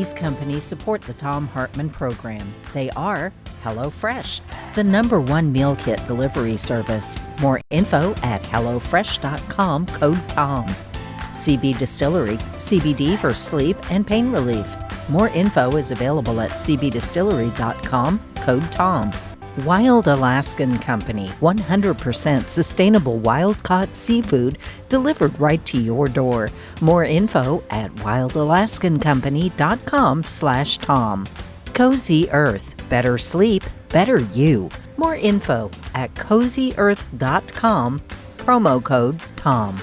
These companies support the Thom Hartmann Program. They are HelloFresh, the #1 meal kit delivery service. More info at hellofresh.com, code TOM. CB Distillery, CBD for sleep and pain relief. More info is available at cbdistillery.com, code TOM. Wild Alaskan Company, 100% sustainable wild-caught seafood delivered right to your door. More info at wildalaskancompany.com/Tom. Cozy Earth, better sleep, better you. More info at cozyearth.com, promo code TOM.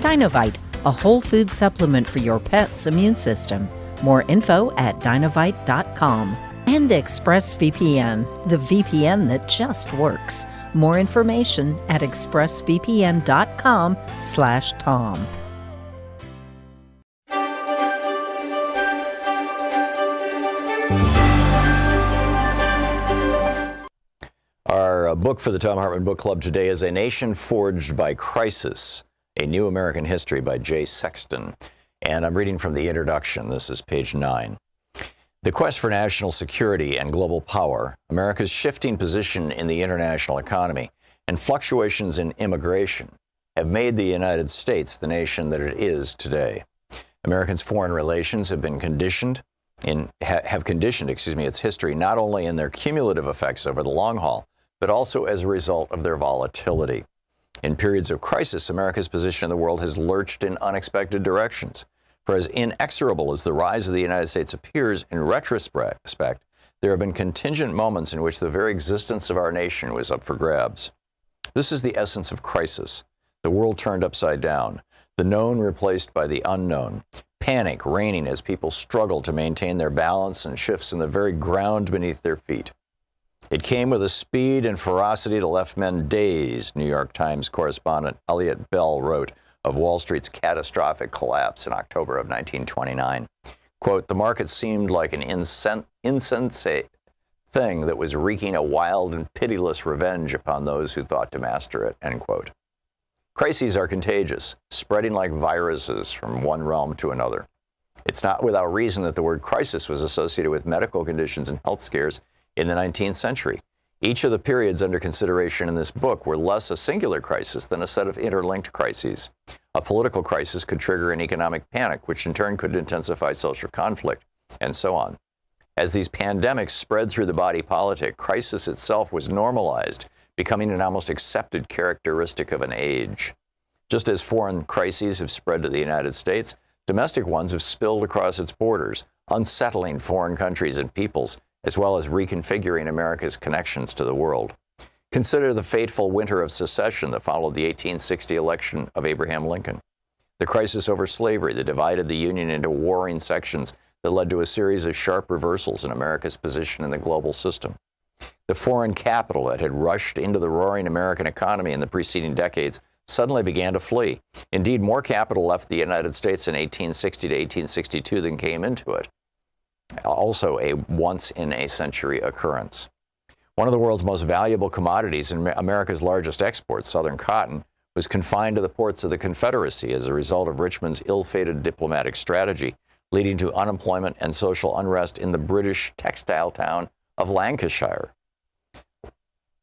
Dinovite, a whole food supplement for your pet's immune system. More info at dinovite.com. And ExpressVPN, the VPN that just works. More information at expressvpn.com/Tom. Our book for the Thom Hartmann Book Club today is A Nation Forged by Crisis, A New American History by Jay Sexton. And I'm reading from the introduction. This is page 9. The quest for national security and global power, America's shifting position in the international economy, and fluctuations in immigration have made the United States the nation that it is today. Americans' foreign relations have conditioned its history not only in their cumulative effects over the long haul, but also as a result of their volatility. In periods of crisis, America's position in the world has lurched in unexpected directions. For as inexorable as the rise of the United States appears in retrospect, there have been contingent moments in which the very existence of our nation was up for grabs. This is the essence of crisis. The world turned upside down, the known replaced by the unknown, panic reigning as people struggle to maintain their balance and shifts in the very ground beneath their feet. It came with a speed and ferocity that left men dazed, New York Times correspondent Elliot Bell wrote of Wall Street's catastrophic collapse in October of 1929. Quote, the market seemed like an insensate thing that was wreaking a wild and pitiless revenge upon those who thought to master it, end quote. Crises are contagious, spreading like viruses from one realm to another. It's not without reason that the word crisis was associated with medical conditions and health scares in the 19th century. Each of the periods under consideration in this book were less a singular crisis than a set of interlinked crises. A political crisis could trigger an economic panic, which in turn could intensify social conflict, and so on. As these pandemics spread through the body politic, crisis itself was normalized, becoming an almost accepted characteristic of an age. Just as foreign crises have spread to the United States, domestic ones have spilled across its borders, unsettling foreign countries and peoples, as well as reconfiguring America's connections to the world. Consider the fateful winter of secession that followed the 1860 election of Abraham Lincoln. The crisis over slavery that divided the Union into warring sections that led to a series of sharp reversals in America's position in the global system. The foreign capital that had rushed into the roaring American economy in the preceding decades suddenly began to flee. Indeed, more capital left the United States in 1860 to 1862 than came into it. Also a once-in-a-century occurrence. One of the world's most valuable commodities and America's largest export, Southern cotton, was confined to the ports of the Confederacy as a result of Richmond's ill-fated diplomatic strategy, leading to unemployment and social unrest in the British textile town of Lancashire.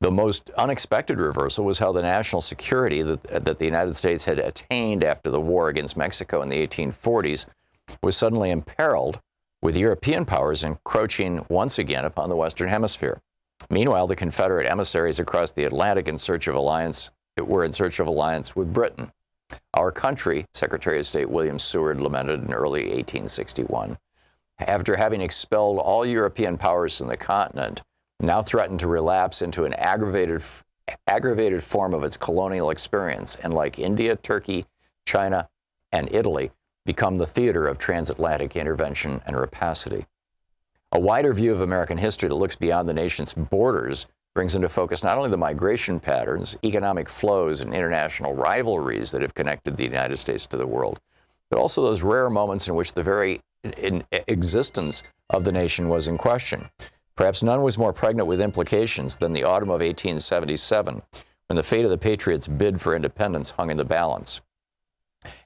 The most unexpected reversal was how the national security that the United States had attained after the war against Mexico in the 1840s was suddenly imperiled, with European powers encroaching once again upon the Western Hemisphere. Meanwhile, the Confederate emissaries across the Atlantic were in search of alliance with Britain. Our country, Secretary of State William Seward lamented in early 1861, after having expelled all European powers from the continent, now threatened to relapse into an aggravated form of its colonial experience, and like India, Turkey, China, and Italy, become the theater of transatlantic intervention and rapacity. A wider view of American history that looks beyond the nation's borders brings into focus not only the migration patterns, economic flows, and international rivalries that have connected the United States to the world, but also those rare moments in which the very existence of the nation was in question. Perhaps none was more pregnant with implications than the autumn of 1877, when the fate of the Patriots' bid for independence hung in the balance.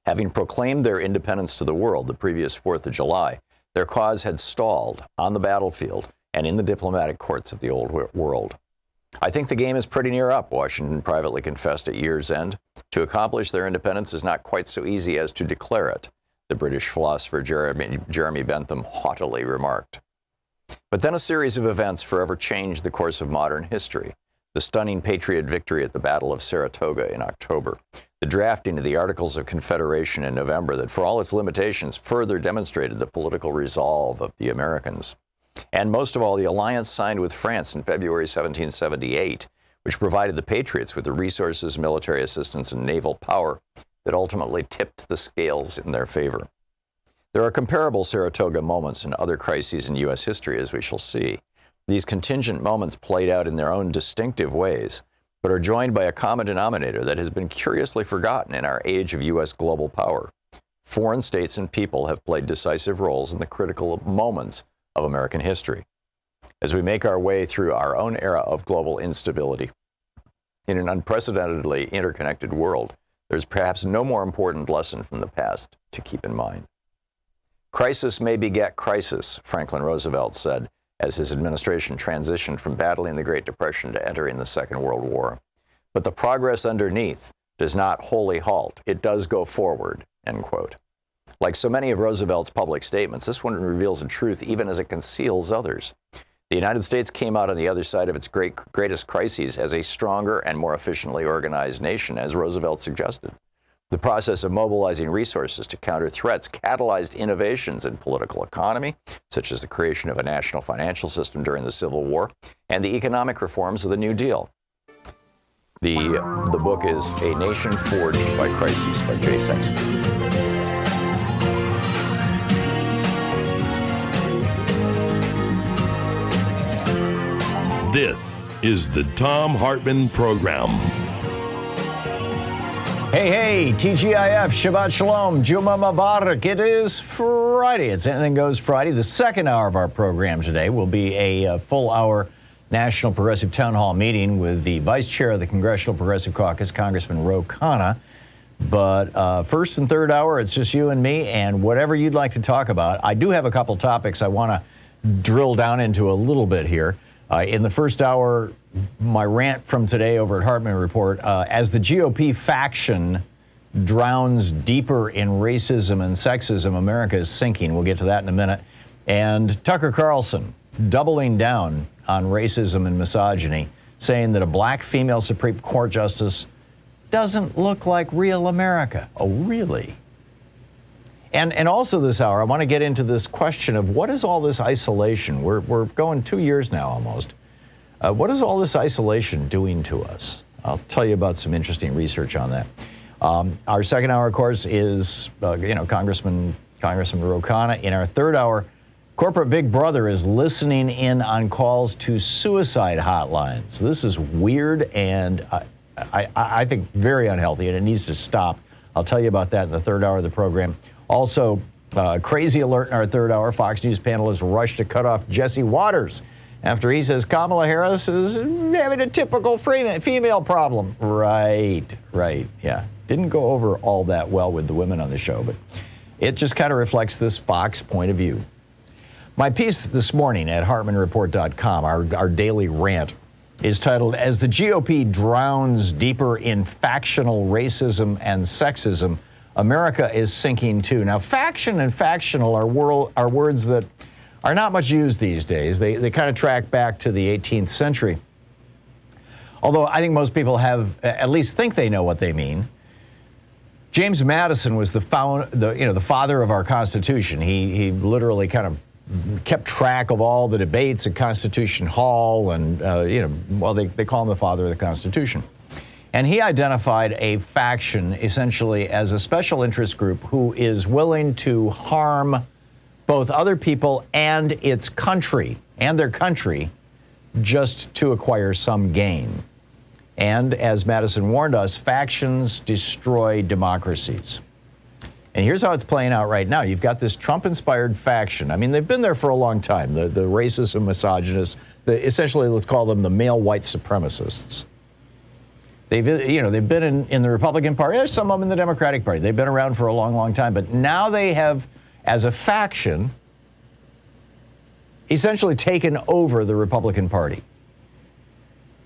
Having proclaimed their independence to the world the previous 4th of July, Their cause had stalled on the battlefield and in the diplomatic courts of the old world. I think the game is pretty near up, Washington privately confessed at year's end. To accomplish their independence is not quite so easy as to declare it, the British philosopher Jeremy Bentham haughtily remarked. But then a series of events forever changed the course of modern history. The stunning Patriot victory at the Battle of Saratoga in October, the drafting of the Articles of Confederation in November that, for all its limitations, further demonstrated the political resolve of the Americans. And most of all, the alliance signed with France in February 1778, which provided the Patriots with the resources, military assistance, and naval power that ultimately tipped the scales in their favor. There are comparable Saratoga moments in other crises in U.S. history, as we shall see. These contingent moments played out in their own distinctive ways, but are joined by a common denominator that has been curiously forgotten in our age of U.S. global power. Foreign states and people have played decisive roles in the critical moments of American history. As we make our way through our own era of global instability, in an unprecedentedly interconnected world, there's perhaps no more important lesson from the past to keep in mind. Crisis may beget crisis, Franklin Roosevelt said, as his administration transitioned from battling the Great Depression to entering the Second World War. But the progress underneath does not wholly halt. It does go forward, end quote. Like so many of Roosevelt's public statements, this one reveals a truth even as it conceals others. The United States came out on the other side of its greatest crises as a stronger and more efficiently organized nation, as Roosevelt suggested. The process of mobilizing resources to counter threats catalyzed innovations in political economy, such as the creation of a national financial system during the Civil War, and the economic reforms of the New Deal. The book is A Nation Forged by Crises by Jay Sexton. This is the Thom Hartmann Program. Hey, TGIF, Shabbat Shalom, Juma Mubarak. It is Friday. It's Anything Goes Friday. The second hour of our program today will be a full-hour National Progressive Town Hall meeting with the Vice Chair of the Congressional Progressive Caucus, Congressman Ro Khanna. But first and third hour, it's just you and me, and whatever you'd like to talk about. I do have a couple topics I want to drill down into a little bit here. In the first hour, my rant from today over at Hartmann Report, as the GOP faction drowns deeper in racism and sexism, America is sinking. We'll get to that in a minute. And Tucker Carlson doubling down on racism and misogyny, saying that a black female Supreme Court justice doesn't look like real America. Oh, really? And also this hour, I want to get into this question of what is all this isolation? We're going 2 years now almost. What is all this isolation doing to us? I'll tell you about some interesting research on that. Our second hour, of course, is Congressman Ro Khanna. In our third hour, corporate Big Brother is listening in on calls to suicide hotlines. This is weird and I think very unhealthy, and it needs to stop. I'll tell you about that in the third hour of the program. Also, crazy alert in our third hour. Fox News panelists rush to cut off Jesse Waters after he says Kamala Harris is having a typical female problem. Right, yeah. Didn't go over all that well with the women on the show, but it just kind of reflects this Fox point of view. My piece this morning at HartmannReport.com, our daily rant, is titled, As the GOP Drowns Deeper in Factional Racism and Sexism, America is Sinking Too. Now, faction and factional are words that are not much used these days. They kind of track back to the 18th century. Although I think most people at least think they know what they mean. James Madison was the father of our Constitution. He literally kind of kept track of all the debates at Constitution Hall, and they call him the father of the Constitution. And he identified a faction essentially as a special interest group who is willing to harm both other people and its country and their country just to acquire some gain. And as Madison warned us, factions destroy democracies. And here's how it's playing out right now. You've got this Trump-inspired faction. I mean, they've been there for a long time, the racists and misogynists, essentially let's call them the male white supremacists. They've been in the Republican Party. There's some of them in the Democratic Party. They've been around for a long, long time. But now they have, as a faction, essentially taken over the Republican Party.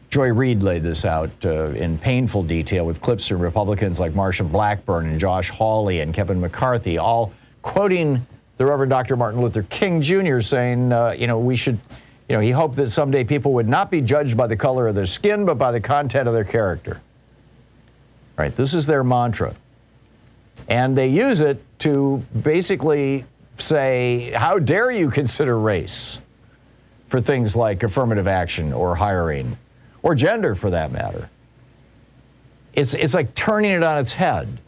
Joy Reid laid this out in painful detail with clips from Republicans like Marsha Blackburn and Josh Hawley and Kevin McCarthy, all quoting the Reverend Dr. Martin Luther King Jr. saying, we should, he hoped that someday people would not be judged by the color of their skin, but by the content of their character. All right, this is their mantra. And they use it to basically say, how dare you consider race for things like affirmative action or hiring or gender for that matter. It's like turning it on its head.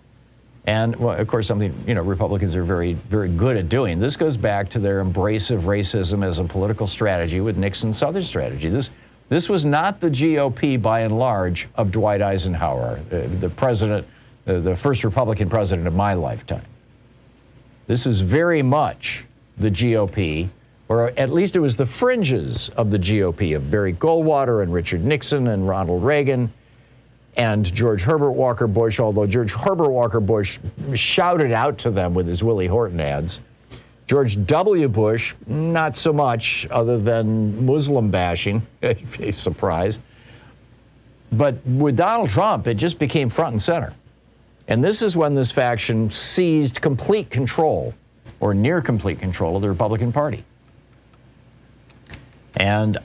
And, well, of course, something, Republicans are very, very good at doing. This goes back to their embrace of racism as a political strategy with Nixon's Southern strategy. This was not the GOP, by and large, of Dwight Eisenhower, the president, the first Republican president of my lifetime. This is very much the GOP, or at least it was the fringes of the GOP of Barry Goldwater and Richard Nixon and Ronald Reagan and George Herbert Walker Bush, although George Herbert Walker Bush shouted out to them with his Willie Horton ads. George W. Bush, not so much, other than Muslim bashing, a surprise. But with Donald Trump, it just became front and center. And this is when this faction seized complete control, or near complete control, of the Republican Party. And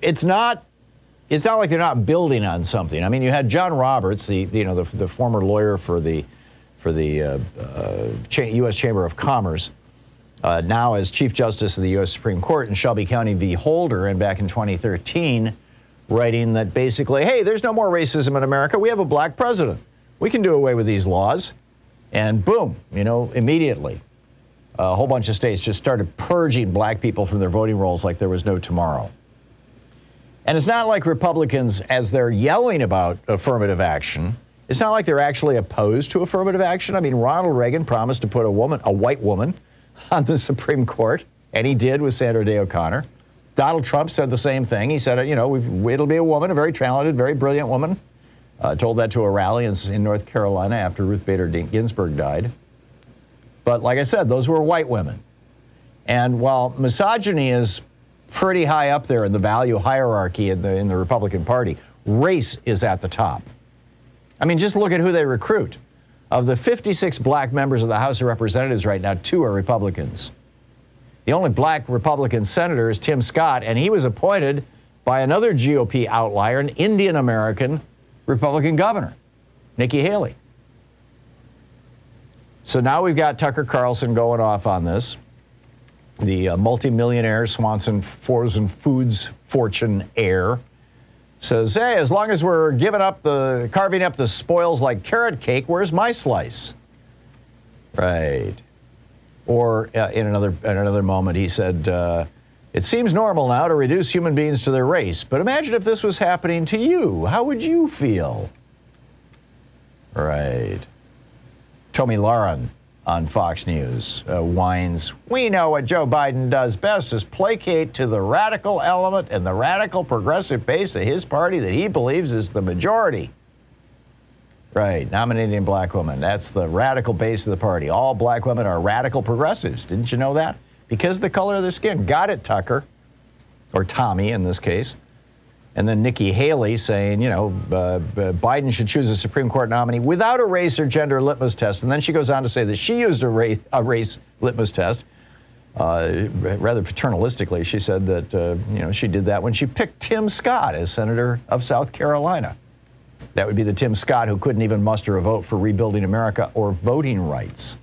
it's not like they're not building on something. I mean, you had John Roberts, the former lawyer for the U.S. Chamber of Commerce, now as Chief Justice of the U.S. Supreme Court in Shelby County v. Holder, and back in 2013, writing that basically, hey, there's no more racism in America. We have a black president. We can do away with these laws. And boom, immediately, a whole bunch of states just started purging black people from their voting rolls like there was no tomorrow. And it's not like Republicans, as they're yelling about affirmative action, it's not like they're actually opposed to affirmative action. I mean, Ronald Reagan promised to put a white woman, on the Supreme Court, and he did with Sandra Day O'Connor. Donald Trump said the same thing. He said, it'll be a woman, a very talented, very brilliant woman. Told that to a rally in North Carolina after Ruth Bader Ginsburg died. But like I said, those were white women. And while misogyny is pretty high up there in the value hierarchy in the Republican Party, race is at the top. I mean, just look at who they recruit. Of the 56 black members of the House of Representatives right now, 2 are Republicans. The only black Republican senator is Tim Scott, and he was appointed by another GOP outlier, an Indian-American Republican governor, Nikki Haley. So now we've got Tucker Carlson going off on this. The multimillionaire Swanson Frozen Foods fortune heir says, hey, as long as we're carving up the spoils like carrot cake, where's my slice? Right. Or in another moment, he said, it seems normal now to reduce human beings to their race, but imagine if this was happening to you. How would you feel? Right. Tomi Lahren on Fox News whines, we know what Joe Biden does best is placate to the radical element and the radical progressive base of his party that he believes is the majority. Right, nominating a black woman. That's the radical base of the party. All black women are radical progressives. Didn't you know that? Because of the color of their skin. Got it, Tucker. Or Tommy in this case. And then Nikki Haley saying, Biden should choose a Supreme Court nominee without a race or gender litmus test. And then she goes on to say that she used a race litmus test. Rather paternalistically, she said that, she did that when she picked Tim Scott as Senator of South Carolina. That would be the Tim Scott who couldn't even muster a vote for rebuilding America or voting rights.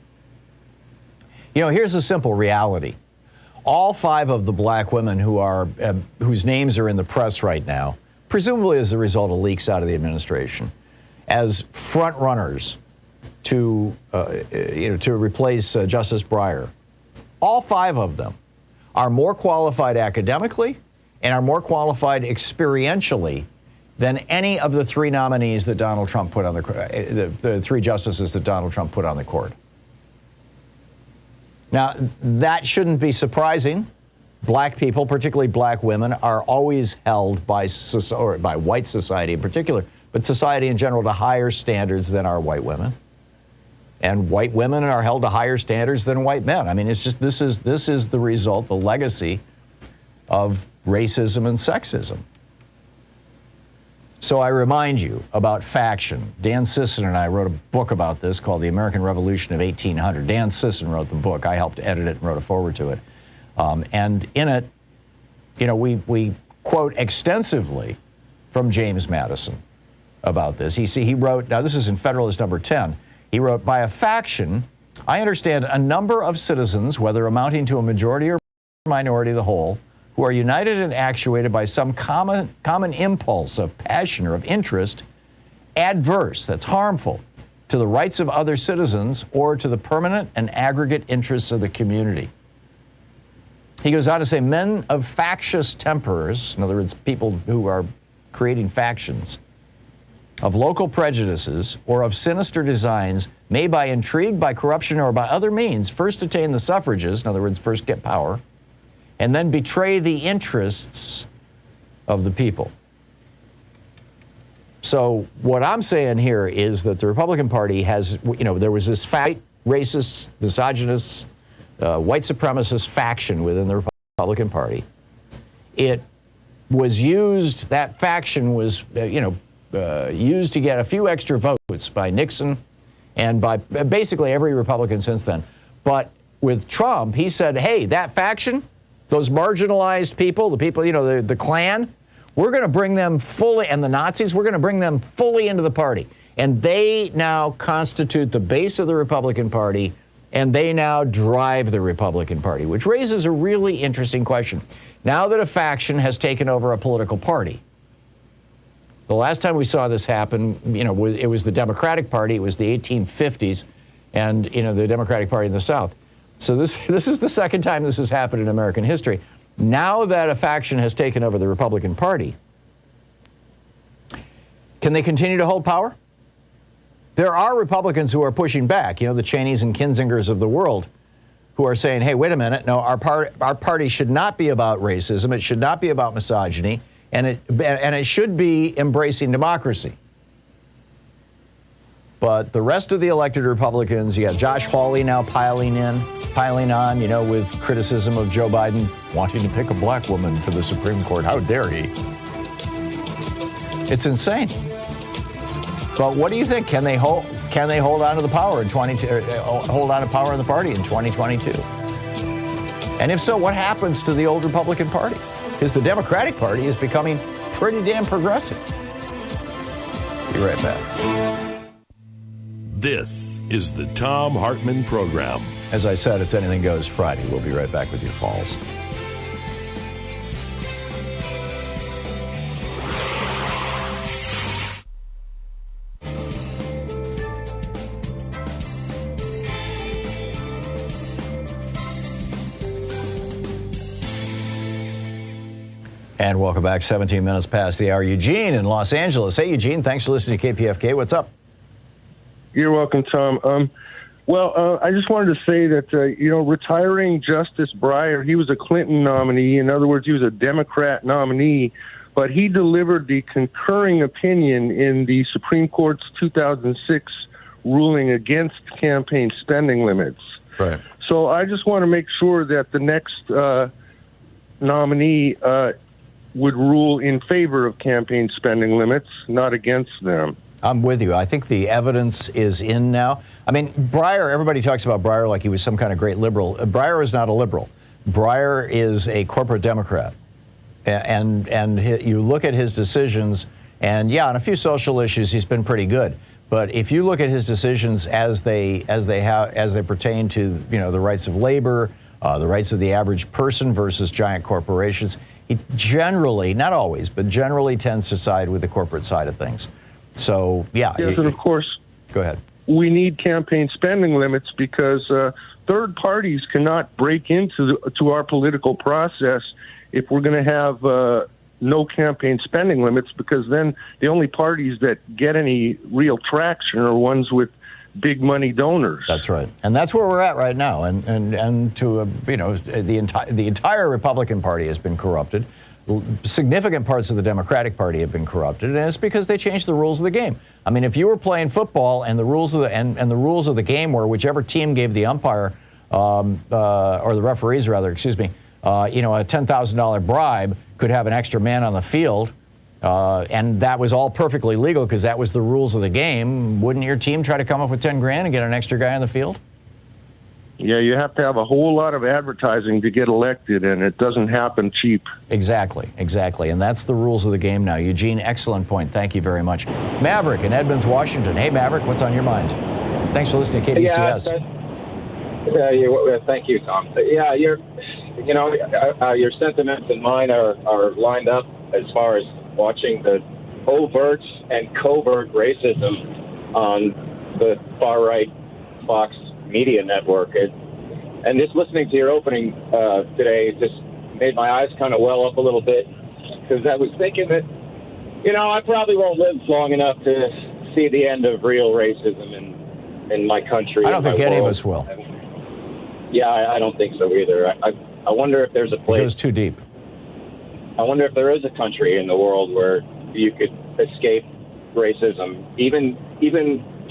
Here's a simple reality. All 5 of the black women whose names are in the press right now, presumably as a result of leaks out of the administration, as front runners to replace Justice Breyer, all 5 of them are more qualified academically and are more qualified experientially than any of the 3 nominees that Donald Trump put on the 3 justices that Donald Trump put on the court. Now, that shouldn't be surprising. Black people, particularly black women, are always held by white society in particular, but society in general to higher standards than our white women. And white women are held to higher standards than white men. I mean, it's just this is the result, the legacy of racism and sexism. So I remind you about faction. Dan Sisson and I wrote a book about this called The American Revolution of 1800. Dan Sisson wrote the book. I helped edit it and wrote a foreword to it. And in it, you know, we quote extensively from James Madison about this. He wrote, now this is in Federalist number 10, he wrote, by a faction, I understand a number of citizens, whether amounting to a majority or minority of the whole, who are united and actuated by some common impulse of passion or of interest, adverse, that's harmful, to the rights of other citizens or to the permanent and aggregate interests of the community. He goes on to say, men of factious tempers, in other words, people who are creating factions, of local prejudices or of sinister designs, may by intrigue, by corruption, or by other means first attain the suffrages, in other words, first get power, and then betray the interests of the people. So what I'm saying here is that the Republican Party has, you know, there was this racist, misogynist, white supremacist faction within the Republican Party. It was used, that faction was, used to get a few extra votes by Nixon and by basically every Republican since then. But with Trump, he said, hey, that faction, those marginalized people, the people, you know, the Klan, we're going to bring them fully, and the Nazis, we're going to bring them fully into the party. And they now constitute the base of the Republican Party, and they now drive the Republican Party, which raises a really interesting question. Now that a faction has taken over a political party, the last time we saw this happen, you know, it was the Democratic Party, it was the 1850s, and, you know, the Democratic Party in the South. So this is the second time this has happened in American history. Now that a faction has taken over the Republican Party, can they continue to hold power? There are Republicans who are pushing back, you know, the Cheneys and Kinzingers of the world, who are saying, hey, wait a minute, no, our party should not be about racism, it should not be about misogyny, and it should be embracing democracy. But the rest of the elected Republicans, you got Josh Hawley now piling on, you know, with criticism of Joe Biden wanting to pick a black woman for the Supreme Court. How dare he? It's insane. But what do you think? Can they hold on to the power in hold on to power in the party in 2022? And if so, what happens to the old Republican Party? Because the Democratic Party is becoming pretty damn progressive. Be right back. This is the Thom Hartmann Program. As I said, it's Anything Goes Friday. We'll be right back with your calls. And welcome back, 17 minutes past the hour. Eugene in Los Angeles. Hey, Eugene, thanks for listening to KPFK. What's up? You're welcome, Tom. I just wanted to say that, retiring Justice Breyer, he was a Clinton nominee. In other words, he was a Democrat nominee, but he delivered the concurring opinion in the Supreme Court's 2006 ruling against campaign spending limits. Right. So I just want to make sure that the next nominee would rule in favor of campaign spending limits, not against them. I'm with you. I think the evidence is in now. I mean, Breyer, everybody talks about Breyer like he was some kind of great liberal. Breyer is not a liberal. Breyer is a corporate Democrat. And you look at his decisions, and yeah, on a few social issues, he's been pretty good. But if you look at his decisions as they pertain to, you know, the rights of labor, the rights of the average person versus giant corporations, he generally, not always, but generally tends to side with the corporate side of things. So, yeah. Yes, and of course, go ahead. We need campaign spending limits because third parties cannot break into our political process if we're going to have no campaign spending limits, because then the only parties that get any real traction are ones with big money donors. That's right, and that's where we're at right now. And to the entire Republican Party has been corrupted. significant parts of the Democratic Party have been corrupted, and it's because they changed the rules of the game. I mean, if you were playing football and the rules of the rules of the game were whichever team gave the umpire or the referees rather, excuse me, a $10,000 bribe could have an extra man on the field, and that was all perfectly legal because that was the rules of the game. Wouldn't your team try to come up with 10 grand and get an extra guy on the field? Yeah, you have to have a whole lot of advertising to get elected, and it doesn't happen cheap. Exactly. And that's the rules of the game now. Eugene, excellent point. Thank you very much. Maverick in Edmonds, Washington. Hey, Maverick, what's on your mind? Thanks for listening to KBCS. Thank you, Tom. Yeah, your sentiments and mine are lined up as far as watching the overt and covert racism on the far-right Fox media network. And just listening to your opening today just made my eyes kind of well up a little bit, because I was thinking that, I probably won't live long enough to see the end of real racism in my country. I don't think any of us will. Yeah, I don't think so either. I wonder if there's a place. It goes too deep. I wonder if there is a country in the world where you could escape racism, even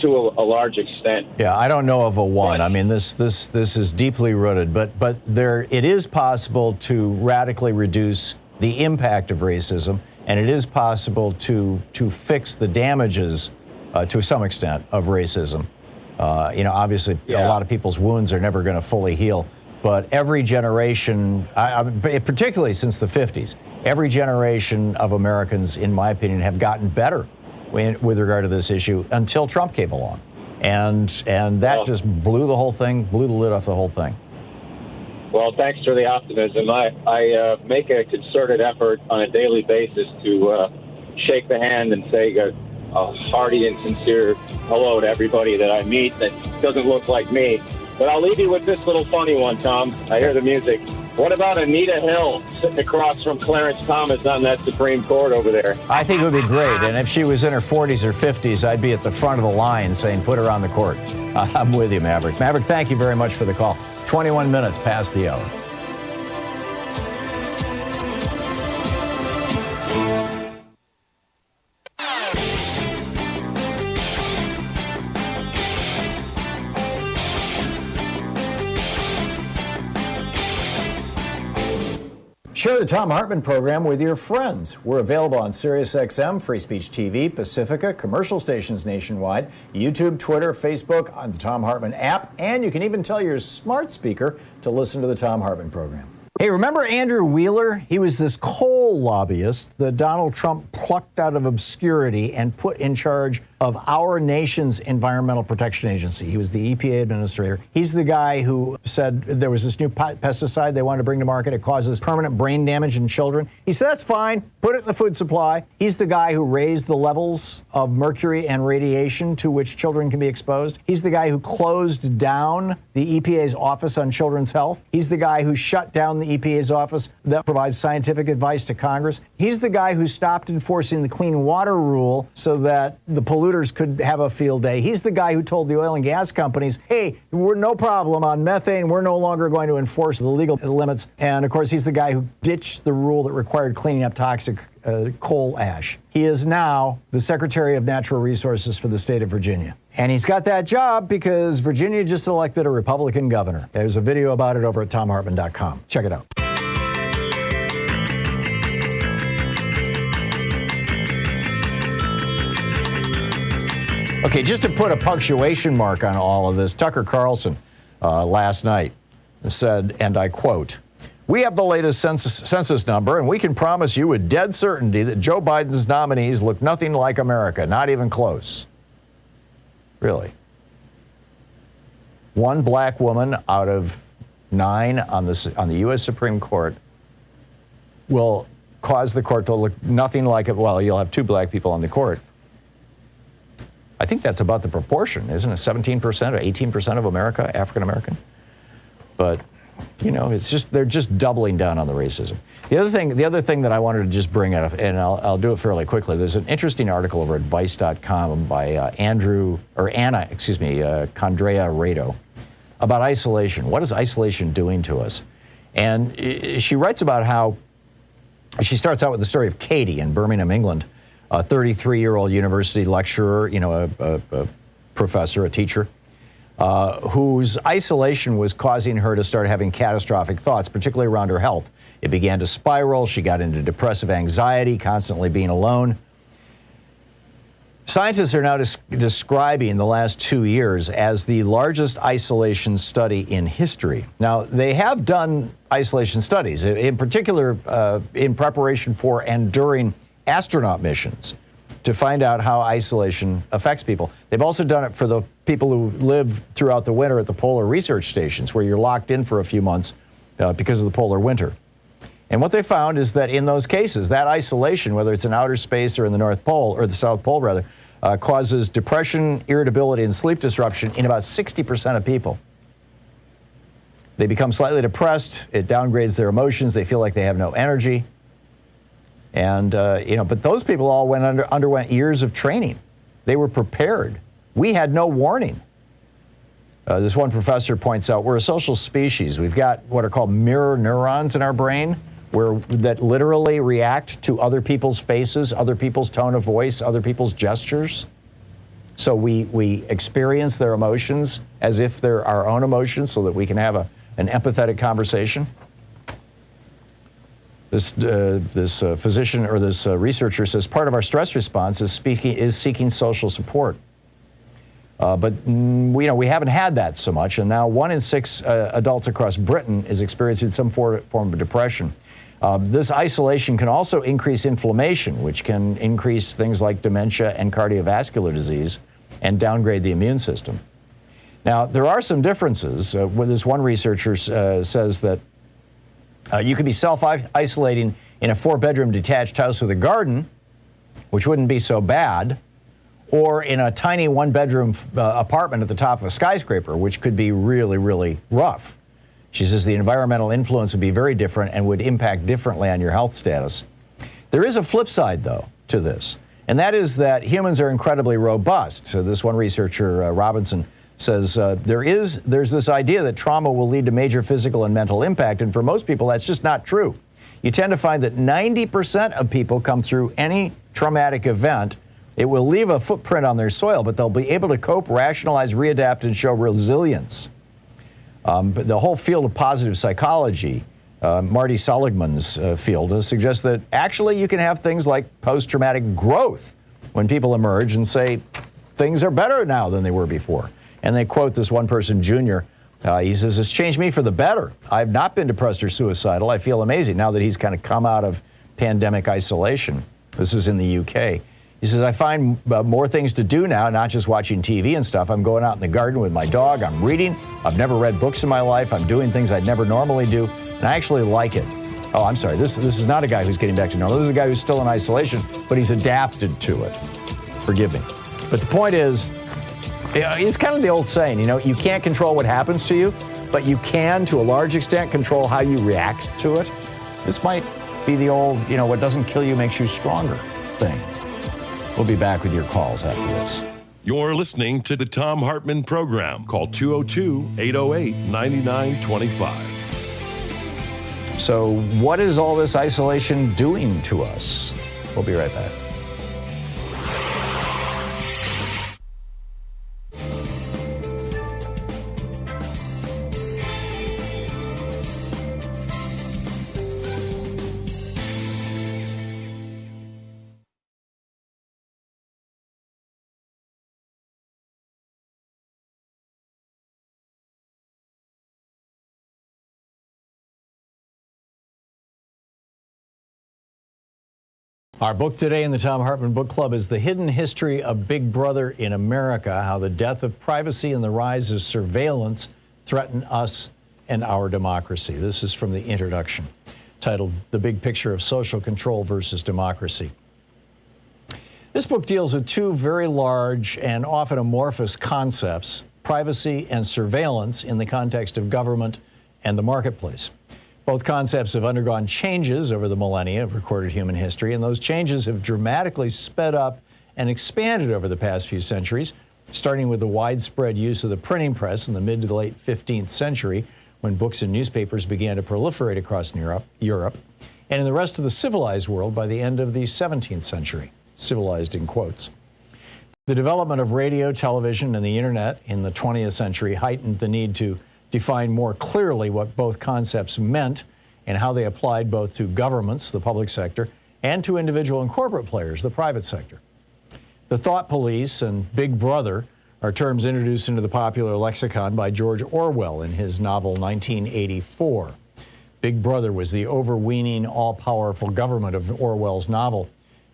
to a large extent. Yeah, I don't know of a one. I mean, this is deeply rooted, but it is possible to radically reduce the impact of racism, and it is possible to fix the damages to some extent of racism. Obviously, a lot of people's wounds are never going to fully heal, but every generation, particularly since the 50s, every generation of Americans, in my opinion, have gotten better with regard to this issue until Trump came along. And that just blew the lid off the whole thing. Well, thanks for the optimism. I make a concerted effort on a daily basis to shake the hand and say a hearty and sincere hello to everybody that I meet that doesn't look like me. But I'll leave you with this little funny one, Tom. I hear the music. What about Anita Hill sitting across from Clarence Thomas on that Supreme Court over there? I think it would be great. And if she was in her 40s or 50s, I'd be at the front of the line saying, put her on the court. I'm with you, Maverick. Maverick, thank you very much for the call. 21 minutes past the hour. Share the Thom Hartmann Program with your friends. We're available on SiriusXM, Free Speech TV, Pacifica, commercial stations nationwide, YouTube, Twitter, Facebook, on the Thom Hartmann app, and you can even tell your smart speaker to listen to the Thom Hartmann Program. Hey, remember Andrew Wheeler? He was this coal lobbyist that Donald Trump plucked out of obscurity and put in charge of our nation's Environmental Protection Agency. He was the EPA administrator. He's the guy who said there was this new pesticide they wanted to bring to market. It causes permanent brain damage in children. He said, that's fine. Put it in the food supply. He's the guy who raised the levels of mercury and radiation to which children can be exposed. He's the guy who closed down the EPA's Office on Children's Health. He's the guy who shut down the EPA's office that provides scientific advice to Congress. He's the guy who stopped enforcing the Clean Water Rule so that the polluters could have a field day. He's the guy who told the oil and gas companies, hey, we're no problem on methane. We're no longer going to enforce the legal limits. And of course, he's the guy who ditched the rule that required cleaning up toxic coal ash. He is now the Secretary of Natural Resources for the state of Virginia. And he's got that job because Virginia just elected a Republican governor. There's a video about it over at thomhartmann.com. Check it out. Okay, just to put a punctuation mark on all of this, Tucker Carlson last night said, and I quote, "We have the latest census number, and we can promise you with dead certainty that Joe Biden's nominees look nothing like America, not even close." Really? One black woman out of 9 on the U.S. Supreme Court will cause the court to look nothing like it. Well, you'll have 2 black people on the court. I think that's about the proportion, isn't it? 17% or 18% of America, African American. But, you know, it's just they're just doubling down on the racism. The other thing that I wanted to just bring up, and I'll do it fairly quickly. There's an interesting article over at Vice.com by Anna Condrea Rado about isolation. What is isolation doing to us? And she writes about how She starts out with the story of Katie in Birmingham, England, a 33-year-old university lecturer, a professor, a teacher, whose isolation was causing her to start having catastrophic thoughts, particularly around her health. It began to spiral. She got into depressive anxiety, constantly being alone. Scientists are now describing the last 2 years as the largest isolation study in history. Now, they have done isolation studies, in particular in preparation for and during astronaut missions, to find out how isolation affects people. They've also done it for the people who live throughout the winter at the polar research stations, where you're locked in for a few months because of the polar winter. And what they found is that in those cases, that isolation, whether it's in outer space or in the North Pole, or the South Pole rather, causes depression, irritability, and sleep disruption in about 60% of people. They become slightly depressed. It downgrades their emotions. They feel like they have no energy. And, but those people all underwent years of training. They were prepared. We had no warning. This one professor points out, we're a social species. We've got what are called mirror neurons in our brain, that literally react to other people's faces, other people's tone of voice, other people's gestures. So we experience their emotions as if they're our own emotions so that we can have an empathetic conversation. This physician or this researcher says part of our stress response is seeking social support. But we haven't had that so much, and now 1 in 6 adults across Britain is experiencing some form of depression. This isolation can also increase inflammation, which can increase things like dementia and cardiovascular disease and downgrade the immune system. Now, there are some differences. This one researcher says that you could be self-isolating in a 4-bedroom detached house with a garden, which wouldn't be so bad, or in a tiny 1-bedroom apartment at the top of a skyscraper, which could be really, really rough. She says the environmental influence would be very different and would impact differently on your health status. There is a flip side, though, to this, and that is that humans are incredibly robust. So this one researcher, Robinson, says there's this idea that trauma will lead to major physical and mental impact, and for most people, that's just not true. You tend to find that 90% of people come through any traumatic event. It will leave a footprint on their soil, but they'll be able to cope, rationalize, readapt, and show resilience. But the whole field of positive psychology, Marty Seligman's field, suggests that actually you can have things like post-traumatic growth when people emerge and say, things are better now than they were before. And they quote this one person, Junior. He says, it's changed me for the better. I've not been depressed or suicidal. I feel amazing now that he's kind of come out of pandemic isolation. This is in the UK. He says, I find more things to do now, not just watching TV and stuff. I'm going out in the garden with my dog. I'm reading. I've never read books in my life. I'm doing things I'd never normally do, and I actually like it. Oh, I'm sorry. This is not a guy who's getting back to normal. This is a guy who's still in isolation, but he's adapted to it. Forgive me. But the point is, it's kind of the old saying, you can't control what happens to you, but you can, to a large extent, control how you react to it. This might be the old, what doesn't kill you makes you stronger thing. We'll be back with your calls after this. You're listening to the Thom Hartmann Program. Call 202-808-9925. So what is all this isolation doing to us? We'll be right back. Our book today in the Thom Hartmann Book Club is The Hidden History of Big Brother in America, How the Death of Privacy and the Rise of Surveillance Threaten Us and Our Democracy. This is from the introduction, titled The Big Picture of Social Control versus Democracy. This book deals with two very large and often amorphous concepts, privacy and surveillance in the context of government and the marketplace. Both concepts have undergone changes over the millennia of recorded human history, and those changes have dramatically sped up and expanded over the past few centuries, starting with the widespread use of the printing press in the mid to late 15th century, when books and newspapers began to proliferate across Europe, and in the rest of the civilized world by the end of the 17th century, civilized in quotes. The development of radio, television, and the internet in the 20th century heightened the need to define more clearly what both concepts meant and how they applied both to governments, the public sector, and to individual and corporate players, the private sector. The thought police and Big Brother are terms introduced into the popular lexicon by George Orwell in his novel 1984. Big Brother was the overweening, all-powerful government of Orwell's novel,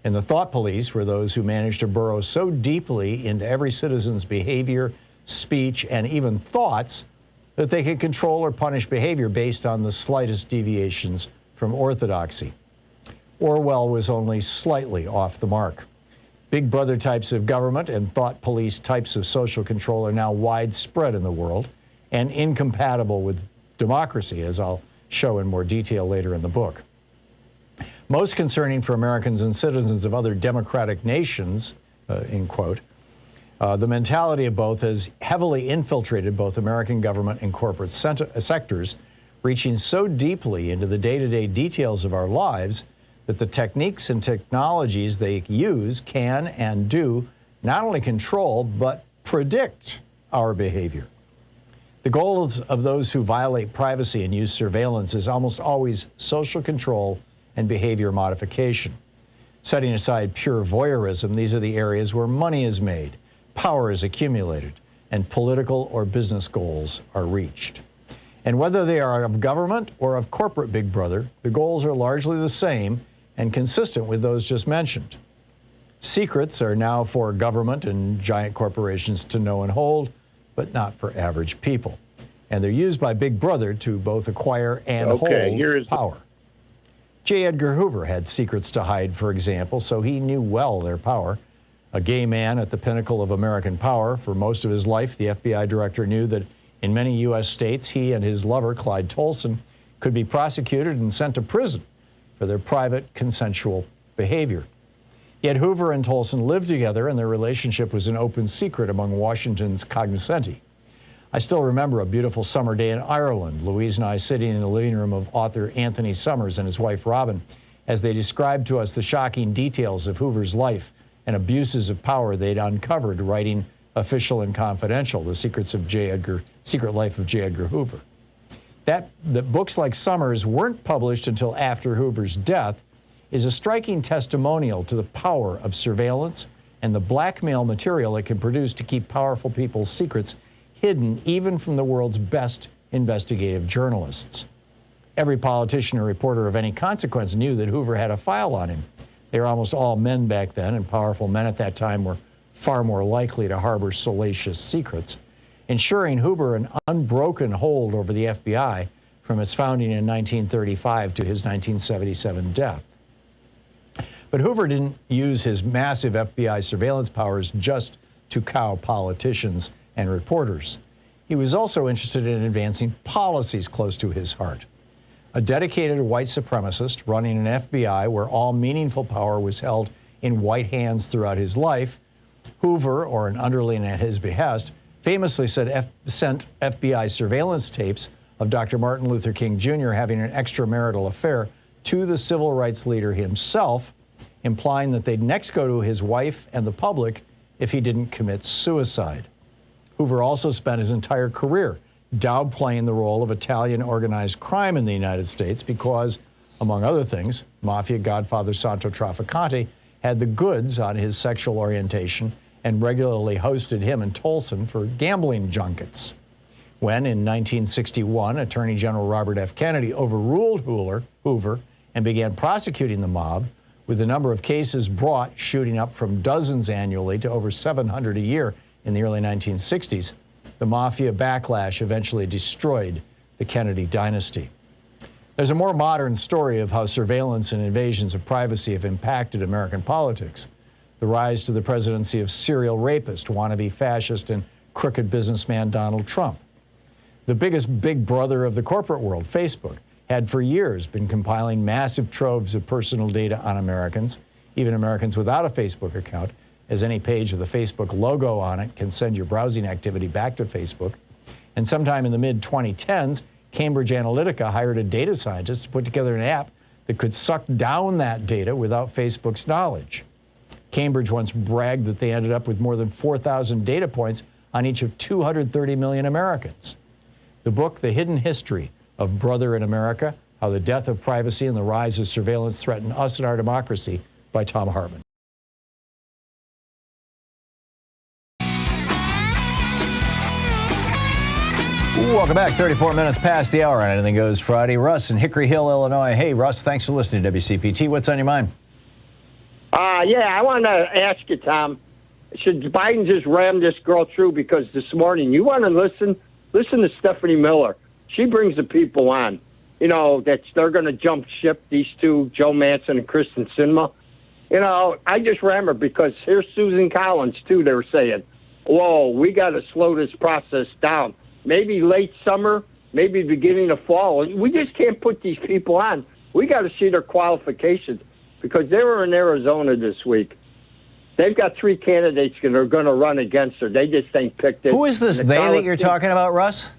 and the thought police were those who managed to burrow so deeply into every citizen's behavior, speech, and even thoughts that they could control or punish behavior based on the slightest deviations from orthodoxy. Orwell was only slightly off the mark. Big Brother types of government and thought police types of social control are now widespread in the world and incompatible with democracy, as I'll show in more detail later in the book. Most concerning for Americans and citizens of other democratic nations, in quote, the mentality of both has heavily infiltrated both American government and corporate sectors, reaching so deeply into the day-to-day details of our lives that the techniques and technologies they use can and do not only control, but predict our behavior. The goals of those who violate privacy and use surveillance is almost always social control and behavior modification. Setting aside pure voyeurism, these are the areas where money is made, power is accumulated, and political or business goals are reached. And whether they are of government or of corporate Big Brother, the goals are largely the same and consistent with those just mentioned. Secrets are now for government and giant corporations to know and hold, but not for average people. And they're used by Big Brother to both acquire and hold power. J. Edgar Hoover had secrets to hide, for example, so he knew well their power. A gay man at the pinnacle of American power for most of his life, the FBI director knew that in many U.S. states, he and his lover, Clyde Tolson, could be prosecuted and sent to prison for their private, consensual behavior. Yet Hoover and Tolson lived together, and their relationship was an open secret among Washington's cognoscenti. I still remember a beautiful summer day in Ireland, Louise and I sitting in the living room of author Anthony Summers and his wife Robin, as they described to us the shocking details of Hoover's life and abuses of power they'd uncovered writing Official and Confidential, The Secret Life of J. Edgar Hoover. That books like Summers weren't published until after Hoover's death is a striking testimonial to the power of surveillance and the blackmail material it can produce to keep powerful people's secrets hidden even from the world's best investigative journalists. Every politician or reporter of any consequence knew that Hoover had a file on him. They were almost all men back then, and powerful men at that time were far more likely to harbor salacious secrets, ensuring Hoover an unbroken hold over the FBI from its founding in 1935 to his 1977 death. But Hoover didn't use his massive FBI surveillance powers just to cow politicians and reporters. He was also interested in advancing policies close to his heart. A dedicated white supremacist running an FBI where all meaningful power was held in white hands throughout his life, Hoover, or an underling at his behest, famously sent FBI surveillance tapes of Dr. Martin Luther King Jr. having an extramarital affair to the civil rights leader himself, implying that they'd next go to his wife and the public if he didn't commit suicide. Hoover also spent his entire career downplaying the role of Italian organized crime in the United States because, among other things, mafia godfather Santo Trafficante had the goods on his sexual orientation and regularly hosted him and Tolson for gambling junkets. When, in 1961, Attorney General Robert F. Kennedy overruled Hoover and began prosecuting the mob, with the number of cases brought shooting up from dozens annually to over 700 a year in the early 1960s, the mafia backlash eventually destroyed the Kennedy dynasty. There's a more modern story of how surveillance and invasions of privacy have impacted American politics. The rise to the presidency of serial rapist, wannabe fascist, and crooked businessman Donald Trump. The biggest Big Brother of the corporate world, Facebook, had for years been compiling massive troves of personal data on Americans, even Americans without a Facebook account, as any page with a Facebook logo on it can send your browsing activity back to Facebook. And sometime in the mid-2010s, Cambridge Analytica hired a data scientist to put together an app that could suck down that data without Facebook's knowledge. Cambridge once bragged that they ended up with more than 4,000 data points on each of 230 million Americans. The book, The Hidden History of Brother in America, How the Death of Privacy and the Rise of Surveillance Threaten Us and Our Democracy, by Thom Hartmann. Welcome back. 34 minutes past the hour on Anything Goes Friday. Russ in Hickory Hill, Illinois. Hey, Russ, thanks for listening to WCPT. What's on your mind? I want to ask you, Tom, should Biden just ram this girl through? Because this morning, you want to listen to Stephanie Miller. She brings the people on. You know, that they're going to jump ship, these two, Joe Manchin and Kristen Sinema. You know, I just ram her because here's Susan Collins, too, they were saying, whoa, we got to slow this process down. Maybe late summer, maybe beginning of fall. We just can't put these people on. We got to see their qualifications because they were in Arizona this week. They've got 3 candidates that are going to run against her. They just ain't picked it. Who is this they that you're talking about, Russ?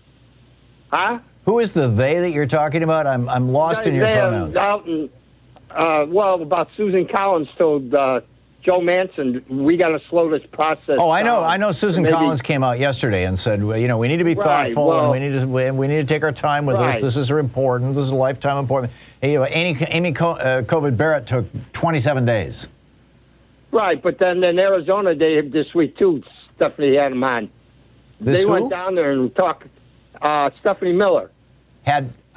Huh? Who is the they that you're talking about? I'm lost in your pronouns. About Susan Collins told Joe Manchin, we got to slow this process Oh, down. I know. Susan Collins came out yesterday and said, well, you know, we need to be thoughtful and we need to take our time with this. This is important. This is a lifetime important. Hey, you know, Amy COVID Barrett took 27 days. Right, but then in Arizona, this week too, Stephanie had them on. They went down there and talked. Stephanie Miller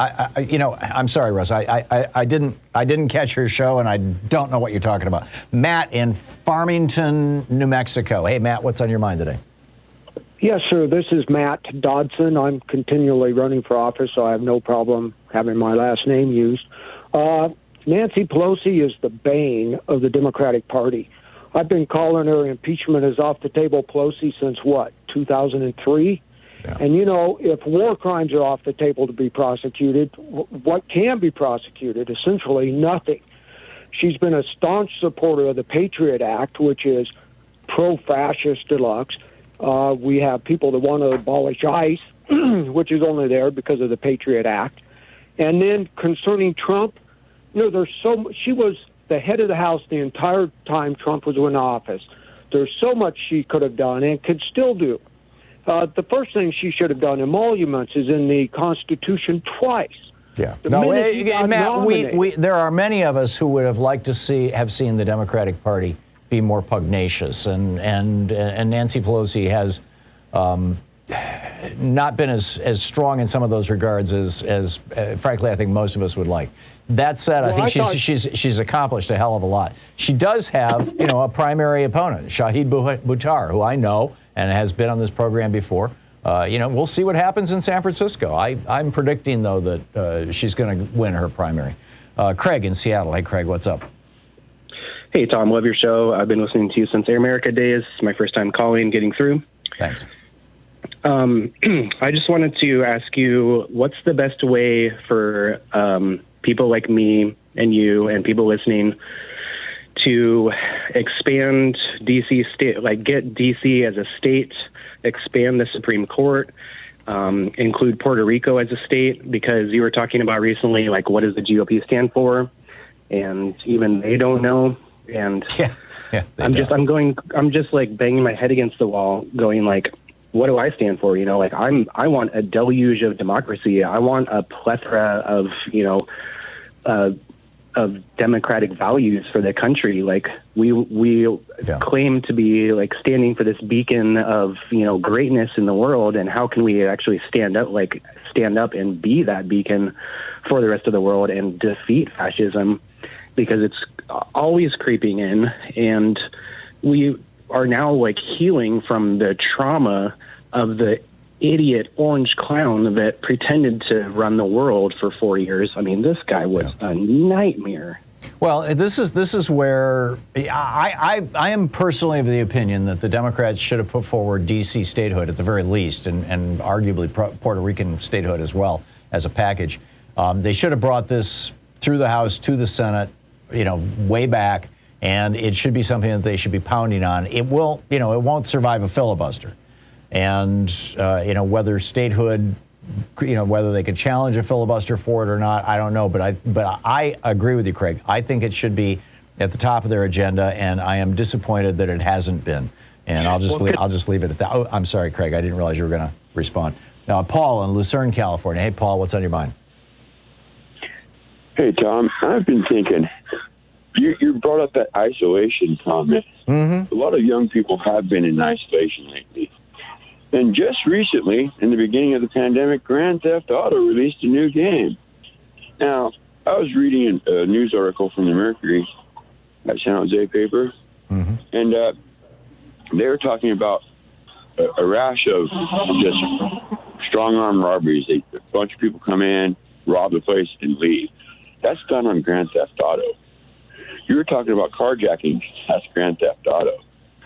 I'm sorry, Russ. I didn't catch her show, and I don't know what you're talking about. Matt in Farmington, New Mexico. Hey, Matt, what's on your mind today? Yes, sir. This is Matt Dodson. I'm continually running for office, so I have no problem having my last name used. Nancy Pelosi is the bane of the Democratic Party. I've been calling her impeachment is off the table Pelosi since, 2003? Yeah. And, you know, if war crimes are off the table to be prosecuted, what can be prosecuted? Essentially nothing. She's been a staunch supporter of the Patriot Act, which is pro-fascist deluxe. We have people that want to abolish ICE, which is only there because of the Patriot Act. And then concerning Trump, you know, she was the head of the House the entire time Trump was in office. There's so much she could have done and could still do. The first thing she should have done, emoluments, is in the Constitution twice. Yeah. Matt, there are many of us who would have liked to have seen the Democratic Party be more pugnacious, and Nancy Pelosi has not been as strong in some of those regards as frankly I think most of us would like. That said, I think she's accomplished a hell of a lot. She does have, you know, a primary opponent, Shahid Buttar, who I know and has been on this program before. You know, we'll see what happens in San Francisco. I'm predicting, though, that she's going to win her primary. Craig in Seattle. Hey, Craig, what's up? Hey, Tom, love your show. I've been listening to you since Air America days. It's my first time calling, getting through. Thanks. I just wanted to ask you, what's the best way for people like me and you and people listening to expand D.C. state, like get D.C. as a state, expand the Supreme Court, include Puerto Rico as a state, because you were talking about recently, like, what does the GOP stand for? And even they don't know. And I'm just like banging my head against the wall going like, what do I stand for? You know, like I want a deluge of democracy. I want a plethora of, you know, of democratic values for the country. Like we claim to be like standing for this beacon of, you know, greatness in the world. And how can we actually stand up and be that beacon for the rest of the world and defeat fascism? Because it's always creeping in, and we are now like healing from the trauma of the idiot orange clown that pretended to run the world for 4 years. I mean, this guy was a nightmare. Well, this is where I am personally of the opinion that the Democrats should have put forward D.C. statehood at the very least, and arguably Puerto Rican statehood as well as a package. They should have brought this through the House to the Senate, you know, way back, and it should be something that they should be pounding on. It will, you know, it won't survive a filibuster. And, you know, whether statehood whether they could challenge a filibuster for it or not, I don't know. But I agree with you, Craig. I think it should be at the top of their agenda, and I am disappointed that it hasn't been. And I'll just leave it at that. Oh, I'm sorry, Craig. I didn't realize you were going to respond. Now, Paul in Lucerne, California. Hey, Paul, what's on your mind? Hey, Tom. I've been thinking. You brought up that isolation comment. Mm-hmm. A lot of young people have been in isolation lately. And just recently, in the beginning of the pandemic, Grand Theft Auto released a new game. Now, I was reading a news article from the Mercury, that San Jose paper, mm-hmm. and they were talking about a rash of just strong-arm robberies. A bunch of people come in, rob the place, and leave. That's done on Grand Theft Auto. You were talking about carjacking. That's Grand Theft Auto.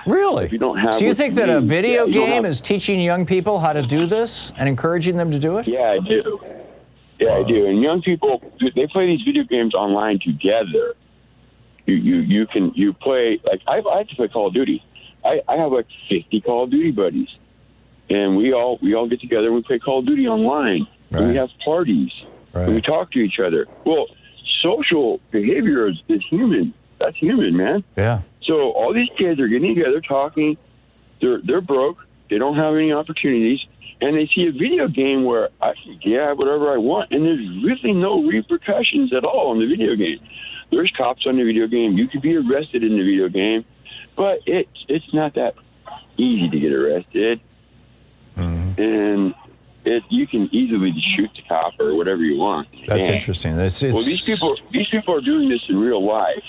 Really? If you don't have so you think that a video game is teaching young people how to do this and encouraging them to do it? Yeah, I do. Yeah, I do. And young people, they play these video games online together. You play, like, I like to play Call of Duty. I have like 50 Call of Duty buddies. And we all get together and we play Call of Duty online. Right. And we have parties. Right. And we talk to each other. Well, social behavior is human. That's human, man. Yeah. So all these kids are getting together, talking. They're broke. They don't have any opportunities. And they see a video game where I can get whatever I want. And there's really no repercussions at all in the video game. There's cops on the video game. You could be arrested in the video game. But it's not that easy to get arrested. Mm-hmm. And you can easily just shoot the cop or whatever you want. That's interesting. Well, these people are doing this in real life.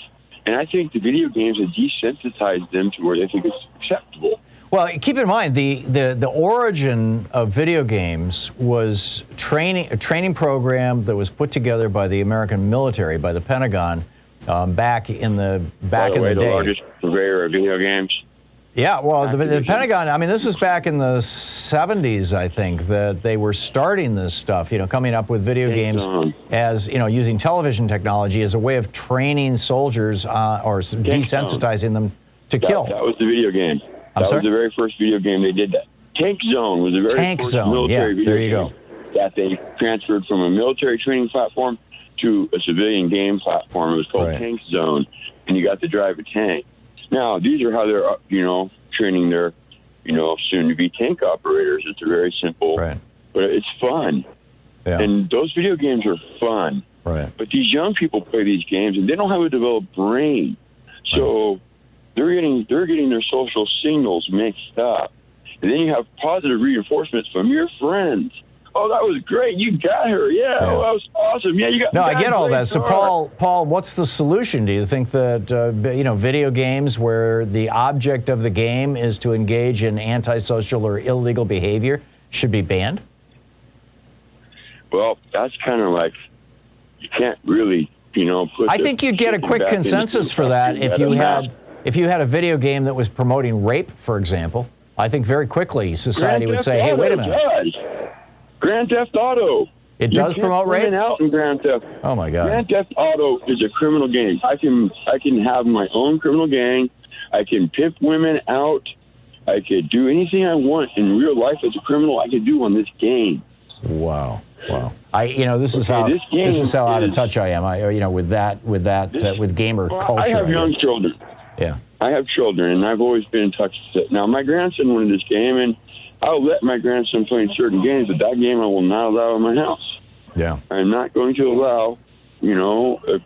And I think the video games have desensitized them to where they think it's acceptable. Well, keep in mind, the origin of video games was a training program that was put together by the American military, by the Pentagon, back in the day. The largest purveyor of video games. Yeah, well, the Pentagon, I mean, this was back in the 70s, I think, that they were starting this stuff, coming up with video games as, using television technology as a way of training soldiers or desensitizing them to kill. That was the video game. That was the very first video game they did that. Tank Zone was the very first military video game that they transferred from a military training platform to a civilian game platform. It was called Tank Zone, and you got to drive a tank. Now, these are how they're, training their, soon-to-be tank operators. It's a very simple, but it's fun. Yeah. And those video games are fun. Right. But these young people play these games, and they don't have a developed brain. So they're getting their social signals mixed up. And then you have positive reinforcements from your friends. Oh, that was great. You got her. Yeah. Oh, that was awesome. Yeah, you got. No, I get all that. So, Paul, what's the solution? Do you think that video games where the object of the game is to engage in antisocial or illegal behavior should be banned? Well, that's kind of like you can't really, put. I think you'd get a quick consensus for that if you had a video game that was promoting rape, for example. I think very quickly society would say, "Hey, wait a minute." Grand Theft Auto. It does promote rape? Out in Grand Theft. Oh my God. Grand Theft Auto is a criminal game. I can have my own criminal gang. I can pimp women out. I could do anything I want in real life as a criminal. I could do on this game. Wow. This is how out of touch I am. With gamer culture. I have young children. Yeah. I have children, and I've always been in touch with it. Now, my grandson wanted this game, and I'll let my grandson play in certain games, but that game I will not allow in my house. Yeah. I'm not going to allow, a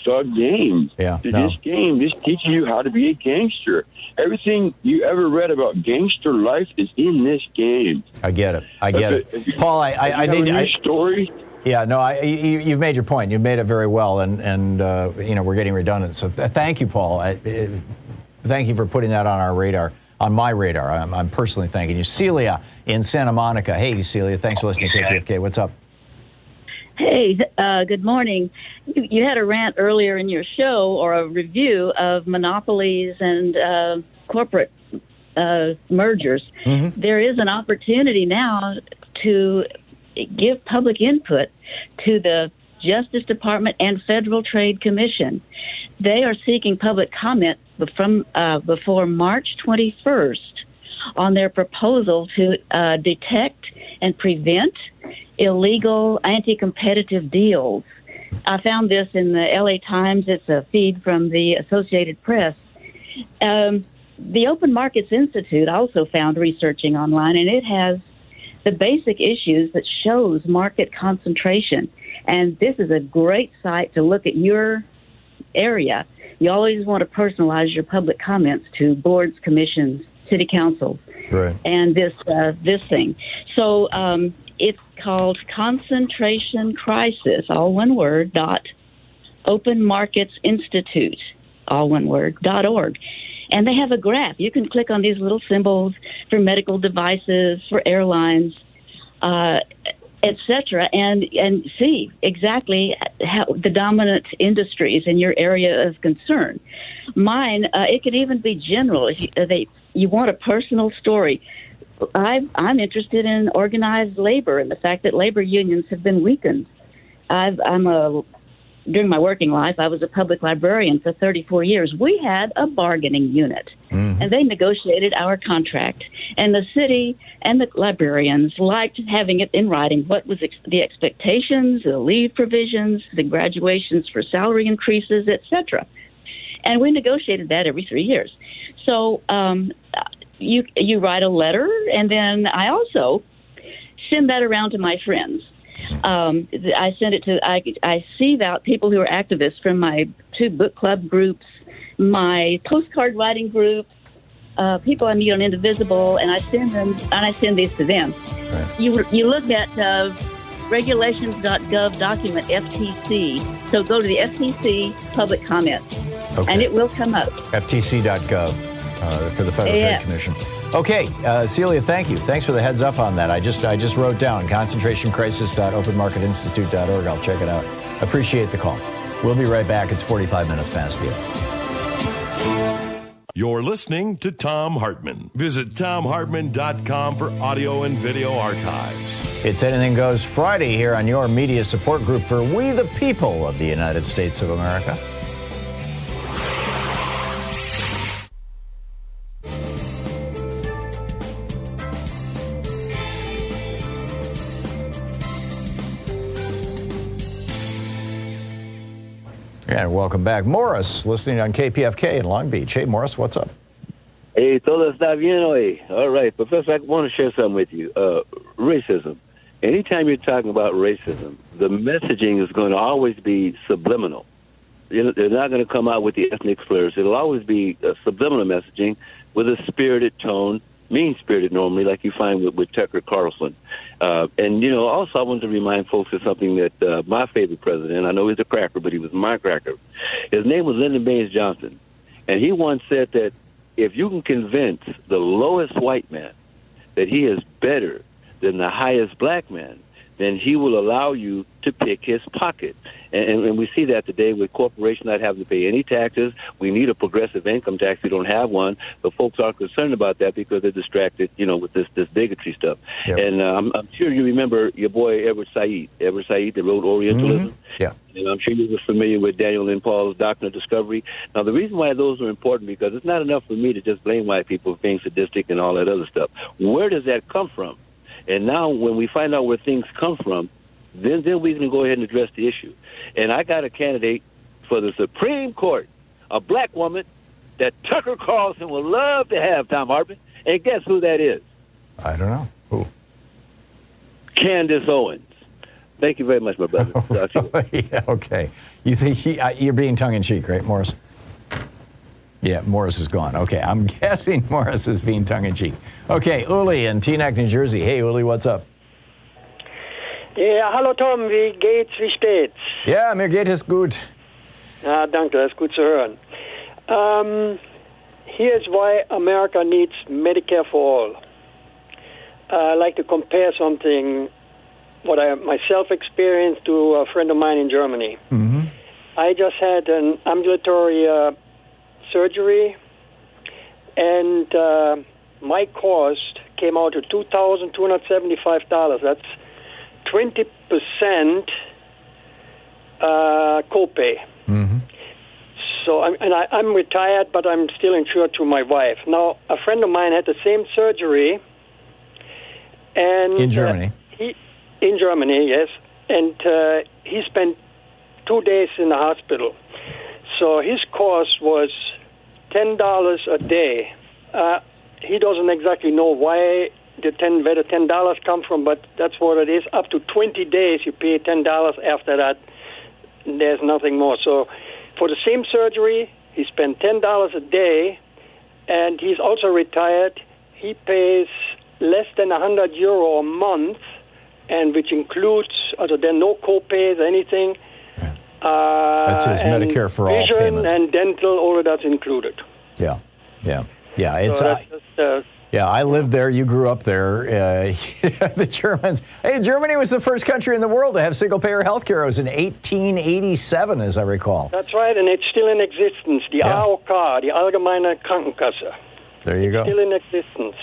thug game. Yeah. This game, this teaches you how to be a gangster. Everything you ever read about gangster life is in this game. I get it. Paul, I need a story. Yeah, no, you've made your point. You've made it very well, and we're getting redundant. So thank you, Paul. Thank you for putting that on our radar. On my radar. I'm personally thanking you. Celia in Santa Monica. Hey, Celia, thanks for listening to KPFK. What's up? Hey, good morning. You had a rant earlier in your show, or a review of monopolies and corporate mergers. Mm-hmm. There is an opportunity now to give public input to the Justice Department and Federal Trade Commission. They are seeking public comment from before March 21st on their proposal to detect and prevent illegal anti-competitive deals. I found this in the LA Times. It's a feed from the Associated Press. The Open Markets Institute also found researching online, and it has the basic issues that shows market concentration. And this is a great site to look at your area. You always want to personalize your public comments to boards, commissions, city councils, right, and this thing. So it's called Concentration Crisis, all one word, Open Markets Institute, all one word, .org. And they have a graph. You can click on these little symbols for medical devices, for airlines, etc., and see exactly how the dominant industries in your area of concern. Mine, it can even be general. If you want a personal story, I'm interested in organized labor and the fact that labor unions have been weakened. During my working life, I was a public librarian for 34 years. We had a bargaining unit, and they negotiated our contract. And the city and the librarians liked having it in writing, what was the expectations, the leave provisions, the graduations for salary increases, etc. And we negotiated that every 3 years. So you write a letter, and then I also send that around to my friends. I send it to, I sieve out people who are activists from my 2 book club groups, my postcard writing group, people I meet on Indivisible, and I send these to them. Right. You look at regulations.gov document FTC. So go to the FTC public comments, and it will come up. FTC.gov for the Federal Trade Commission. Okay, Celia, thank you. Thanks for the heads up on that. I just wrote down concentrationcrisis.openmarketinstitute.org. I'll check it out. Appreciate the call. We'll be right back. It's 45 minutes past the hour. You're listening to Thom Hartmann. Visit thomhartmann.com for audio and video archives. It's Anything Goes Friday here on your media support group for We the People of the United States of America. And welcome back. Morris, listening on KPFK in Long Beach. Hey, Morris, what's up? Hey, todo está bien hoy. All right, Professor, I want to share something with you. Racism. Anytime you're talking about racism, the messaging is going to always be subliminal. They're not going to come out with the ethnic slurs. It'll always be a subliminal messaging with a spirited tone, mean-spirited normally, like you find with Tucker Carlson. And, also I wanted to remind folks of something that my favorite president, I know he's a cracker, but he was my cracker. His name was Lyndon Baines Johnson. And he once said that if you can convince the lowest white man that he is better than the highest black man, then he will allow you to pick his pocket. And we see that today with corporations not having to pay any taxes. We need a progressive income tax. We don't have one. But folks are concerned about that because they're distracted, with this bigotry stuff. Yep. And I'm sure you remember your boy Edward Said that wrote Orientalism. Mm-hmm. Yeah. And I'm sure you were familiar with Daniel N. Paul's Doctrine of Discovery. Now, the reason why those are important, because it's not enough for me to just blame white people for being sadistic and all that other stuff. Where does that come from? And now when we find out where things come from, then we can go ahead and address the issue. And I got a candidate for the Supreme Court, a black woman that Tucker Carlson would love to have, Thom Hartmann. And guess who that is? I don't know. Who? Candace Owens. Thank you very much, my brother. Yeah, okay. You think you're being tongue-in-cheek, right, Morris? Yeah, Morris is gone. Okay, I'm guessing Morris is being tongue-in-cheek. Okay, Uli in Teaneck, New Jersey. Hey, Uli, what's up? Ja, hallo Tom, wie geht's, wie steht's? Ja, mir geht es gut. Ja, danke, das ist gut zu hören. Here's why America needs Medicare for all. I'd like to compare something, what I myself experienced, to a friend of mine in Germany. Mm-hmm. I just had an ambulatory surgery, and my cost came out to $2,275. That's 20% copay. Mm-hmm. So I'm retired, but I'm still insured to my wife. Now, a friend of mine had the same surgery, and in Germany. In Germany, yes, and he spent 2 days in the hospital. So his cost was $10 a day. He doesn't exactly know where the $10 come from, but that's what it is. Up to 20 days, you pay $10. After that, there's nothing more. So for the same surgery, he spent $10 a day, and he's also retired. He pays less than €100 a month, and which includes, there are no co-pays, anything. That's his Medicare for all payment. Vision and dental, all of that's included. Yeah. It's so that's just, yeah, I lived there. You grew up there. The Germans. Hey, Germany was the first country in the world to have single-payer health care. It was in 1887, as I recall. That's right, and it's still in existence. The AOK, the Allgemeine Krankenkasse. There you go. Still in existence.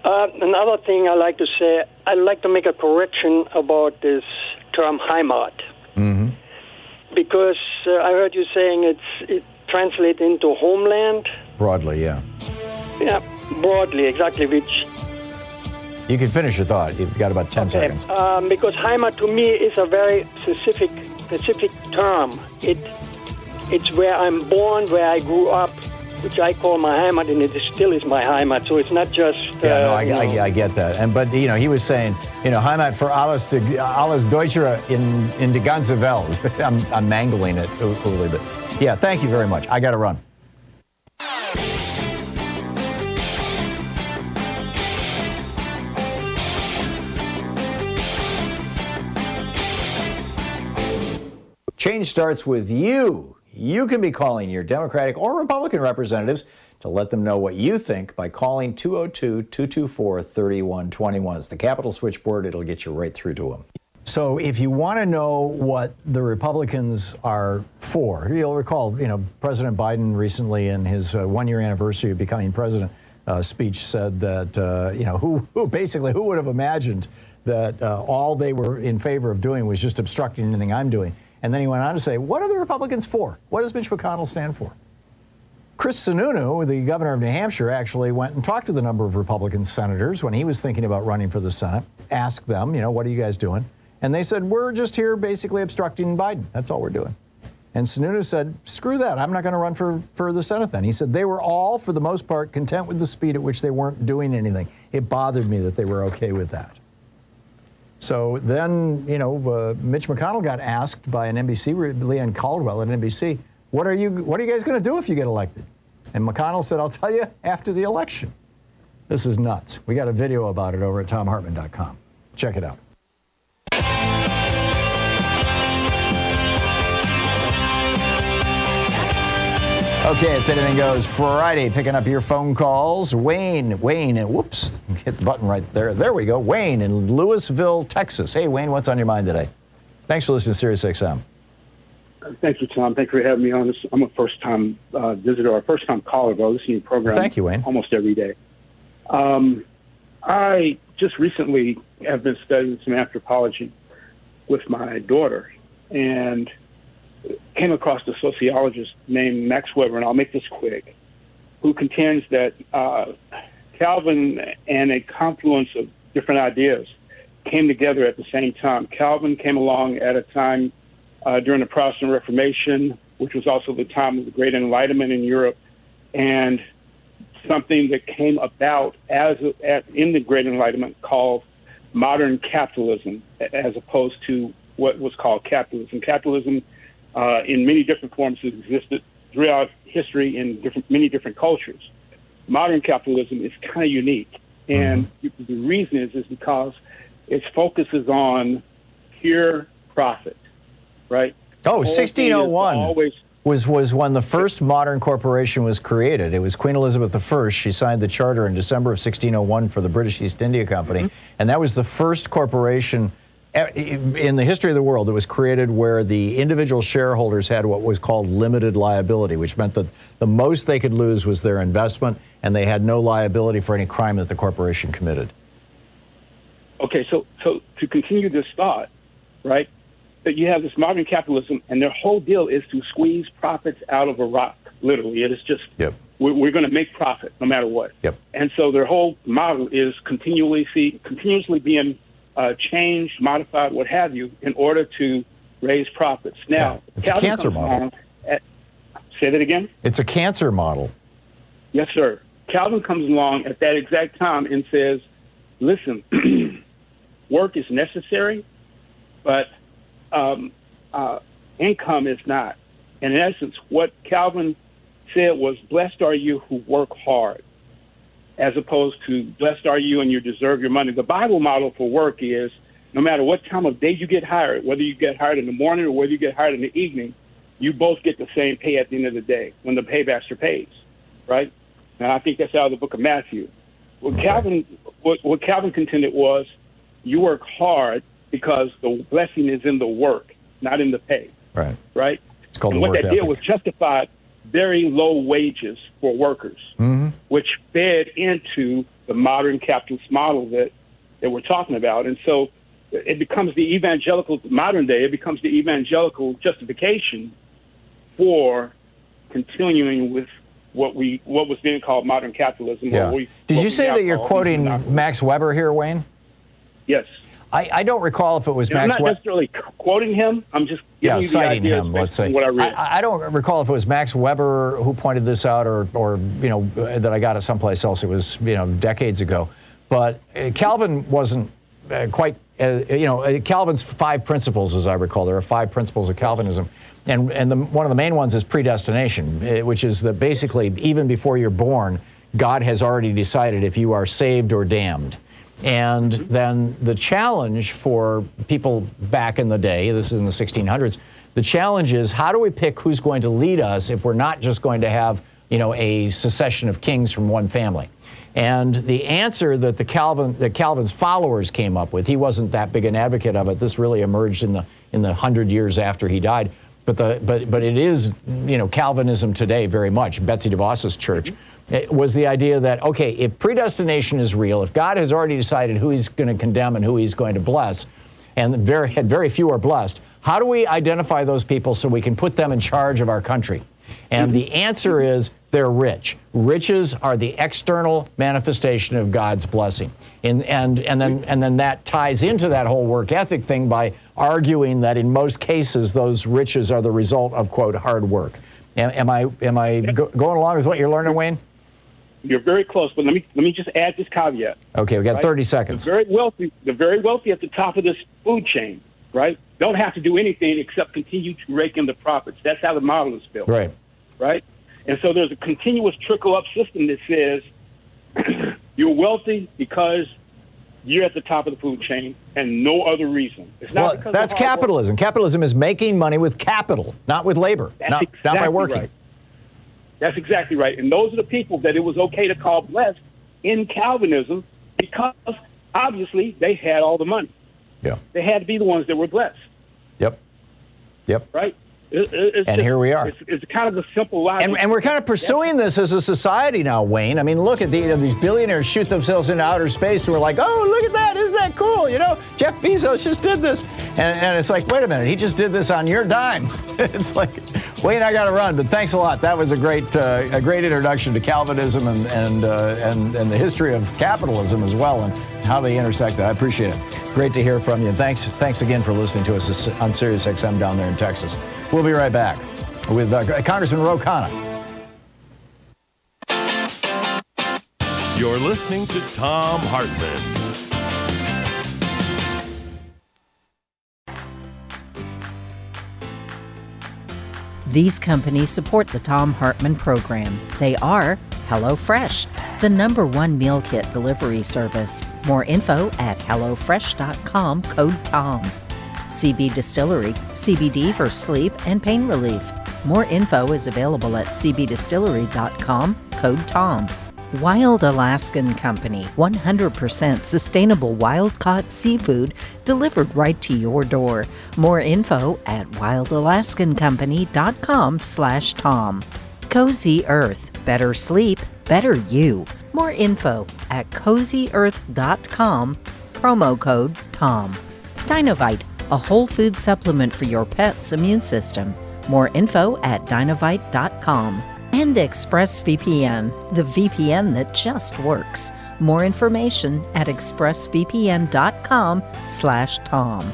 Another thing I like to say, I'd like to make a correction about this term Heimat. Mm-hmm. Because I heard you saying it translates into homeland. Broadly, yeah. Yeah, broadly, exactly, which... You can finish your thought. You've got about 10 seconds. Because Heimat to me is a very specific term. It's where I'm born, where I grew up, which I call my Heimat, and it still is my Heimat. So it's not just... I get that. But, he was saying, Heimat for alles Deutsche in die ganze Welt. I'm mangling it a little bit. Yeah, thank you very much. I got to run. Change starts with you. You can be calling your Democratic or Republican representatives to let them know what you think by calling 202-224-3121. It's the Capitol switchboard. It'll get you right through to them. So if you want to know what the Republicans are for, you'll recall, President Biden recently in his one-year anniversary of becoming president speech said that, who would have imagined that all they were in favor of doing was just obstructing anything I'm doing. And then he went on to say, what are the Republicans for? What does Mitch McConnell stand for? Chris Sununu, the governor of New Hampshire, actually went and talked to the number of Republican senators when he was thinking about running for the Senate, asked them, what are you guys doing? And they said, we're just here basically obstructing Biden. That's all we're doing. And Sununu said, screw that. I'm not going to run for the Senate then. He said they were all, for the most part, content with the speed at which they weren't doing anything. It bothered me that they were okay with that. So then, Mitch McConnell got asked by an NBC, Leanne Caldwell at NBC, what are you guys going to do if you get elected? And McConnell said, I'll tell you after the election. This is nuts. We got a video about it over at ThomHartmann.com. Check it out. Okay, it's Anything Goes Friday, picking up your phone calls. Wayne, whoops, hit the button right there. There we go. Wayne in Louisville, Texas. Hey, Wayne, what's on your mind today? Thanks for listening to Sirius XM. Thank you, Tom. Thank you for having me on. I'm a first-time visitor or first-time caller, but I listen to your program. Thank you, Wayne. Almost every day. I just recently have been studying some anthropology with my daughter, and came across a sociologist named Max Weber, and I'll make this quick, who contends that Calvin and a confluence of different ideas came together at the same time. Calvin came along at a time during the Protestant Reformation, which was also the time of the Great Enlightenment in Europe, and something that came about in the Great Enlightenment called modern capitalism, as opposed to what was called capitalism. Capitalism in many different forms has existed throughout history in many different cultures. Modern capitalism is kind of unique, and the reason is because its focus is on pure profit, right? Oh, 1601 was when the first modern corporation was created. It was Queen Elizabeth I. She signed the charter in December of 1601 for the British East India Company, and that was the first corporation in the history of the world that was created where the individual shareholders had what was called limited liability, which meant that the most they could lose was their investment, and they had no liability for any crime that the corporation committed. Okay, so to continue this thought, right, that you have this modern capitalism, and their whole deal is to squeeze profits out of a rock. literally. It is just we're going to make profit no matter what. Yep. And so their whole model is continuously being changed, modified, what have you, in order to raise profits. Now, it's a cancer model. Say that again? It's a cancer model. Yes, sir. Calvin comes along at that exact time and says, listen, work is necessary, but income is not. And in essence, what Calvin said was, blessed are you who work hard, as opposed to blessed are you and you deserve your money. The Bible model for work is no matter what time of day you get hired, whether you get hired in the morning or whether you get hired in the evening, you both get the same pay at the end of the day when the paymaster pays, right? And I think that's out of the book of Matthew. What Calvin contended was you work hard because the blessing is in the work, not in the pay. Right. Right? It's called and the what work that ethic. did was justify very low wages for workers, which fed into the modern capitalist model that we're talking about. And so it becomes the evangelical, modern day, it becomes the evangelical justification for continuing with what was being called modern capitalism. Yeah. Did you say that you're quoting Max Weber here, Wayne? Yes. I don't recall if it was Max Weber. I'm not necessarily quoting him. I'm just giving you the citing idea him, let's say. What I read. I don't recall if it was Max Weber who pointed this out or that I got it someplace else. It was, decades ago. But Calvin wasn't quite, Calvin's 5 principles, as I recall. There are 5 principles of Calvinism. And one of the main ones is predestination, which is that basically even before you're born, God has already decided if you are saved or damned. And then the challenge for people back in the day, this is in the 1600s, the challenge is how do we pick who's going to lead us if we're not just going to have, a succession of kings from one family? And the answer that Calvin's followers came up with, he wasn't that big an advocate of it. This really emerged in the 100 years after he died. But it is, Calvinism today very much, Betsy DeVos's church. It was the idea that, okay, if predestination is real, if God has already decided who he's going to condemn and who he's going to bless, and very few are blessed, how do we identify those people so we can put them in charge of our country? And the answer is they're rich. Riches are the external manifestation of God's blessing. And then that ties into that whole work ethic thing by arguing that in most cases those riches are the result of, quote, hard work. Am I going along with what you're learning, Wayne? You're very close, but let me just add this caveat. Okay, we got 30 seconds. The very wealthy at the top of this food chain, right, don't have to do anything except continue to rake in the profits. That's how the model is built. Right? And so there's a continuous trickle-up system that says you're wealthy because you're at the top of the food chain and no other reason. It's not because that's capitalism. Capitalism is making money with capital, not with labor, not by working. Right. That's exactly right. And those are the people that it was okay to call blessed in Calvinism because obviously they had all the money. Yeah. They had to be the ones that were blessed. Yep. Right? And here we are. It's kind of a simple logic. And we're kind of pursuing this as a society now, Wayne. I mean, look at these billionaires shoot themselves into outer space, and we're like, oh, look at that. Isn't that cool? Jeff Bezos just did this. And it's like, wait a minute. He just did this on your dime. It's like, Wayne, I got to run. But thanks a lot. That was a great introduction to Calvinism and the history of capitalism as well and how they intersect that. I appreciate it. Great to hear from you. And thanks again for listening to us on Sirius XM down there in Texas. We'll be right back with Congressman Ro Khanna. You're listening to Thom Hartmann. These companies support the Thom Hartmann Program. They are HelloFresh, the #1 meal kit delivery service. More info at HelloFresh.com, code TOM. CB Distillery, CBD for sleep and pain relief. More info is available at cbdistillery.com, code TOM. Wild Alaskan Company, 100% sustainable wild-caught seafood delivered right to your door. More info at wildalaskancompany.com/Tom. Cozy Earth, better sleep, better you. More info at cozyearth.com, promo code TOM. Dinovite, a whole food supplement for your pet's immune system. More info at dinovite.com. And ExpressVPN, the VPN that just works. More information at expressvpn.com/Tom.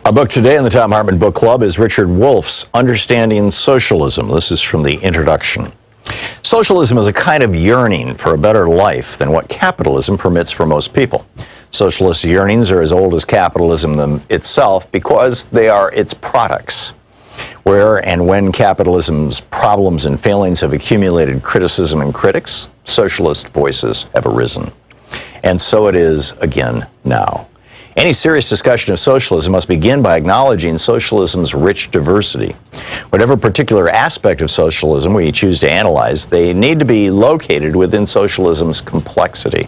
Our book today in the Thom Hartmann Book Club is Richard Wolff's Understanding Socialism. This is from the introduction. Socialism is a kind of yearning for a better life than what capitalism permits for most people. Socialist yearnings are as old as capitalism itself because they are its products. Where and when capitalism's problems and failings have accumulated criticism and critics, socialist voices have arisen. And so it is again now. Any serious discussion of socialism must begin by acknowledging socialism's rich diversity. Whatever particular aspect of socialism we choose to analyze, they need to be located within socialism's complexity.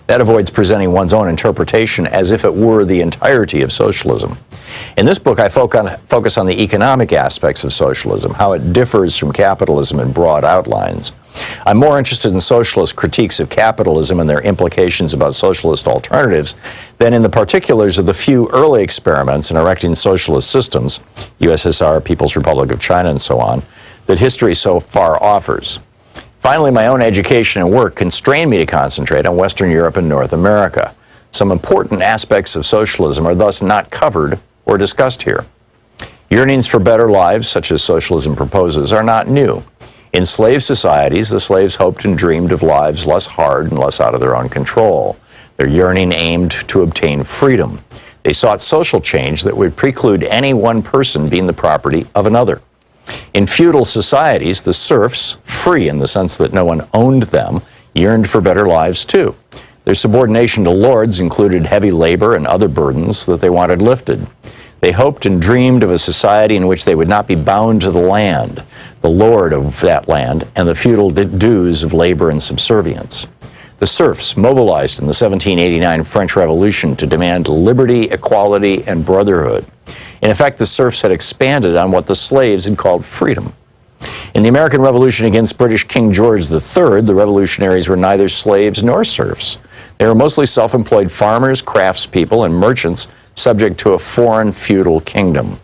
That avoids presenting one's own interpretation as if it were the entirety of socialism. In this book, I focus on the economic aspects of socialism, how it differs from capitalism in broad outlines. I'm more interested in socialist critiques of capitalism and their implications about socialist alternatives than in the particulars of the few early experiments in erecting socialist systems, USSR, People's Republic of China, and so on, that history so far offers. Finally, my own education and work constrain me to concentrate on Western Europe and North America. Some important aspects of socialism are thus not covered or discussed here. Yearnings for better lives, such as socialism proposes, are not new. In slave societies, the slaves hoped and dreamed of lives less hard and less out of their own control. Their yearning aimed to obtain freedom. They sought social change that would preclude any one person being the property of another. In feudal societies, the serfs, free in the sense that no one owned them, yearned for better lives too. Their subordination to lords included heavy labor and other burdens that they wanted lifted. They hoped and dreamed of a society in which they would not be bound to the land, the lord of that land, and the feudal dues of labor and subservience. The serfs mobilized in the 1789 French Revolution to demand liberty, equality, and brotherhood. In effect, the serfs had expanded on what the slaves had called freedom. In the American Revolution against British King George III, the revolutionaries were neither slaves nor serfs. They were mostly self-employed farmers, craftspeople, and merchants subject to a foreign feudal kingdom.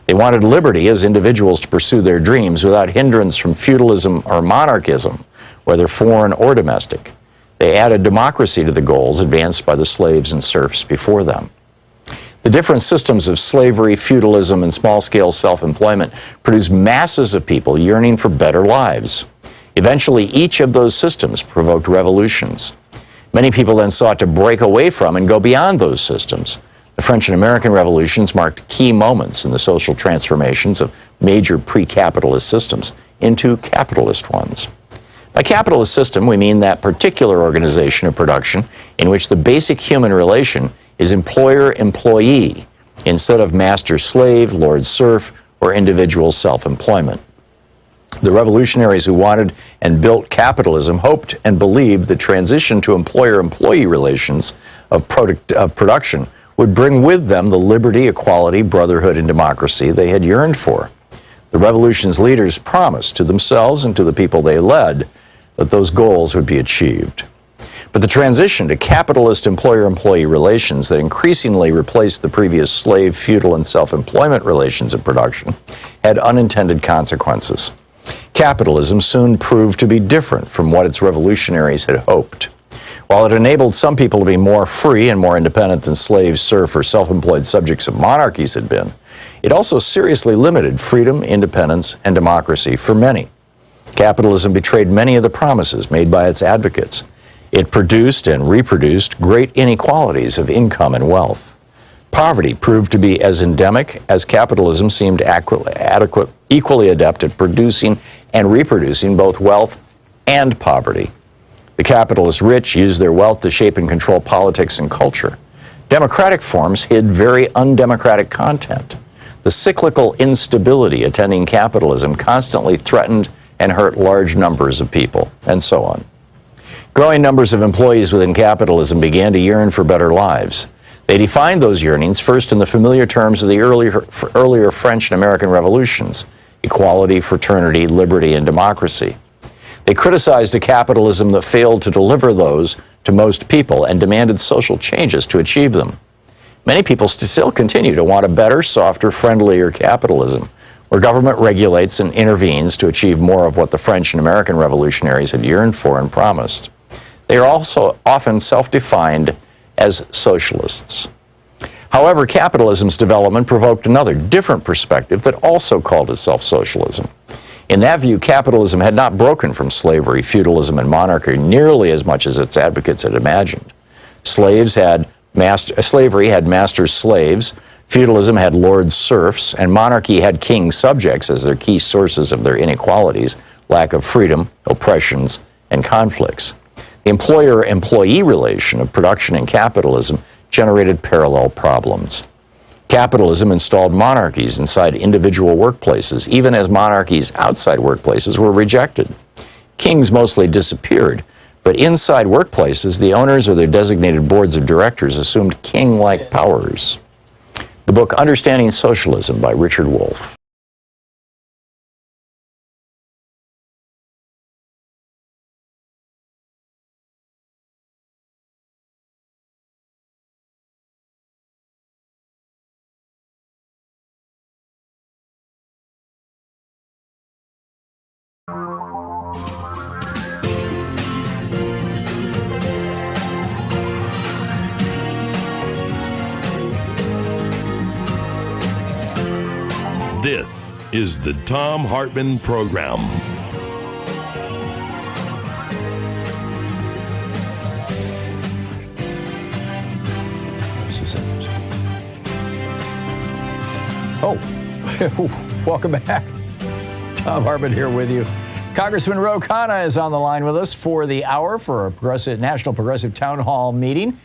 They wanted liberty as individuals to pursue their dreams without hindrance from feudalism or monarchism, whether foreign or domestic. They added democracy to the goals advanced by the slaves and serfs before them. The different systems of slavery, feudalism, and small-scale self-employment produced masses of people yearning for better lives. Eventually, each of those systems provoked revolutions. Many people then sought to break away from and go beyond those systems. The French and American revolutions marked key moments in the social transformations of major pre-capitalist systems into capitalist ones. By capitalist system, we mean that particular organization of production in which the basic human relation is employer-employee instead of master-slave, lord-serf, or individual self-employment. The revolutionaries who wanted and built capitalism hoped and believed the transition to employer-employee relations of production would bring with them the liberty, equality, brotherhood, and democracy they had yearned for. The revolution's leaders promised to themselves and to the people they led that those goals would be achieved. But the transition to capitalist employer-employee relations that increasingly replaced the previous slave, feudal, and self-employment relations of production had unintended consequences. Capitalism soon proved to be different from what its revolutionaries had hoped. While it enabled some people to be more free and more independent than slaves, serf, or self-employed subjects of monarchies had been, It also seriously limited freedom, independence, and democracy for many. Capitalism betrayed many of the promises made by its advocates. It produced and reproduced great inequalities of income and wealth. Poverty proved to be as endemic as capitalism seemed equally adept at producing and reproducing both wealth and poverty. The capitalist rich used their wealth to shape and control politics and culture. Democratic forms hid very undemocratic content. The cyclical instability attending capitalism constantly threatened and hurt large numbers of people, and so on. Growing numbers of employees within capitalism began to yearn for better lives. They defined those yearnings first in the familiar terms of the earlier French and American revolutions: equality, fraternity, liberty, and democracy. They criticized a capitalism that failed to deliver those to most people and demanded social changes to achieve them. Many people still continue to want a better, softer, friendlier capitalism, where government regulates and intervenes to achieve more of what the French and American revolutionaries had yearned for and promised. They are also often self-defined as socialists. However, capitalism's development provoked another, different perspective that also called itself socialism. In that view, capitalism had not broken from slavery, feudalism, and monarchy nearly as much as its advocates had imagined. Slavery had masters slaves, feudalism had lords serfs, and monarchy had king subjects as their key sources of their inequalities, lack of freedom, oppressions, and conflicts. The employer-employee relation of production and capitalism generated parallel problems. Capitalism installed monarchies inside individual workplaces, even as monarchies outside workplaces were rejected. Kings mostly disappeared, but inside workplaces, the owners or their designated boards of directors assumed king-like powers. The book Understanding Socialism by Richard Wolff. This is the Thom Hartmann Program. This is it. Oh, welcome back. Thom Hartmann here with you. Congressman Ro Khanna is on the line with us for the hour for a National Progressive Town Hall meeting.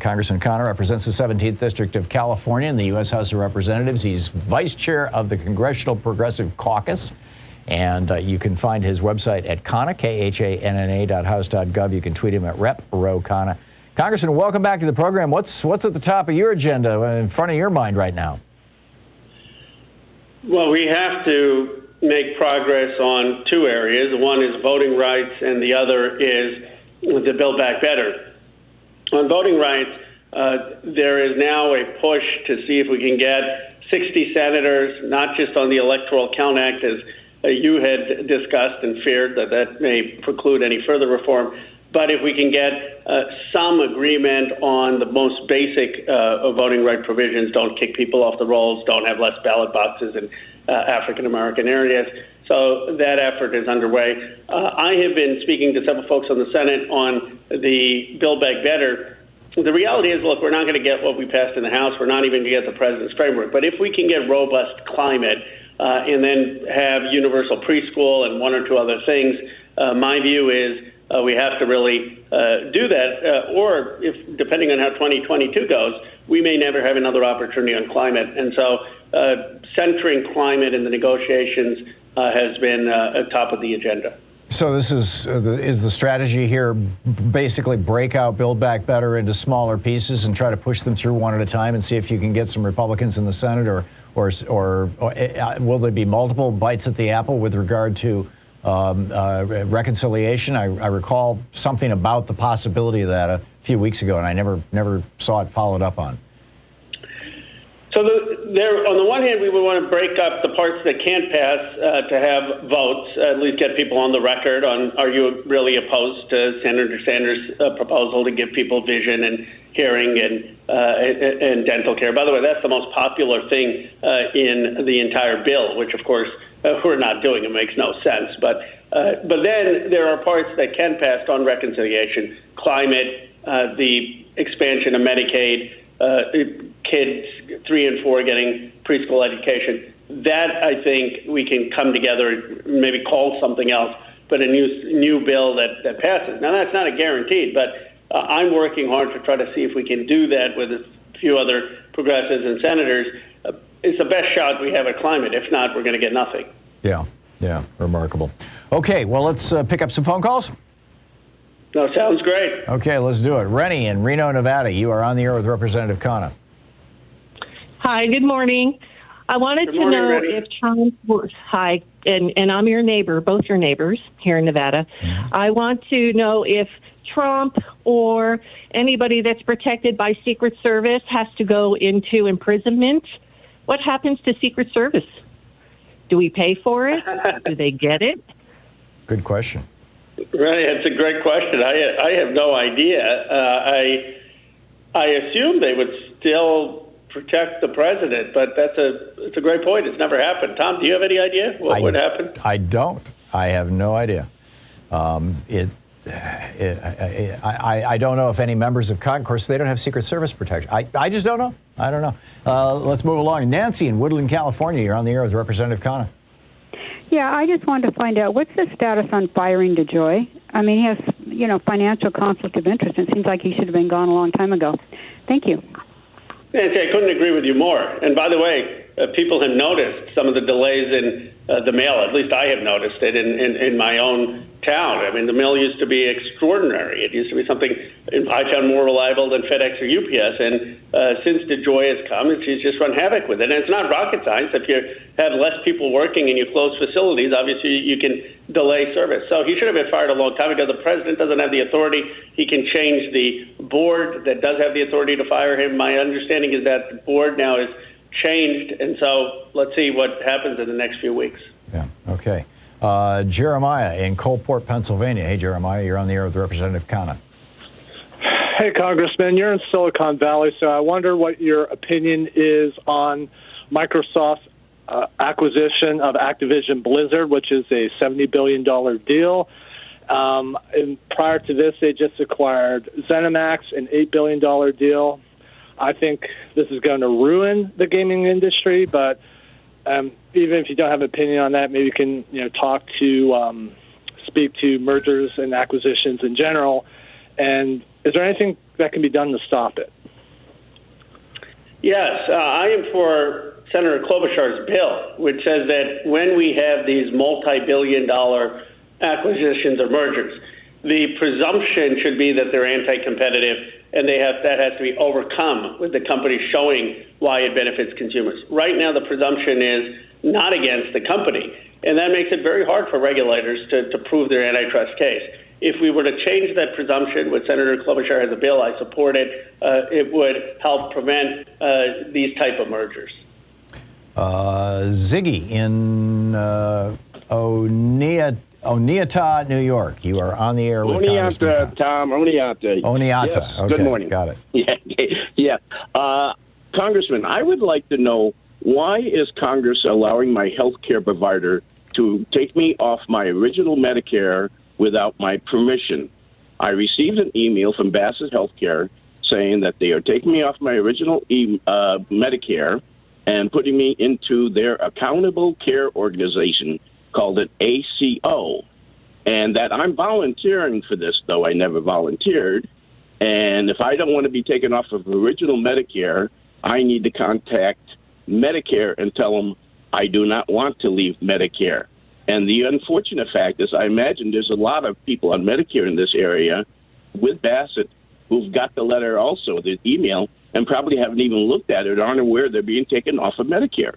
Congressman Khanna represents the 17th District of California in the U.S. House of Representatives. He's vice chair of the Congressional Progressive Caucus. And you can find his website at Khanna, KHANNA.house.gov. You can tweet him at Rep. Ro Khanna. Congressman, welcome back to the program. What's at the top of your agenda in front of your mind right now? Well, we have to make progress on two areas. One is voting rights, and the other is the Build Back Better. On voting rights, there is now a push to see if we can get 60 senators, not just on the Electoral Count Act, as you had discussed and feared that may preclude any further reform, but if we can get some agreement on the most basic voting right provisions, don't kick people off the rolls, don't have less ballot boxes in African-American areas. So that effort is underway. I have been speaking to several folks on the Senate on the Build Back Better. The reality is, look, we're not going to get what we passed in the House. We're not even going to get the president's framework. But if we can get robust climate and then have universal preschool and one or two other things, my view is we have to really do that. Or if, depending on how 2022 goes, we may never have another opportunity on climate. And so centering climate in the negotiations has been top of the agenda. So this is the strategy here, basically break out Build Back Better into smaller pieces and try to push them through one at a time and see if you can get some Republicans in the Senate, or will there be multiple bites at the apple with regard to reconciliation? I recall something about the possibility of that a few weeks ago, and I never saw it followed up on. So there, on the one hand, we would want to break up the parts that can't pass to have votes, at least get people on the record on, are you really opposed to Senator Sanders' proposal to give people vision and hearing and dental care? By the way, that's the most popular thing in the entire bill, which, of course, we're not doing. It makes no sense. But then there are parts that can pass on reconciliation, climate, the expansion of Medicaid, kids 3 and 4 getting preschool education. That, I think, we can come together, maybe call something else, but a new bill that passes. Now, that's not a guarantee, but I'm working hard to try to see if we can do that with a few other progressives and senators. It's the best shot we have at climate. If not, we're going to get nothing. Yeah, remarkable. Okay, well, let's pick up some phone calls. No, sounds great. Okay, let's do it. Rennie in Reno, Nevada, you are on the air with Representative Khanna. Hi, good morning. I wanted to know if Trump was, hi, and I'm your neighbor, both your neighbors here in Nevada. Mm-hmm. I want to know if Trump or anybody that's protected by Secret Service has to go into imprisonment. What happens to Secret Service? Do we pay for it? Do they get it? Good question. Right, it's a great question. I have no idea. I assume they would still protect the president, but it's a great point. It's never happened. Tom, do you have any idea what would happen? I don't. I have no idea. I don't know if any members of Congress, of course, they don't have Secret Service protection. I just don't know. I don't know. Let's move along. Nancy in Woodland, California, you're on the air with Representative Khanna. Yeah, I just wanted to find out, what's the status on firing DeJoy? I mean, he has, financial conflict of interest. It seems like he should have been gone a long time ago. Thank you. Nancy, I couldn't agree with you more. And by the way, people have noticed some of the delays in the mail. At least I have noticed it in my own town. I mean, the mail used to be extraordinary. It used to be something I found more reliable than FedEx or UPS. And since DeJoy has come, she's just run havoc with it. And it's not rocket science. If you have less people working and you close facilities, obviously you can delay service. So he should have been fired a long time ago. The president doesn't have the authority. He can change the board that does have the authority to fire him. My understanding is that the board now is changed, and so let's see what happens in the next few weeks. Yeah, okay. Jeremiah in Coalport, Pennsylvania. Hey, Jeremiah, you're on the air with Representative Khanna. Hey, Congressman, you're in Silicon Valley, so I wonder what your opinion is on Microsoft's acquisition of Activision Blizzard, which is a $70 billion deal. And prior to this, they just acquired ZeniMax, an $8 billion deal. I think this is going to ruin the gaming industry, but even if you don't have an opinion on that, maybe you can speak to mergers and acquisitions in general. And is there anything that can be done to stop it? Yes, I am for Senator Klobuchar's bill, which says that when we have these multi-billion-dollar acquisitions or mergers, the presumption should be that they're anti-competitive, and that has to be overcome with the company showing why it benefits consumers. Right now, the presumption is not against the company, and that makes it very hard for regulators to prove their antitrust case. If we were to change that presumption, which Senator Klobuchar has a bill, I support it. It would help prevent these type of mergers. Ziggy in Oneonta, New York. You are on the air with Oneonta, Tom. Oneonta. Oneonta. Yes. Okay. Good morning. Got it. Yeah. Congressman, I would like to know, why is Congress allowing my health care provider to take me off my original Medicare without my permission? I received an email from Bassett Healthcare saying that they are taking me off my original Medicare and putting me into their accountable care organization, called it ACO, and that I'm volunteering for this, though I never volunteered. And if I don't want to be taken off of original Medicare, I need to contact Medicare and tell them I do not want to leave Medicare. And the unfortunate fact is, I imagine there's a lot of people on Medicare in this area with Bassett who've got the letter also, the email, and probably haven't even looked at it, aren't aware they're being taken off of Medicare.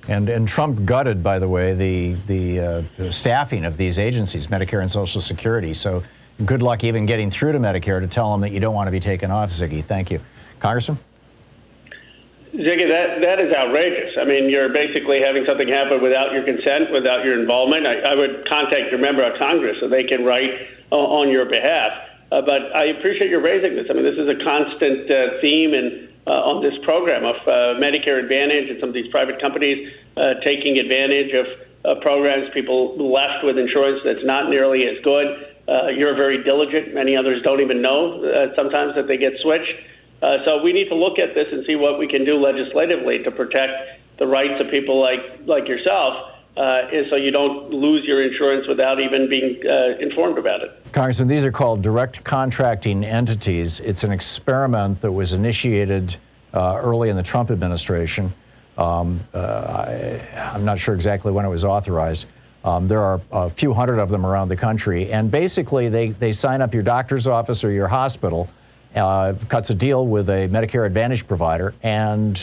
And Trump gutted, by the way, the staffing of these agencies, Medicare and Social Security. So good luck even getting through to Medicare to tell them that you don't want to be taken off, Ziggy. Thank you. Congressman? Ziggy, that is outrageous. I mean, you're basically having something happen without your consent, without your involvement. I would contact your member of Congress so they can write on your behalf. But I appreciate you raising this. I mean, this is a constant theme on this program of Medicare Advantage and some of these private companies taking advantage of programs, people left with insurance that's not nearly as good. You're very diligent. Many others don't even know sometimes that they get switched. So we need to look at this and see what we can do legislatively to protect the rights of people like yourself, so you don't lose your insurance without even being informed about it. Congressman, these are called direct contracting entities. It's an experiment that was initiated early in the Trump administration. I'm not sure exactly when it was authorized. There are a few hundred of them around the country, and basically they sign up your doctor's office or your hospital, cuts a deal with a Medicare Advantage provider, and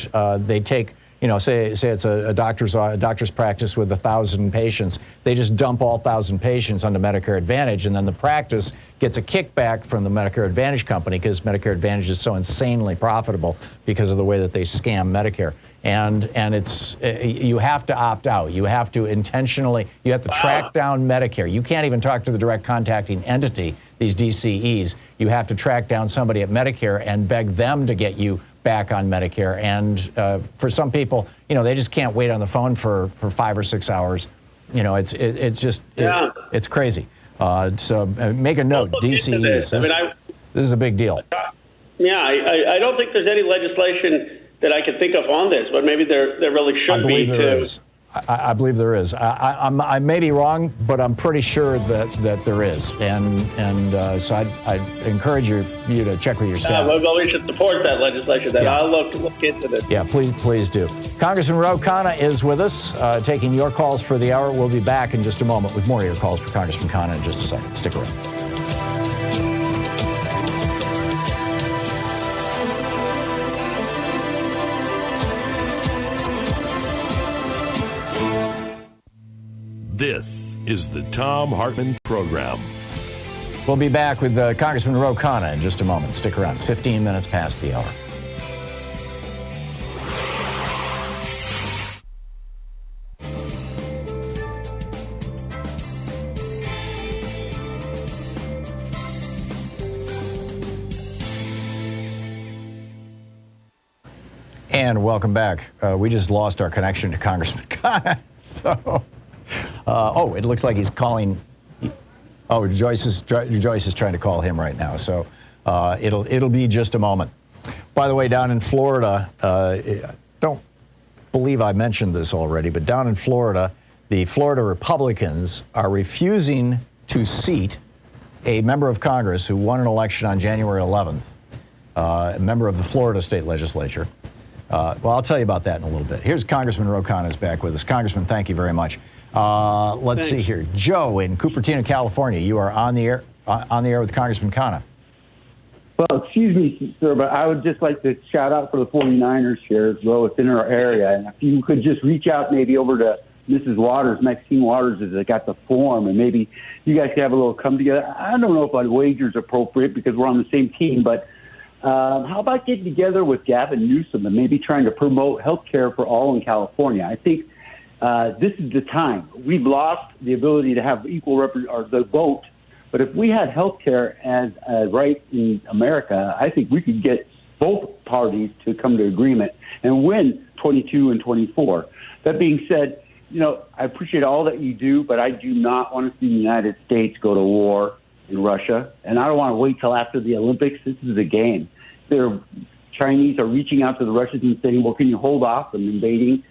they take, say it's a doctor's practice with 1,000 patients. They just dump all 1,000 patients onto Medicare Advantage, and then the practice gets a kickback from the Medicare Advantage company because Medicare Advantage is so insanely profitable because of the way that they scam Medicare. And it's you have to opt out. You have to track down Medicare. You can't even talk to the direct contacting entity, these DCEs. You have to track down somebody at Medicare and beg them to get you back on Medicare. And for some people, they just can't wait on the phone for 5 or 6 hours. It's crazy. So make a note, DCEs. This is a big deal. Yeah, I don't think there's any legislation that I can think of on this, but maybe there really should be. I believe there is. I may be wrong, but I'm pretty sure that there is. And so I'd encourage you to check with your staff. Well, we should support that legislation. Then I'll look into this. Yeah, please do. Congressman Ro Khanna is with us, taking your calls for the hour. We'll be back in just a moment with more of your calls for Congressman Khanna in just a second. Stick around. This is the Thom Hartmann Program. We'll be back with Congressman Ro Khanna in just a moment. Stick around. It's 15 minutes past the hour. And welcome back. We just lost our connection to Congressman Khanna. So... it looks like he's calling. Oh, Joyce is trying to call him right now. So it'll be just a moment. By the way, down in Florida, don't believe I mentioned this already, but down in Florida, the Florida Republicans are refusing to seat a member of Congress who won an election on January 11th, a member of the Florida state legislature. Well, I'll tell you about that in a little bit. Here's Congressman Ro Khanna is back with us. Congressman, thank you very much. Let's see here. Joe in Cupertino, California. You are on the air with Congressman Khanna. Well, excuse me, sir, but I would just like to shout out for the 49ers here as well within our area. And if you could just reach out maybe over to Mrs. Waters, Maxine Waters, as they got the form, and maybe you guys could have a little come together. I don't know if a wager is appropriate because we're on the same team, but how about getting together with Gavin Newsom and maybe trying to promote health care for all in California? I think this is the time. We've lost the ability to have equal the vote, but if we had health care as a right in America, I think we could get both parties to come to agreement and win 22 and 24. That being said, I appreciate all that you do, but I do not want to see the United States go to war in Russia, and I don't want to wait till after the Olympics. This is a game. The Chinese are reaching out to the Russians and saying, well, can you hold off from invading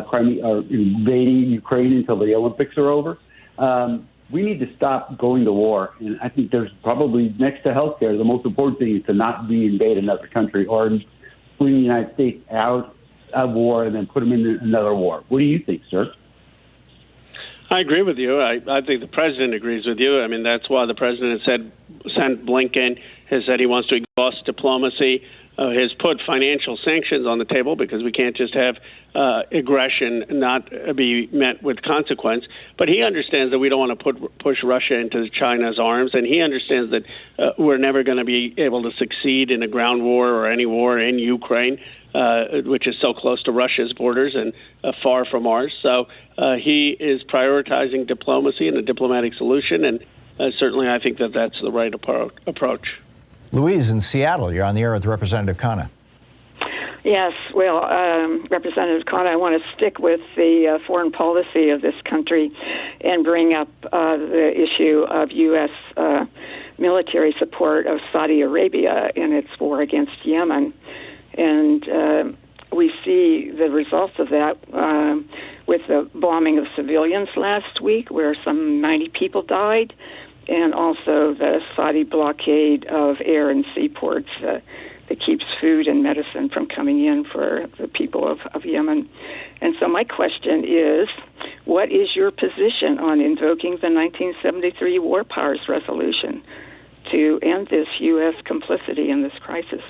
Crimea or invading Ukraine until the Olympics are over? We need to stop going to war. And I think there's probably, next to healthcare, the most important thing is to not re-invade another country or bring the United States out of war and then put them in another war. What do you think, sir? I agree with you. I think the president agrees with you. I mean, that's why the president sent Blinken, has said he wants to exhaust diplomacy. has put financial sanctions on the table because we can't just have aggression not be met with consequence. But he understands that we don't want to push Russia into China's arms, and he understands that we're never going to be able to succeed in a ground war or any war in Ukraine, which is so close to Russia's borders and far from ours. So he is prioritizing diplomacy and a diplomatic solution, and certainly I think that that's the right approach. Louise in Seattle, you're on the air with Representative Khanna. Yes, well, Representative Khanna, I want to stick with the foreign policy of this country and bring up the issue of U.S. Military support of Saudi Arabia in its war against Yemen. And we see the results of that with the bombing of civilians last week, where some 90 people died, and also the Saudi blockade of air and seaports that keeps food and medicine from coming in for the people of Yemen. And so my question is, what is your position on invoking the 1973 War Powers Resolution to end this U.S. complicity in this crisis?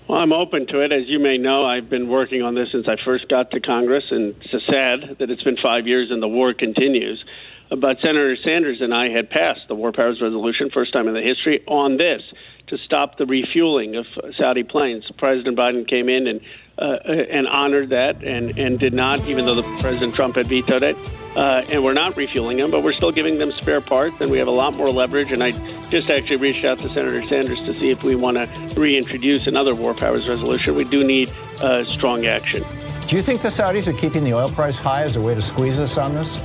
Well, I'm open to it. As you may know, I've been working on this since I first got to Congress, and it's sad that it's been 5 years and the war continues. But Senator Sanders and I had passed the War Powers Resolution, first time in the history, on this, to stop the refueling of Saudi planes. President Biden came in and honored that and did not, even though President Trump had vetoed it. And we're not refueling them, but we're still giving them spare parts, and we have a lot more leverage. And I just actually reached out to Senator Sanders to see if we want to reintroduce another War Powers Resolution. We do need strong action. Do you think the Saudis are keeping the oil price high as a way to squeeze us on this?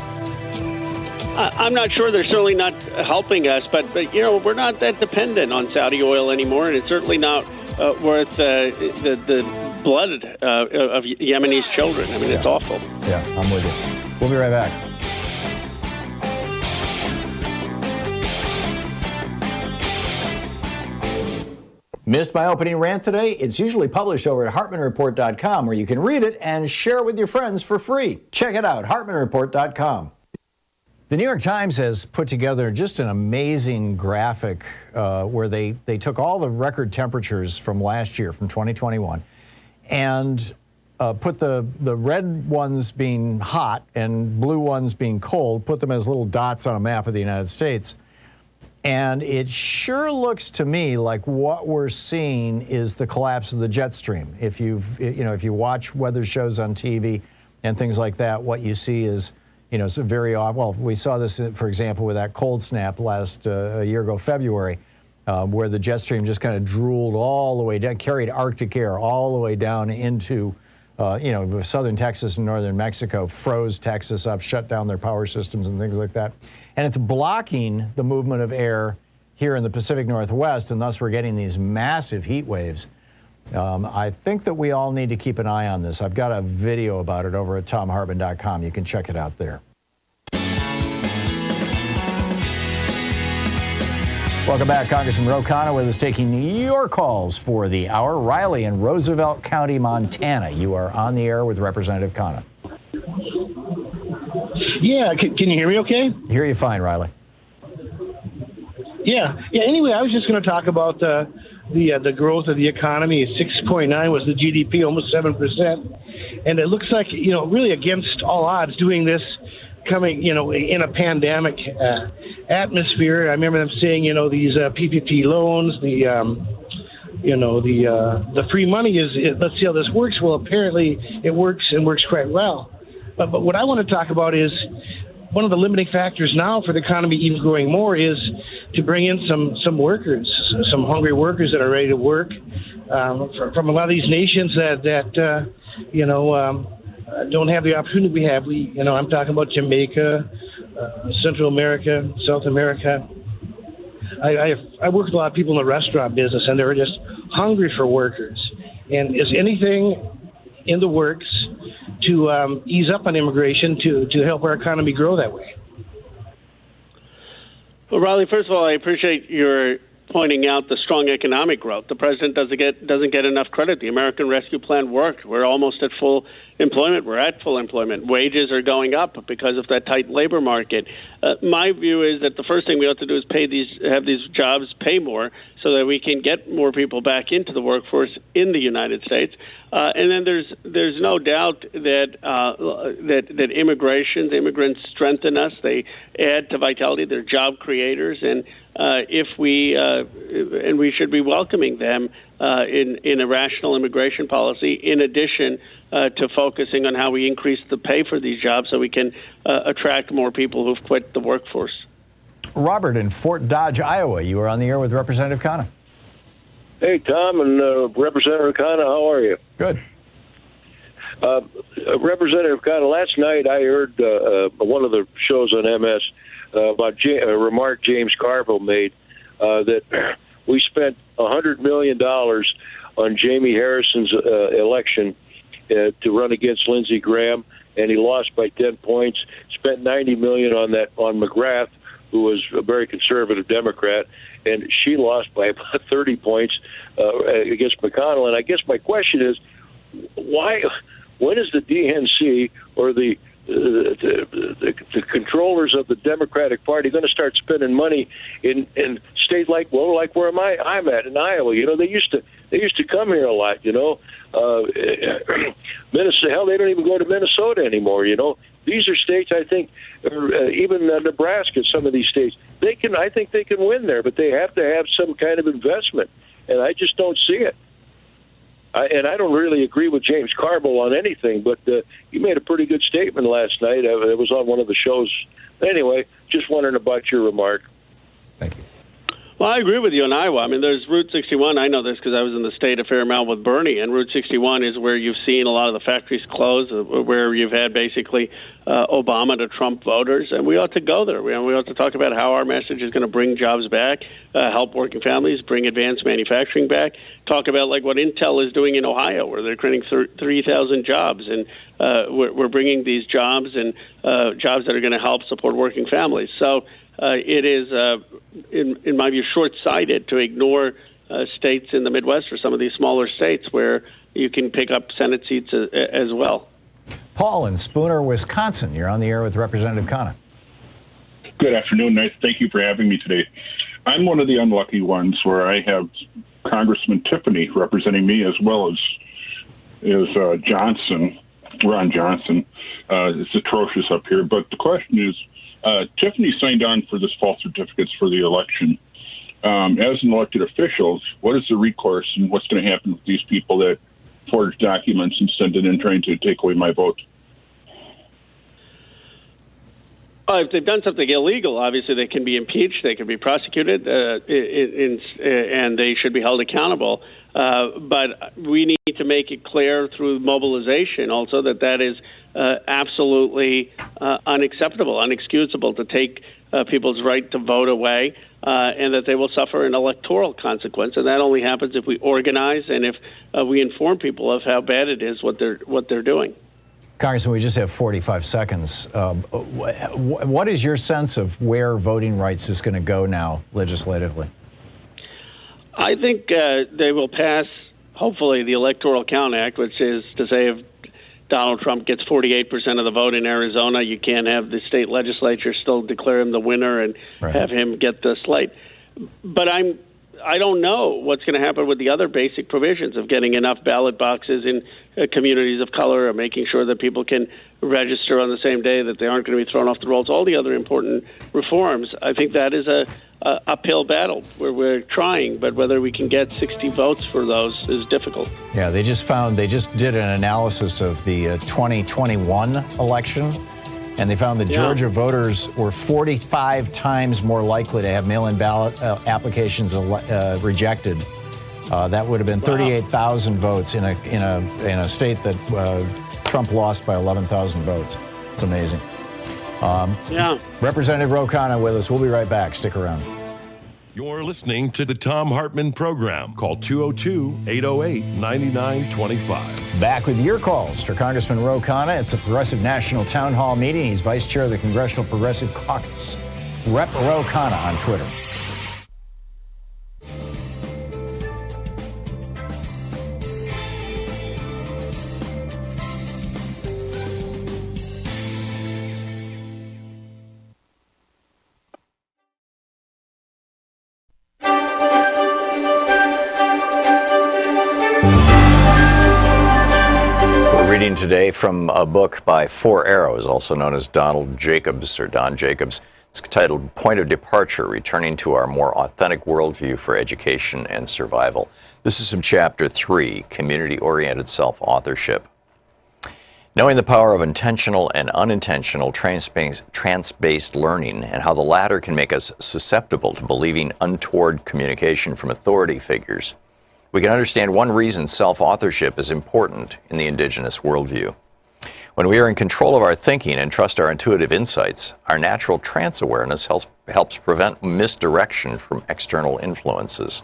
I'm not sure. They're certainly not helping us, but you know, we're not that dependent on Saudi oil anymore, and it's certainly not worth the blood of Yemenis children. I mean, It's awful. Yeah, I'm with you. We'll be right back. Missed my opening rant today? It's usually published over at HartmannReport.com, where you can read it and share it with your friends for free. Check it out, HartmannReport.com. The New York Times has put together just an amazing graphic where they took all the record temperatures from last year, from 2021, and put the red ones being hot and blue ones being cold, put them as little dots on a map of the United States. And it sure looks to me like what we're seeing is the collapse of the jet stream. If you watch weather shows on TV and things like that, what you see is, so very odd. Well, we saw this, for example, with that cold snap last a year ago, February, where the jet stream just kind of drooled all the way down, carried Arctic air all the way down into, southern Texas and northern Mexico, froze Texas up, shut down their power systems and things like that. And it's blocking the movement of air here in the Pacific Northwest, and thus we're getting these massive heat waves. I think that we all need to keep an eye on this. I've got a video about it over at ThomHartmann.com. You can check it out there. Welcome back. Congressman Ro Khanna with us, taking your calls for the hour. Riley in Roosevelt County, Montana. You are on the air with Representative Khanna. Yeah, can you hear me okay? Hear you fine, Riley. Yeah. Anyway, I was just going to talk about the growth of the economy. 6.9 was the GDP, almost 7%. And it looks like, really against all odds doing this, coming, in a pandemic atmosphere. I remember them saying, these PPP loans, the free money let's see how this works. Well, apparently it works and works quite well. But what I want to talk about is one of the limiting factors now for the economy even growing more is to bring in some workers, some hungry workers that are ready to work from a lot of these nations that don't have the opportunity we have. I'm talking about Jamaica, Central America, South America. I work with a lot of people in the restaurant business, and they're just hungry for workers. And is anything in the works to ease up on immigration to help our economy grow that way? Well, Riley, first of all, I appreciate your pointing out the strong economic growth. The president doesn't get enough credit. The American Rescue Plan worked. We're almost at full employment. We're at full employment. Wages are going up because of that tight labor market. My view is that the first thing we ought to do is have these jobs pay more so that we can get more people back into the workforce in the United States. And then there's no doubt that immigrants strengthen us. They add to vitality. They're job creators, and we should be welcoming them in a rational immigration policy. In addition to focusing on how we increase the pay for these jobs, so we can attract more people who've quit the workforce. Robert in Fort Dodge, Iowa. You are on the air with Representative Khanna. Hey, Tom and Representative Khanna, how are you? Good. Representative Khanna, last night I heard one of the shows on MS about a remark James Carville made that we spent $100 million on Jamie Harrison's election to run against Lindsey Graham, and he lost by 10 points. Spent $90 million on McGrath, who was a very conservative Democrat, and she lost by about 30 points against McConnell. And I guess my question is, when is the DNC or the controllers of the Democratic Party going to start spending money in states like where I'm at in Iowa? You know, they used to come here a lot. You know, Minnesota. Hell, they don't even go to Minnesota anymore. You know, these are states. I think, even Nebraska. Some of these states, I think they can win there, but they have to have some kind of investment, and I just don't see it. And I don't really agree with James Carville on anything, but he made a pretty good statement last night. It was on one of the shows. Anyway, just wondering about your remark. Thank you. Well, I agree with you on Iowa. I mean, there's Route 61. I know this because I was in the state a fair amount with Bernie, and Route 61 is where you've seen a lot of the factories close, where you've had basically Obama to Trump voters, and we ought to go there. We ought to talk about how our message is going to bring jobs back, help working families, bring advanced manufacturing back, talk about like what Intel is doing in Ohio, where they're creating 3,000 jobs, and we're bringing these jobs and jobs that are going to help support working families. So it is, in my view, short-sighted to ignore states in the Midwest or some of these smaller states where you can pick up Senate seats as well. Paul in Spooner, Wisconsin. You're on the air with Representative Khanna. Good afternoon. Nice. Thank you for having me today. I'm one of the unlucky ones where I have Congressman Tiffany representing me, as well as Johnson, Ron Johnson. It's atrocious up here. But the question is, Tiffany signed on for this false certificates for the election. As an elected official, what is the recourse and what's going to happen with these people that forge documents and send it in trying to take away my vote? If they've done something illegal, obviously they can be impeached, they can be prosecuted, and they should be held accountable. But we need to make it clear through mobilization also that is absolutely unacceptable, unexcusable to take people's right to vote away, and that they will suffer an electoral consequence. And that only happens if we organize and if we inform people of how bad it is what they're doing. Congressman, we just have 45 seconds. What is your sense of where voting rights is going to go now legislatively? I think they will pass, hopefully, the Electoral Count Act, which is to say if Donald Trump gets 48% of the vote in Arizona, you can't have the state legislature still declare him the winner and have him get the slate. But I don't know what's going to happen with the other basic provisions of getting enough ballot boxes in communities of color, or making sure that people can register on the same day, that they aren't going to be thrown off the rolls, all the other important reforms. I think that is a uphill battle where we're trying, but whether we can get 60 votes for those is difficult. Yeah, they just did an analysis of the 2021 election, and they found that Georgia voters were 45 times more likely to have mail-in ballot applications rejected. That would have been 38,000 votes in a state that Trump lost by 11,000 votes. It's amazing. Representative Ro Khanna with us. We'll be right back. Stick around. You're listening to the Thom Hartmann Program. Call 202-808-9925. Back with your calls for Congressman Ro Khanna. It's a Progressive National Town Hall meeting. He's vice chair of the Congressional Progressive Caucus. Rep. Ro Khanna on Twitter. today from a book by Four Arrows, also known as Donald Jacobs or Don Jacobs. It's titled Point of Departure, Returning to Our More Authentic Worldview for Education and Survival. This is from Chapter 3, Community-Oriented Self-Authorship. Knowing the power of intentional and unintentional trance-based learning and how the latter can make us susceptible to believing untoward communication from authority figures, we can understand one reason self-authorship is important in the indigenous worldview. When we are in control of our thinking and trust our intuitive insights, our natural trance awareness helps prevent misdirection from external influences.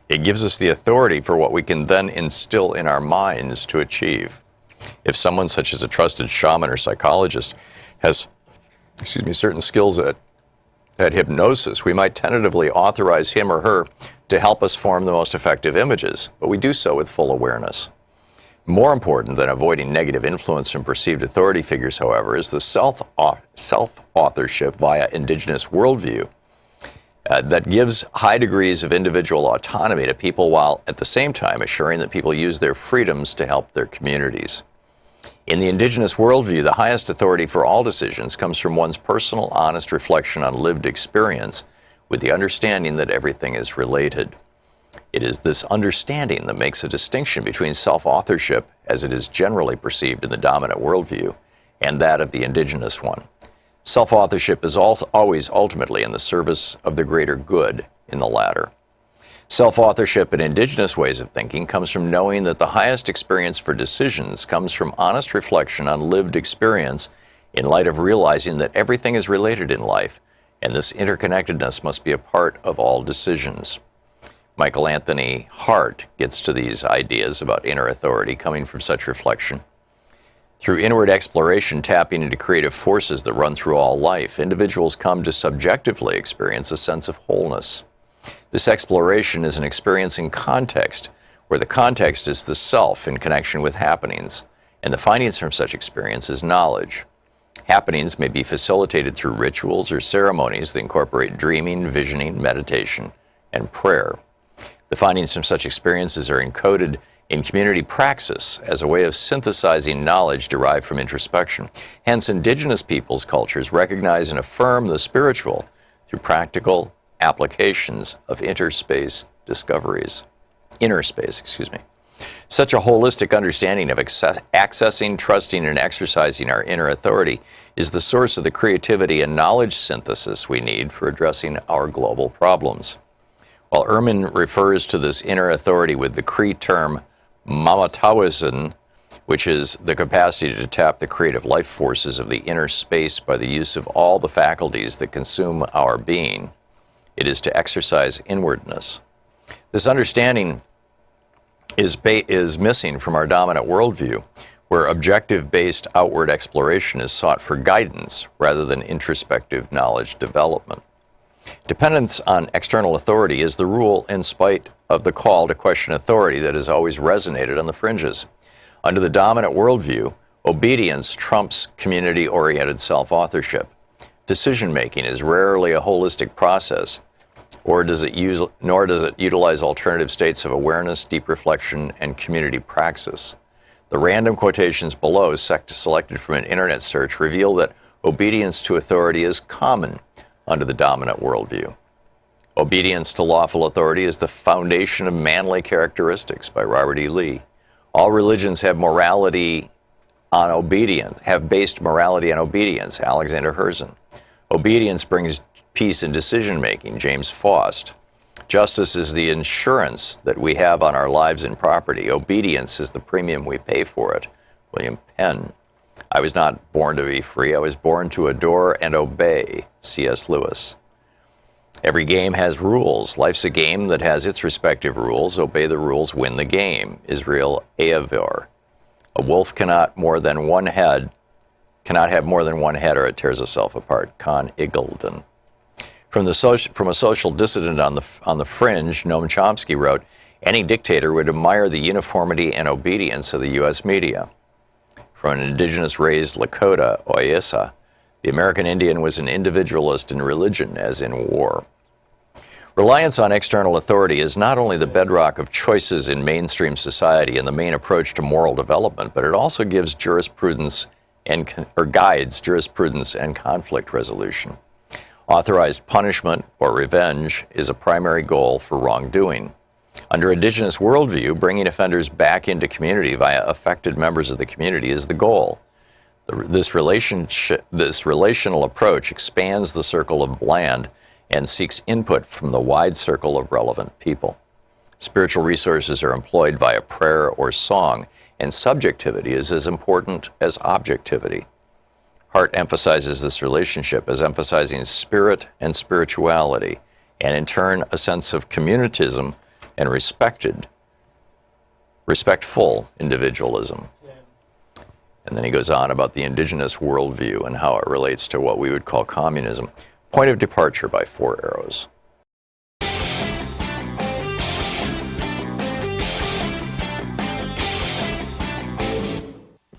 It gives us the authority for what we can then instill in our minds to achieve. If someone such as a trusted shaman or psychologist has, certain skills at hypnosis, we might tentatively authorize him or her to help us form the most effective images, but we do so with full awareness. More important than avoiding negative influence from perceived authority figures, however, is the self-authorship via indigenous worldview that gives high degrees of individual autonomy to people while at the same time assuring that people use their freedoms to help their communities. In the indigenous worldview, the highest authority for all decisions comes from one's personal, honest reflection on lived experience with the understanding that everything is related. It is this understanding that makes a distinction between self-authorship, as it is generally perceived in the dominant worldview, and that of the indigenous one. Self-authorship is always ultimately in the service of the greater good in the latter. Self-authorship in indigenous ways of thinking comes from knowing that the highest experience for decisions comes from honest reflection on lived experience in light of realizing that everything is related in life, and this interconnectedness must be a part of all decisions. Michael Anthony Hart gets to these ideas about inner authority coming from such reflection. Through inward exploration, tapping into creative forces that run through all life, individuals come to subjectively experience a sense of wholeness. This exploration is an experience in context, where the context is the self in connection with happenings, and the findings from such experience is knowledge. Happenings may be facilitated through rituals or ceremonies that incorporate dreaming, visioning, meditation, and prayer. The findings from such experiences are encoded in community praxis as a way of synthesizing knowledge derived from introspection. Hence, indigenous peoples' cultures recognize and affirm the spiritual through practical applications of inner space. Such a holistic understanding of accessing, trusting, and exercising our inner authority is the source of the creativity and knowledge synthesis we need for addressing our global problems. While Ehrman refers to this inner authority with the Cree term mamatawisin, which is the capacity to tap the creative life forces of the inner space by the use of all the faculties that consume our being, it is to exercise inwardness. This understanding is missing from our dominant worldview, where objective-based outward exploration is sought for guidance rather than introspective knowledge development. Dependence on external authority is the rule in spite of the call to question authority that has always resonated on the fringes. Under the dominant worldview, obedience trumps community-oriented self-authorship. Decision-making is rarely a holistic process, nor does it utilize alternative states of awareness, deep reflection, and community praxis. The random quotations below, selected from an internet search, reveal that obedience to authority is common under the dominant worldview. Obedience to lawful authority is the foundation of manly characteristics by Robert E. Lee. All religions have based morality on obedience, Alexander Herzen. Obedience brings peace in decision-making, James Faust. Justice is the insurance that we have on our lives and property. Obedience is the premium we pay for it, William Penn. I was not born to be free. I was born to adore and obey, C.S. Lewis. Every game has rules. Life's a game that has its respective rules. Obey the rules, win the game, Israel Ahavor. A wolf cannot have more than one head, or it tears itself apart, Con Iggulden. From a social dissident on the fringe, Noam Chomsky wrote, any dictator would admire the uniformity and obedience of the U.S. media. From an indigenous-raised Lakota, Oyessa, the American Indian was an individualist in religion as in war. Reliance on external authority is not only the bedrock of choices in mainstream society and the main approach to moral development, but it also gives jurisprudence guides jurisprudence and conflict resolution. Authorized punishment or revenge is a primary goal for wrongdoing. Under Indigenous worldview, bringing offenders back into community via affected members of the community is the goal. This relational approach expands the circle of land and seeks input from the wide circle of relevant people. Spiritual resources are employed via prayer or song, and subjectivity is as important as objectivity. Hart emphasizes this relationship as emphasizing spirit and spirituality, and in turn a sense of communitism and respectful individualism. And then he goes on about the Indigenous worldview and how it relates to what we would call communism. Point of departure by 4 arrows.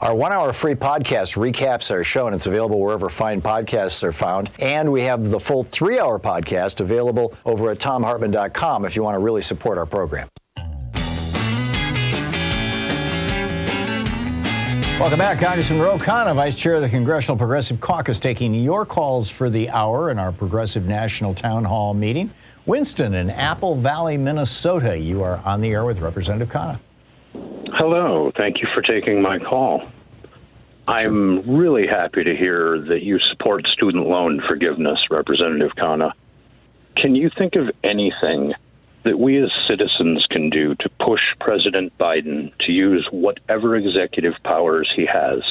Our 1-hour free podcast recaps our show, and it's available wherever fine podcasts are found. And we have the full 3-hour podcast available over at thomhartmann.com if you want to really support our program. Welcome back. Congressman Ro Khanna, Vice Chair of the Congressional Progressive Caucus, taking your calls for the hour in our Progressive National Town Hall meeting. Winston in Apple Valley, Minnesota, you are on the air with Representative Khanna. Hello. Thank you for taking my call. I'm really happy to hear that you support student loan forgiveness, Representative Khanna. Can you think of anything that we as citizens can do to push President Biden to use whatever executive powers he has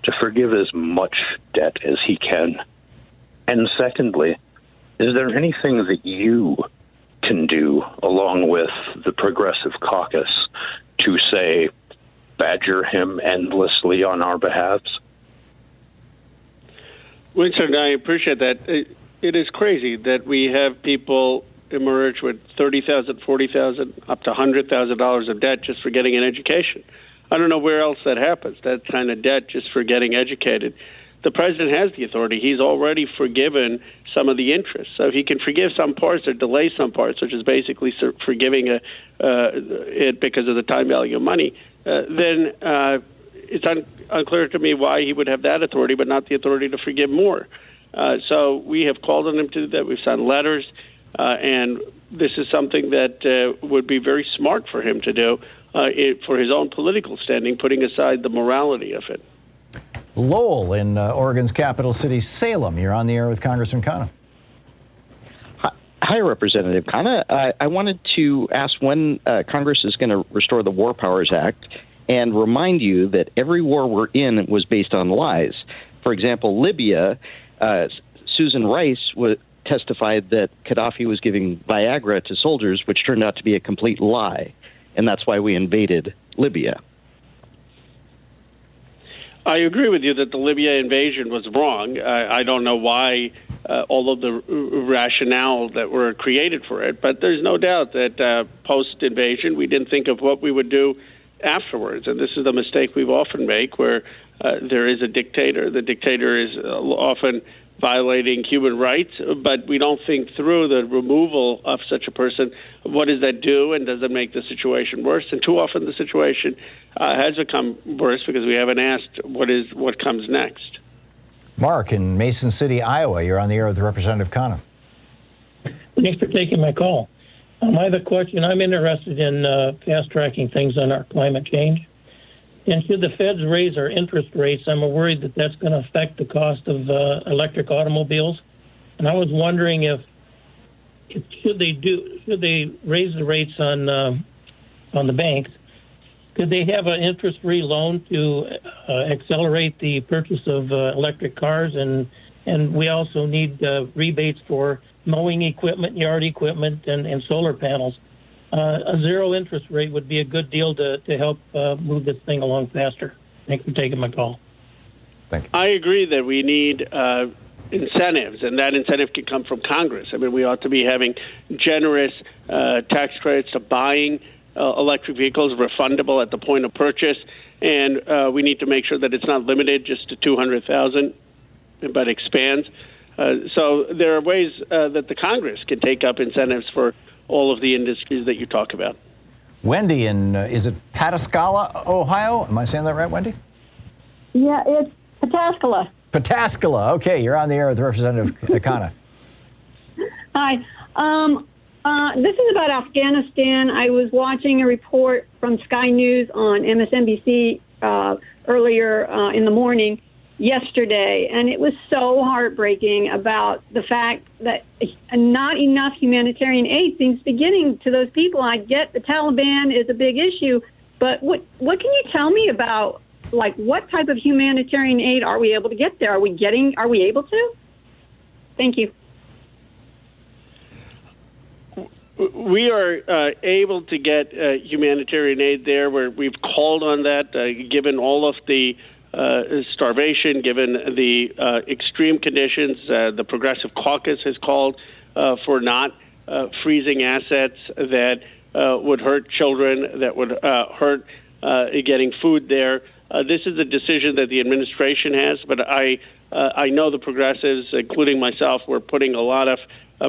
to forgive as much debt as he can? And secondly, is there anything that you can do along with the Progressive Caucus to, say, badger him endlessly on our behalves? Winston, I appreciate that. It is crazy that we have people emerge with $30,000, $40,000, up to $100,000 of debt just for getting an education. I don't know where else that happens, that kind of debt just for getting educated. The president has the authority. He's already forgiven some of the interest. So if he can forgive some parts or delay some parts, which is basically forgiving it because of the time value of money, then it's unclear to me why he would have that authority but not the authority to forgive more. So we have called on him to do that. We've sent letters. And this is something that would be very smart for him to do for his own political standing, putting aside the morality of it. Lowell in Oregon's capital city, Salem. You're on the air with Congressman Khanna. Hi, Representative Khanna. I wanted to ask when Congress is going to restore the War Powers Act and remind you that every war we're in was based on lies. For example, Libya, Susan Rice testified that Gaddafi was giving Viagra to soldiers, which turned out to be a complete lie, and that's why we invaded Libya. I agree with you that the Libya invasion was wrong. I don't know why all of the rationale that were created for it, but there's no doubt that post-invasion we didn't think of what we would do afterwards, and this is the mistake we've often make where there is a dictator. The dictator is often violating human rights, but we don't think through the removal of such a person. What does that do, and does it make the situation worse? And too often the situation has become worse because we haven't asked what comes next. Mark in Mason City, Iowa, you're on the air with Representative Khanna. Thanks for taking my call. I have a question. I'm interested in fast-tracking things on our climate change. And should the feds raise our interest rates, I'm worried that that's going to affect the cost of electric automobiles. And I was wondering if should they raise the rates on the banks? Could they have an interest-free loan to accelerate the purchase of electric cars? And we also need rebates for mowing equipment, yard equipment, and solar panels. A zero interest rate would be a good deal to help move this thing along faster. Thanks for taking my call. Thank you. I agree that we need incentives, and that incentive can come from Congress. I mean, we ought to be having generous tax credits to buying electric vehicles, refundable at the point of purchase, and we need to make sure that it's not limited just to $200,000, but expands. So there are ways that the Congress can take up incentives for all of the industries that you talk about. Wendy is it Pataskala, Ohio? Am I saying that right, Wendy? Yeah, it's Pataskala. Pataskala. Okay, you're on the air with Representative Khanna. Hi. This is about Afghanistan. I was watching a report from Sky News on MSNBC earlier in the morning yesterday, and it was so heartbreaking about the fact that not enough humanitarian aid seems to be getting to those people. I get the Taliban is a big issue, but what can you tell me about, like, what type of humanitarian aid are we able to get there? Are we able to? Thank you. We are able to get humanitarian aid there, where we've called on that, given all of the starvation, given the extreme conditions. The Progressive Caucus has called for not freezing assets that would hurt children, that would hurt getting food there. This is a decision that the administration has, but I know the progressives, including myself, we're putting a lot of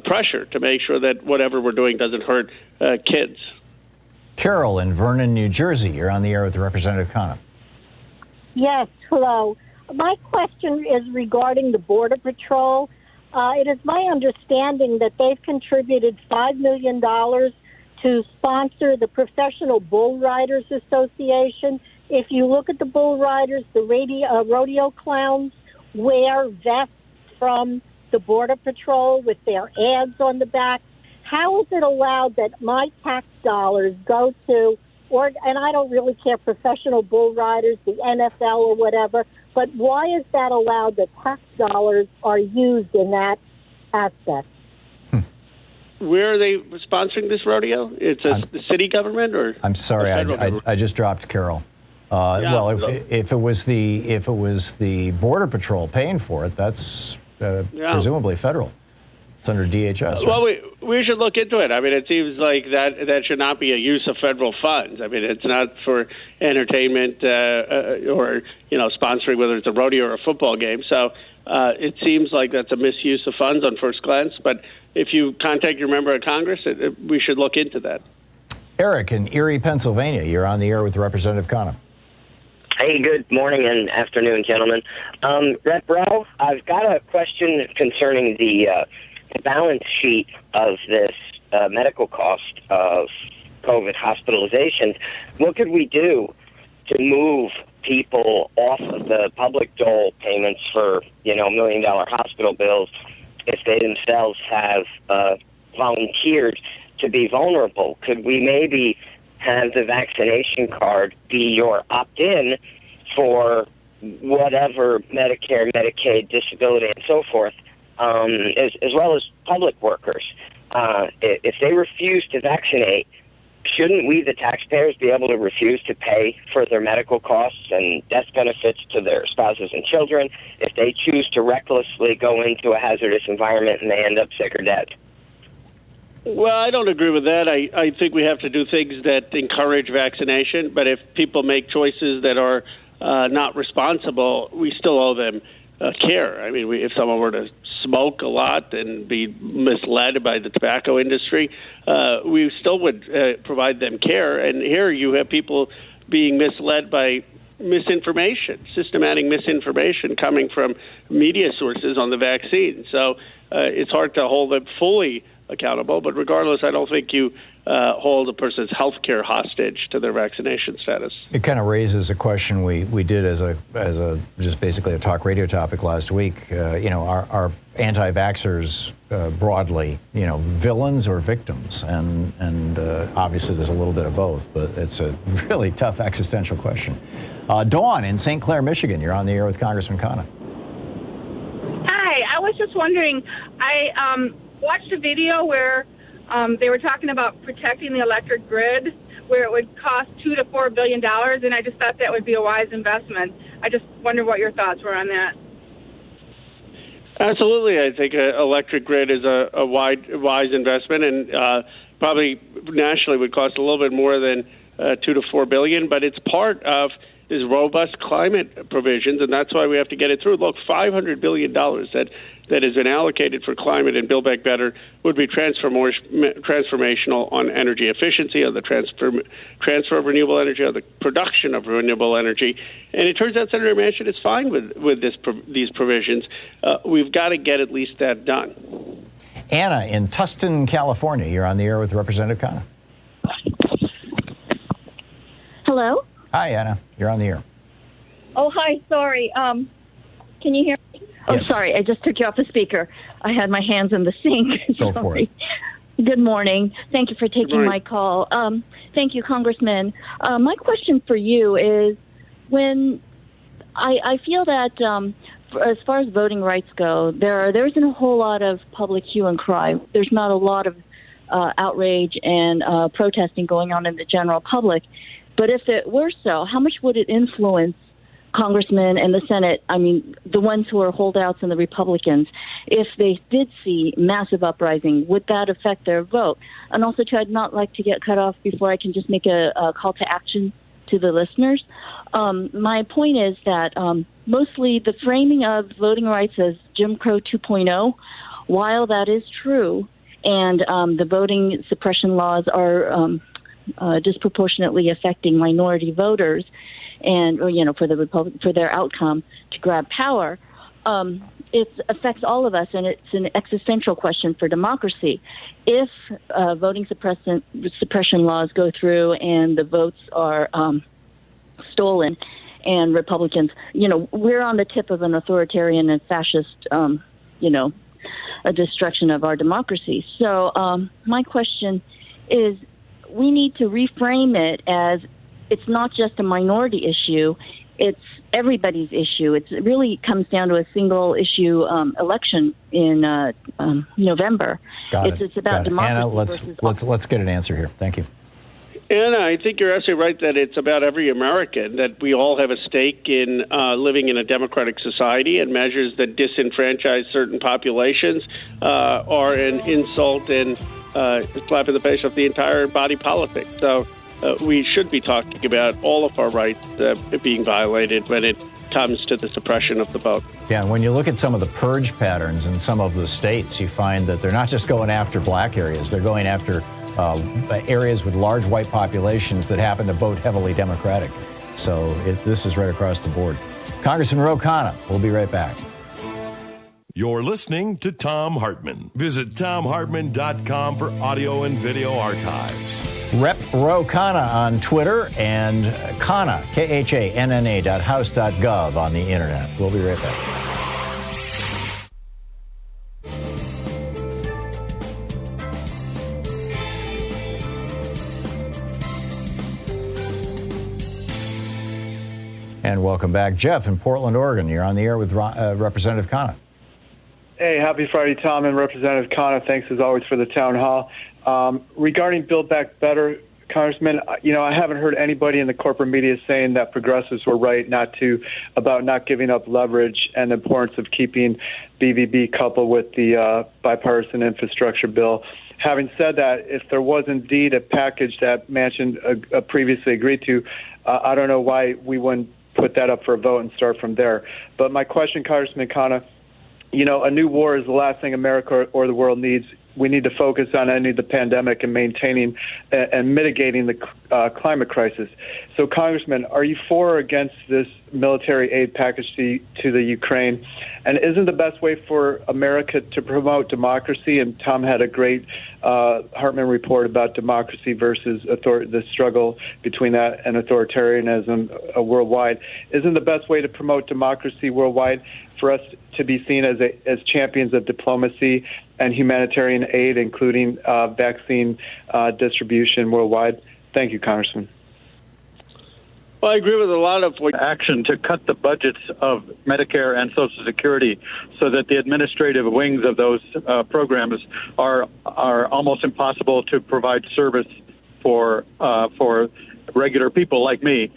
pressure to make sure that whatever we're doing doesn't hurt kids. Carol in Vernon, New Jersey. You're on the air with Representative Khanna. Yes, hello. My question is regarding the Border Patrol. It is my understanding that they've contributed $5 million to sponsor the Professional Bull Riders Association. If you look at the bull riders, the rodeo clowns wear vests from the Border Patrol with their ads on the back. How is it allowed that my tax dollars go to, and I don't really care, professional bull riders, the NFL or whatever, but why is that allowed that tax dollars are used in that aspect? Where are they sponsoring this rodeo? It's the city government, or? I'm sorry, I just dropped Carol. Well, if it was the Border Patrol paying for it, that's presumably federal. It's under DHS. Right? Well, we should look into it. I mean, it seems like that should not be a use of federal funds. I mean, it's not for entertainment or sponsoring, whether it's a rodeo or a football game. So it seems like that's a misuse of funds on first glance. But if you contact your member of Congress, we should look into that. Eric in Erie, Pennsylvania. You're on the air with Representative Khanna. Hey, good morning and afternoon, gentlemen. Rep. Rowe, I've got a question concerning the balance sheet of this medical cost of COVID hospitalizations. What could we do to move people off of the public dole payments for, $1 million hospital bills if they themselves have volunteered to be vulnerable? Could we maybe have the vaccination card be your opt-in for whatever Medicare, Medicaid, disability, and so forth, as well as public workers? If they refuse to vaccinate, shouldn't we, the taxpayers, be able to refuse to pay for their medical costs and death benefits to their spouses and children if they choose to recklessly go into a hazardous environment and they end up sick or dead? Well, I don't agree with that. I think we have to do things that encourage vaccination, but if people make choices that are not responsible, we still owe them care. I mean, if someone were to smoke a lot and be misled by the tobacco industry, we still would provide them care. And here you have people being misled by misinformation, systematic misinformation coming from media sources on the vaccine. So it's hard to hold them fully accountable, but regardless, I don't think you hold a person's health care hostage to their vaccination status. It kind of raises a question we did as a just basically a talk radio topic last week. Are anti-vaxxers broadly, villains or victims? And obviously there's a little bit of both, but it's a really tough existential question. Dawn in St. Clair, Michigan, you're on the air with Congressman Khanna. Hi, I was just wondering, I watched a video where they were talking about protecting the electric grid, where it would cost $2 to $4 billion, and I just thought that would be a wise investment. I just wonder what your thoughts were on that. Absolutely, I think an electric grid is a wise investment, and probably nationally would cost a little bit more than $2 to $4 billion, but it's part of is robust climate provisions, and that's why we have to get it through. Look, $500 billion that has been allocated for climate and Build Back Better would be transformational on energy efficiency, on the transfer of renewable energy, on the production of renewable energy. And it turns out Senator Manchin is fine with these provisions. We've got to get at least that done. Anna in Tustin, California. You're on the air with Representative Khanna. Hello? Hi, Anna. You're on the air. Oh, hi. Sorry. Can you hear me? Oh, yes. Sorry. I just took you off the speaker. I had my hands in the sink. Go for it. Good morning. Thank you for taking my call. Thank you, Congressman. My question for you is, when I feel that as far as voting rights go, there isn't a whole lot of public hue and cry. There's not a lot of outrage and protesting going on in the general public. But if it were so, how much would it influence congressmen and the Senate, I mean, the ones who are holdouts and the Republicans, if they did see massive uprising? Would that affect their vote? And also, too, I'd not like to get cut off before I can just make a call to action to the listeners. My point is that mostly the framing of voting rights as Jim Crow 2.0, while that is true, and the voting suppression laws are disproportionately affecting minority voters, and for their outcome to grab power, it affects all of us, and it's an existential question for democracy. If voting suppression laws go through and the votes are stolen, and Republicans, we're on the tip of an authoritarian and fascist, a destruction of our democracy. So my question is, we need to reframe it as it's not just a minority issue, it's everybody's issue. It really comes down to a single issue election in November. It's about democracy. Anna, let's get an answer here. Thank you. Anna, I think you're absolutely right that it's about every American, that we all have a stake in living in a democratic society, and measures that disenfranchise certain populations are an insult and slap in the face of the entire body politic. So we should be talking about all of our rights being violated when it comes to the suppression of the vote. Yeah, and when you look at some of the purge patterns in some of the states, you find that they're not just going after black areas, they're going after areas with large white populations that happen to vote heavily Democratic. So this is right across the board. Congressman Ro Khanna, we'll be right back. You're listening to Thom Hartmann. Visit thomhartmann.com for audio and video archives. Rep Ro Khanna on Twitter, and Khanna, KHANNA.house.gov on the internet. We'll be right back. And welcome back. Jeff in Portland, Oregon. You're on the air with Representative Khanna. Hey, happy Friday, Tom and Representative Khanna. Thanks, as always, for the town hall. Regarding Build Back Better, Congressman, I haven't heard anybody in the corporate media saying that progressives were right about not giving up leverage and the importance of keeping BBB coupled with the bipartisan infrastructure bill. Having said that, if there was indeed a package that Manchin previously agreed to, I don't know why we wouldn't put that up for a vote and start from there. But my question, Congressman Khanna, a new war is the last thing America or the world needs. We need to focus on ending the pandemic and maintaining and mitigating the climate crisis. So, Congressman, are you for or against this military aid package to the Ukraine? And isn't the best way for America to promote democracy? And Tom had a great Hartmann report about democracy versus the struggle between that and authoritarianism worldwide. Isn't the best way to promote democracy worldwide for us to be seen as champions of diplomacy and humanitarian aid, including vaccine distribution worldwide? Thank you, Congressman. Well, I agree with a lot of action to cut the budgets of Medicare and Social Security so that the administrative wings of those programs are almost impossible to provide service for regular people like me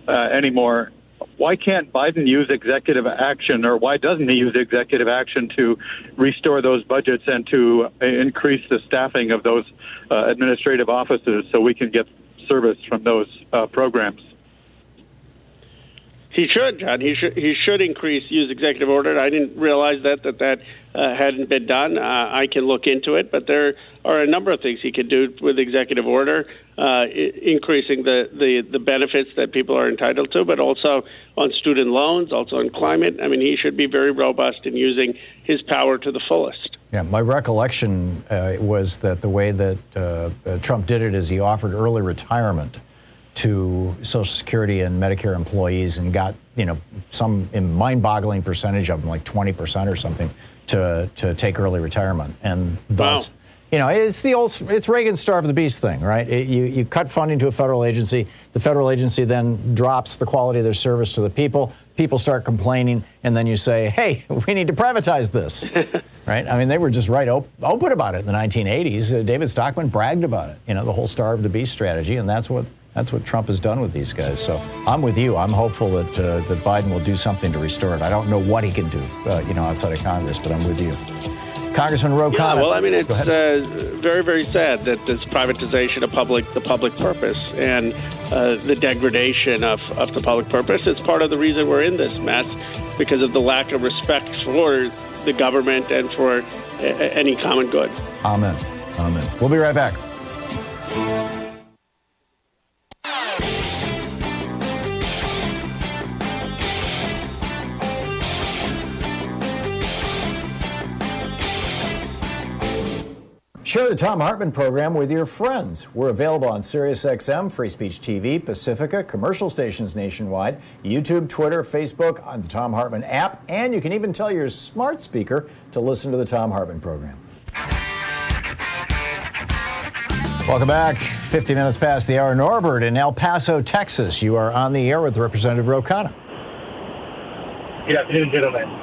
anymore. Why can't Biden use executive action, or why doesn't he use executive action to restore those budgets and to increase the staffing of those administrative offices so we can get service from those programs? He should, John. He should use executive order. I didn't realize that hadn't been done. I can look into it, but there are a number of things he could do with executive order, increasing the benefits that people are entitled to, but also on student loans, also on climate. I mean, he should be very robust in using his power to the fullest. Yeah, my recollection was that the way that Trump did it is he offered early retirement to Social Security and Medicare employees and got, some mind-boggling percentage of them, like 20% or something, to take early retirement. And thus, it's Reagan's starve the beast thing, right? You cut funding to a federal agency. The federal agency then drops the quality of their service to the people. People start complaining, and then you say, hey, we need to privatize this, right? I mean, they were just open about it in the 1980s. David Stockman bragged about it, the whole starve the beast strategy, and that's what Trump has done with these guys. So I'm with you. I'm hopeful that Biden will do something to restore it. I don't know what he can do, outside of Congress, but I'm with you. Congressman Ro Khanna. Yeah, well, I mean, it's very, very sad that this privatization of the public purpose and the degradation of the public purpose is part of the reason we're in this mess, because of the lack of respect for the government and for any common good. Amen. Amen. We'll be right back. Share the Thom Hartmann Program with your friends. We're available on SiriusXM, Free Speech TV, Pacifica, commercial stations nationwide, YouTube, Twitter, Facebook, on the Thom Hartmann app, and you can even tell your smart speaker to listen to the Thom Hartmann Program. Welcome back. 50 minutes past the hour. Norbert in El Paso, Texas. You are on the air with Representative Ro Khanna. Good afternoon, gentlemen.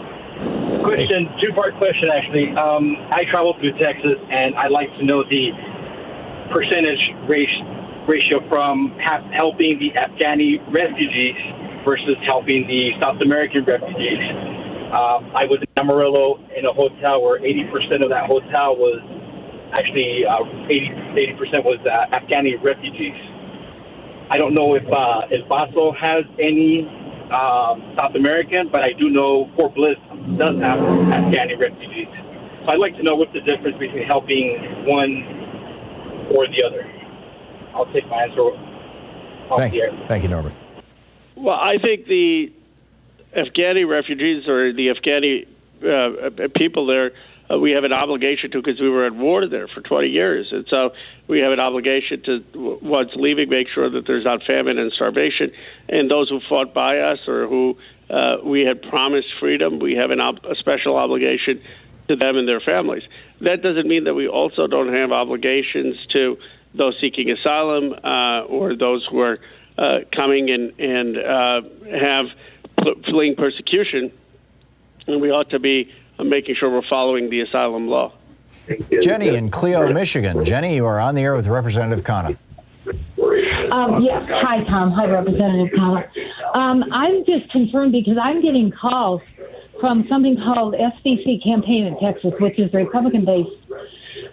Question, two-part question, actually. I travel through Texas, and I'd like to know the percentage ratio from helping the Afghani refugees versus helping the South American refugees. I was in Amarillo in a hotel where 80% of that hotel was actually 80% was Afghani refugees. I don't know if El Paso has any South American, but I do know Fort Bliss does have Afghani refugees. So I'd like to know what's the difference between helping one or the other. I'll take my answer off the air. Thank you, Norbert. Well, I think the Afghani refugees or the Afghani people there, we have an obligation to, because we were at war there for 20 years. And so we have an obligation to, once leaving, make sure that there's not famine and starvation. And those who fought by us or who we had promised freedom, we have a special obligation to them and their families. That doesn't mean that we also don't have obligations to those seeking asylum or those who are coming and have fleeing persecution. And we ought to be making sure we're following the asylum law. Jenny in Clio, Michigan. Jenny, you are on the air with Representative Khanna. Yes. Hi, Tom. Hi, Representative Khanna. I'm just concerned because I'm getting calls from something called SBC Campaign in Texas, which is Republican-based,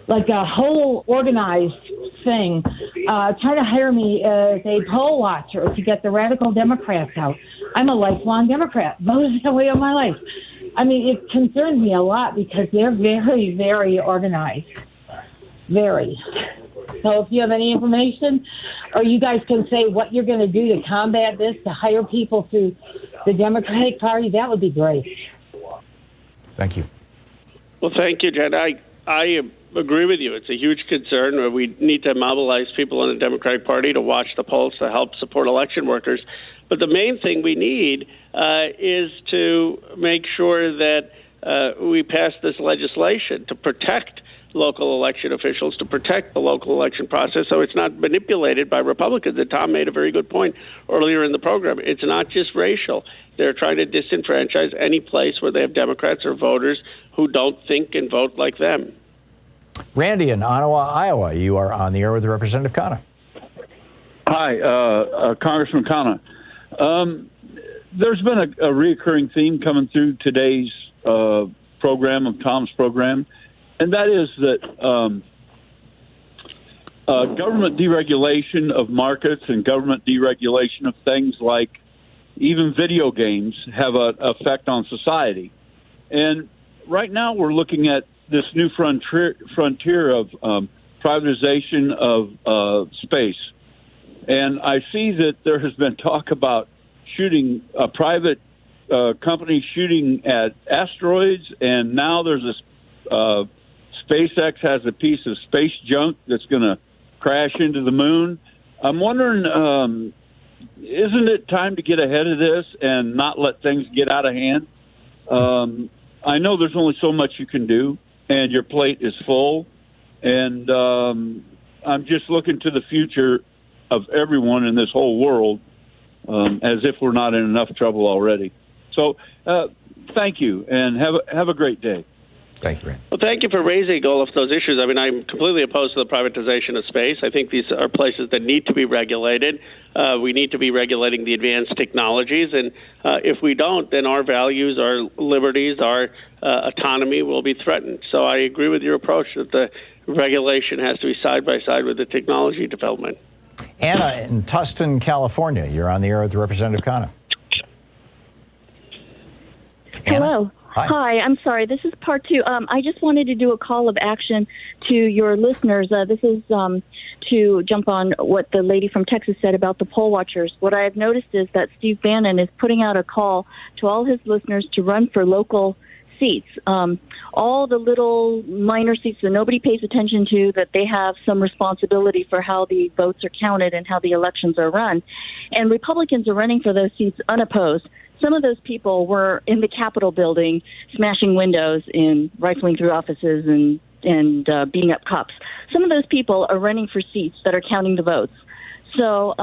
like a whole organized thing, trying to hire me as a poll watcher to get the radical Democrats out. I'm a lifelong Democrat, voted that way all my life. I mean, it concerns me a lot because they're very, very organized. Very. So if you have any information, or you guys can say what you're going to do to combat this, to hire people through the Democratic Party, that would be great. Thank you. Well, thank you, Jen. I agree with you. It's a huge concern. We need to mobilize people in the Democratic Party to watch the polls to help support election workers. But the main thing we need is to make sure that we pass this legislation to protect local election officials, to protect the local election process so it's not manipulated by Republicans. And Tom made a very good point earlier in the program. It's not just racial. They're trying to disenfranchise any place where they have Democrats or voters who don't think and vote like them. Randy in Ottawa, Iowa, you are on the air with Representative Khanna. Hi, Congressman Khanna. There's been a reoccurring theme coming through today's program, of Tom's program, and that is that government deregulation of markets and government deregulation of things like even video games have an effect on society. And right now we're looking at this new frontier of privatization of space. And I see that there has been talk about shooting a private company shooting at asteroids, and now there's this SpaceX has a piece of space junk that's going to crash into the moon. I'm wondering, isn't it time to get ahead of this and not let things get out of hand? I know there's only so much you can do, and your plate is full. And I'm just looking to the future of everyone in this whole world as if we're not in enough trouble already. So thank you, and have a great day. Thank you, Ray. Well, thank you for raising all of those issues. I mean, I'm completely opposed to the privatization of space. I think these are places that need to be regulated. We need to be regulating the advanced technologies, and if we don't, then our values, our liberties, our autonomy will be threatened. So I agree with your approach that the regulation has to be side by side with the technology development. Anna in Tustin, California. You're on the air with Representative Khanna. Hello. Hi, I'm sorry. This is part two. I just wanted to do a call of action to your listeners. This is to jump on what the lady from Texas said about the poll watchers. What I've noticed is that Steve Bannon is putting out a call to all his listeners to run for local seats. All the little minor seats that nobody pays attention to, that they have some responsibility for how the votes are counted and how the elections are run. And Republicans are running for those seats unopposed. Some of those people were in the Capitol building, smashing windows and rifling through offices and beating up cops. Some of those people are running for seats that are counting the votes. So,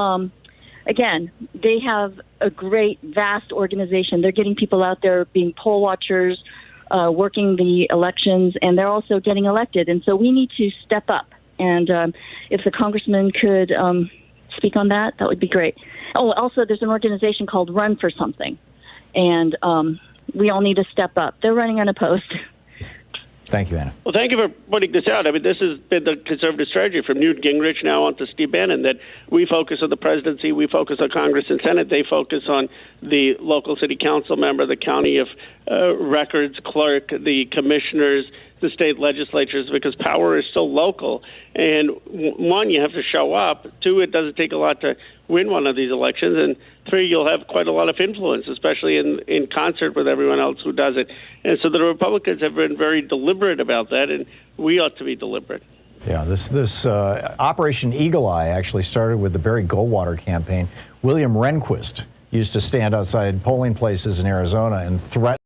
again, they have a great, vast organization. They're getting people out there being poll watchers, working the elections, and they're also getting elected. And so we need to step up. And if the congressman could speak on that, that would be great. Oh, also, there's an organization called Run for Something, and we all need to step up. They're running unopposed. Thank you, Anna. Well, thank you for pointing this out. I mean, this has been the conservative strategy from Newt Gingrich now on to Steve Bannon, that we focus on the presidency, we focus on Congress and Senate, they focus on the local city council member, the county of records clerk, the commissioners, the state legislatures, because power is so local. And one, you have to show up. Two, it doesn't take a lot to win one of these elections. And three, you'll have quite a lot of influence, especially in concert with everyone else who does it. And so the Republicans have been very deliberate about that, and we ought to be deliberate. Yeah, this Operation Eagle Eye actually started with the Barry Goldwater campaign. William Rehnquist used to stand outside polling places in Arizona and threaten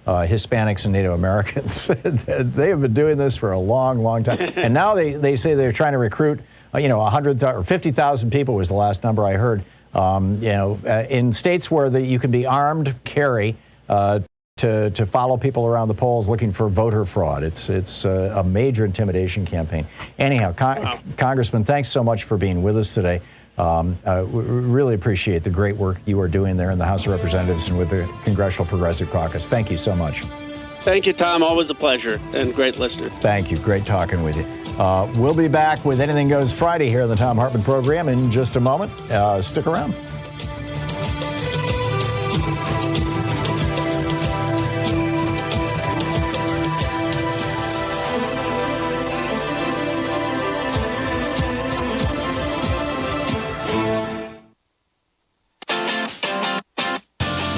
Hispanics and Native Americans. They have been doing this for a long, long time. And now they say they're trying to recruit, 100 or 50,000 people was the last number I heard. In states where you can be armed carry to follow people around the polls looking for voter fraud. It's a major intimidation campaign. Anyhow, Congressman, thanks so much for being with us today. We really appreciate the great work you are doing there in the House of Representatives and with the Congressional Progressive Caucus. Thank you so much. Thank you, Tom. Always a pleasure and great listener. Thank you. Great talking with you. We'll be back with Anything Goes Friday here on the Thom Hartmann Program in just a moment. Stick around.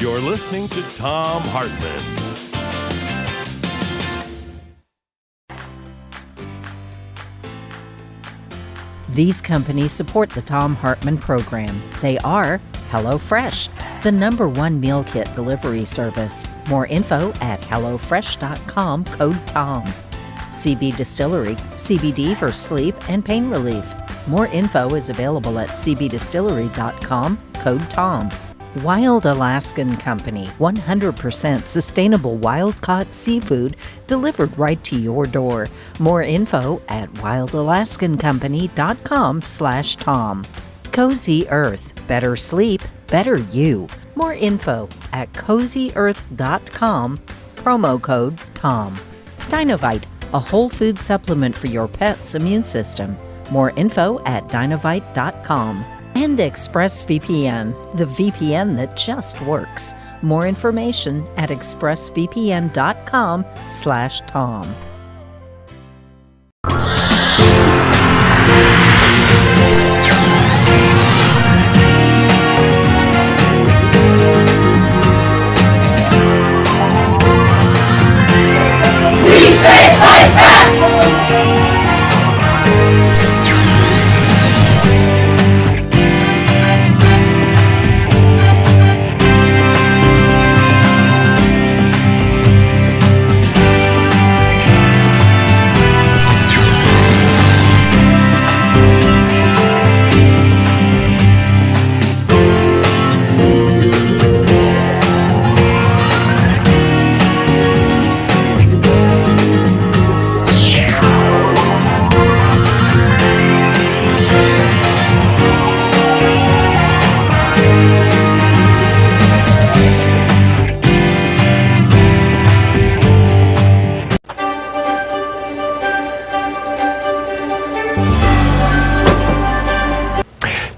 You're listening to Thom Hartmann. These companies support the Thom Hartmann Program. They are HelloFresh, the #1 meal kit delivery service. More info at HelloFresh.com, code TOM. CB Distillery, CBD for sleep and pain relief. More info is available at cbdistillery.com, code TOM. Wild Alaskan Company, 100% sustainable wild-caught seafood delivered right to your door. More info at wildalaskancompany.com/Tom. Cozy Earth, better sleep, better you. More info at cozyearth.com, promo code TOM. Dinovite, a whole food supplement for your pet's immune system. More info at dinovite.com. and ExpressVPN, the VPN that just works. More information at expressvpn.com/Tom.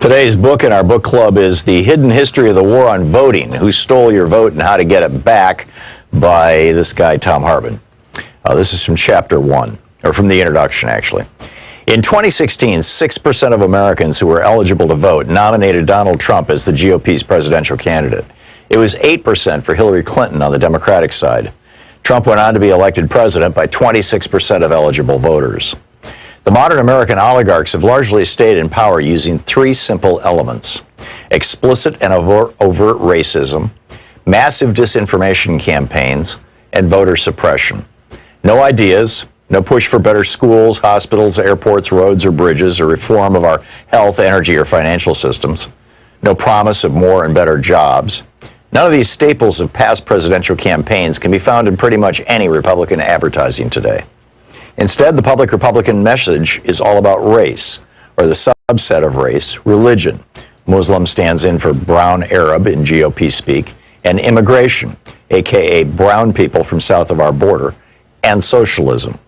Today's book in our book club is The Hidden History of the War on Voting, Who Stole Your Vote and How to Get It Back, by this guy, Thom Hartmann. This is from chapter 1, or from the introduction, actually. In 2016, 6% of Americans who were eligible to vote nominated Donald Trump as the GOP's presidential candidate. It was 8% for Hillary Clinton on the Democratic side. Trump went on to be elected president by 26% of eligible voters. The modern American oligarchs have largely stayed in power using three simple elements: explicit and overt racism, massive disinformation campaigns, and voter suppression. No ideas, no push for better schools, hospitals, airports, roads, or bridges, or reform of our health, energy, or financial systems. No promise of more and better jobs. None of these staples of past presidential campaigns can be found in pretty much any Republican advertising today. Instead, the public Republican message is all about race, or the subset of race, religion. Muslim stands in for brown Arab in GOP speak, and immigration, aka brown people from south of our border, and socialism.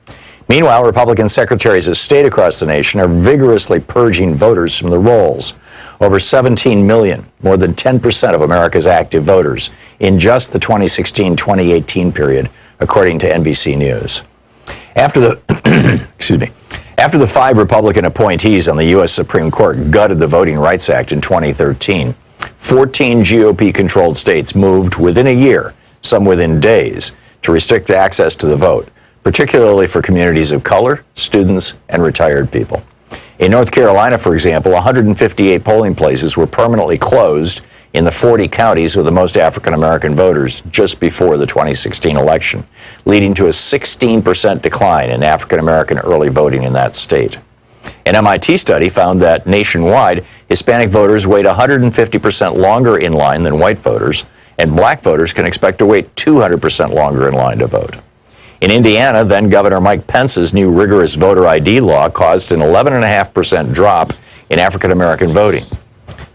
Meanwhile, Republican secretaries of state across the nation are vigorously purging voters from the rolls. Over 17 million, more than 10% of America's active voters, in just the 2016-2018 period, according to NBC News. After the After the 5 Republican appointees on the U.S. Supreme Court gutted the Voting Rights Act in 2013, 14 GOP-controlled states moved within a year, some within days, to restrict access to the vote, particularly for communities of color, students, and retired people. In North Carolina, for example, 158 polling places were permanently closed in the 40 counties with the most African-American voters just before the 2016 election, leading to a 16% decline in African-American early voting in that state. An MIT study found that nationwide, Hispanic voters wait 150% longer in line than white voters, and black voters can expect to wait 200% longer in line to vote. In Indiana, then Governor Mike Pence's new rigorous voter ID law caused an 11.5% drop in African-American voting.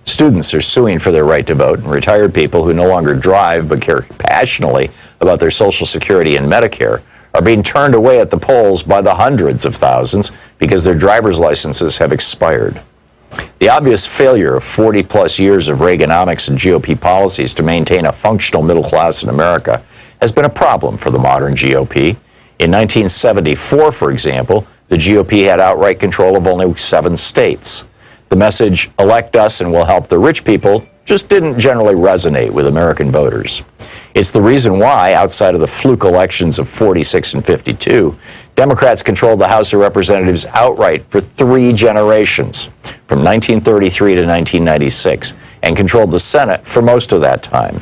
Students are suing for their right to vote, and retired people who no longer drive but care passionately about their Social Security and Medicare are being turned away at the polls by the hundreds of thousands because their driver's licenses have expired. The obvious failure of 40-plus years of Reaganomics and GOP policies to maintain a functional middle class in America has been a problem for the modern GOP. In 1974, for example, the GOP had outright control of only 7 states. The message, elect us and we'll help the rich people, just didn't generally resonate with American voters. It's the reason why, outside of the fluke elections of 46 and 52, Democrats controlled the House of Representatives outright for 3 generations, from 1933 to 1996, and controlled the Senate for most of that time.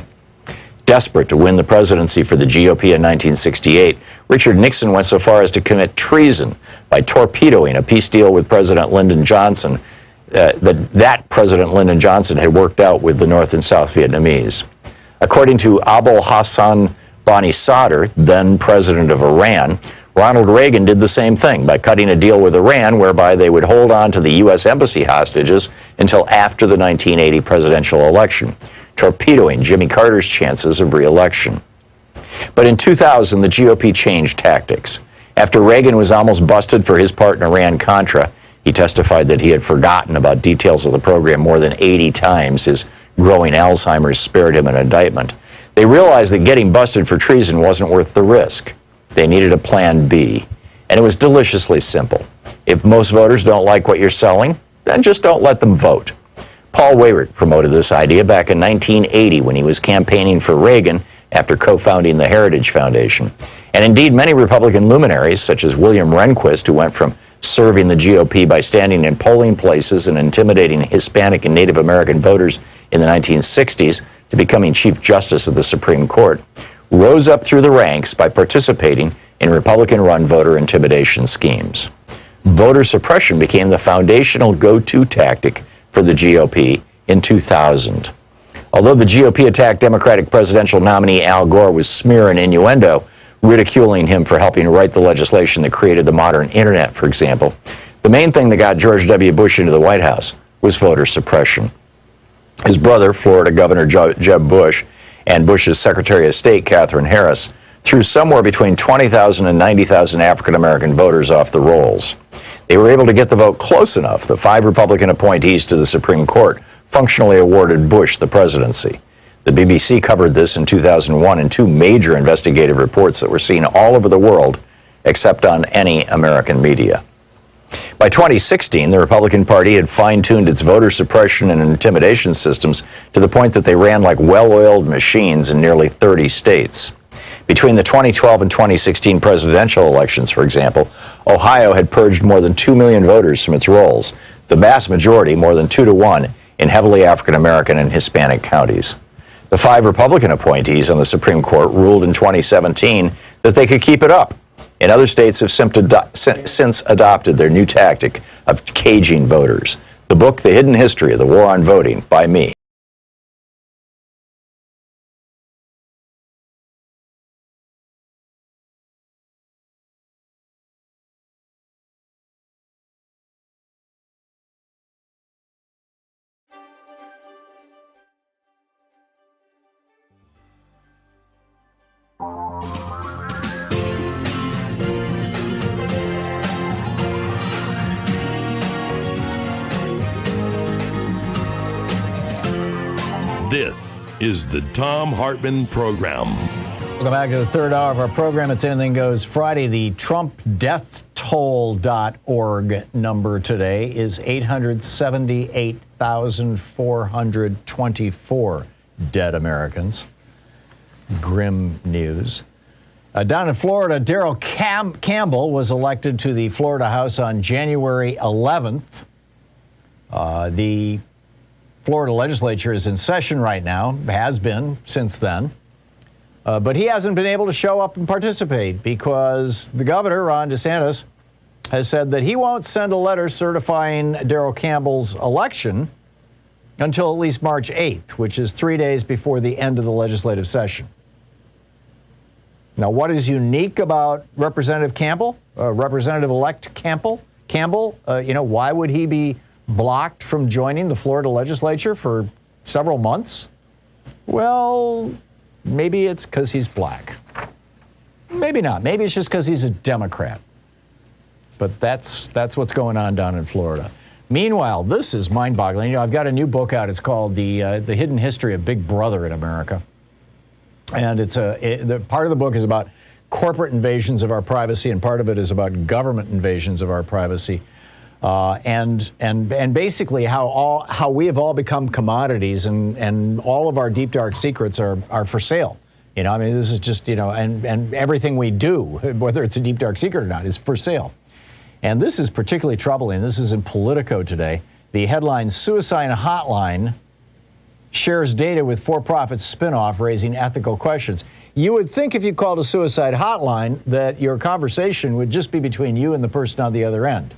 Desperate to win the presidency for the GOP in 1968, Richard Nixon went so far as to commit treason by torpedoing a peace deal with President Lyndon Johnson that President Lyndon Johnson had worked out with the North and South Vietnamese. According to Abul Hassan Bani Sadr, then president of Iran, Ronald Reagan did the same thing by cutting a deal with Iran whereby they would hold on to the U.S. embassy hostages until after the 1980 presidential election, torpedoing Jimmy Carter's chances of re-election. But in 2000, the GOP changed tactics. After Reagan was almost busted for his part in Iran-Contra, He testified that he had forgotten about details of the program more than 80 times. His growing Alzheimer's spared him an indictment. They realized that getting busted for treason wasn't worth the risk. They needed a plan B, and it was deliciously simple. If most voters don't like what you're selling, then just don't let them vote. Paul Weyrich promoted this idea back in 1980 when he was campaigning for Reagan after co-founding the Heritage Foundation. And indeed, many Republican luminaries, such as William Rehnquist, who went from serving the GOP by standing in polling places and intimidating Hispanic and Native American voters in the 1960s, to becoming Chief Justice of the Supreme Court, rose up through the ranks by participating in Republican-run voter intimidation schemes. Voter suppression became the foundational go-to tactic for the GOP in 2000. Although the GOP attacked Democratic presidential nominee Al Gore with smear and innuendo, ridiculing him for helping write the legislation that created the modern internet, for example, the main thing that got George W. Bush into the White House was voter suppression. His brother, Florida Governor Jeb Bush, and Bush's Secretary of State, Katherine Harris, threw somewhere between 20,000 and 90,000 African-American voters off the rolls. They were able to get the vote close enough. The 5 Republican appointees to the Supreme Court functionally awarded Bush the presidency. The BBC covered this in 2001 in 2 major investigative reports that were seen all over the world, except on any American media. By 2016, the Republican Party had fine-tuned its voter suppression and intimidation systems to the point that they ran like well-oiled machines in nearly 30 states. Between the 2012 and 2016 presidential elections, for example, Ohio had purged more than 2 million voters from its rolls, the vast majority, more than 2 to 1, in heavily African-American and Hispanic counties. The 5 Republican appointees on the Supreme Court ruled in 2017 that they could keep it up. And other states have since adopted their new tactic of caging voters. The book, The Hidden History of the War on Voting, by me. This is the Thom Hartmann Program. Welcome back to the third hour of our program. It's Anything Goes Friday. The TrumpDeathToll.org number today is 878,424 dead Americans. Grim news. Down in Florida, Darrell Campbell was elected to the Florida House on January 11th. The Florida legislature is in session right now, has been since then. But he hasn't been able to show up and participate because the governor, Ron DeSantis, has said that he won't send a letter certifying Darrell Campbell's election until at least March 8th, which is 3 days before the end of the legislative session. Now, what is unique about Representative Campbell, Representative-elect Campbell? Why would he be blocked from joining the Florida legislature for several months? Well, maybe it's because he's black. Maybe not. Maybe it's just because he's a Democrat. But that's what's going on down in Florida. Meanwhile, this is mind-boggling. I've got a new book out. It's called The Hidden History of Big Brother in America. And part of the book is about corporate invasions of our privacy, and part of it is about government invasions of our privacy. And basically how we have all become commodities, and all of our deep, dark secrets are for sale. This is just, and everything we do, whether it's a deep, dark secret or not, is for sale. And this is particularly troubling. This is in Politico today. The headline, Suicide Hotline shares data with for-profit spinoff raising ethical questions. You would think if you called a suicide hotline that your conversation would just be between you and the person on the other end.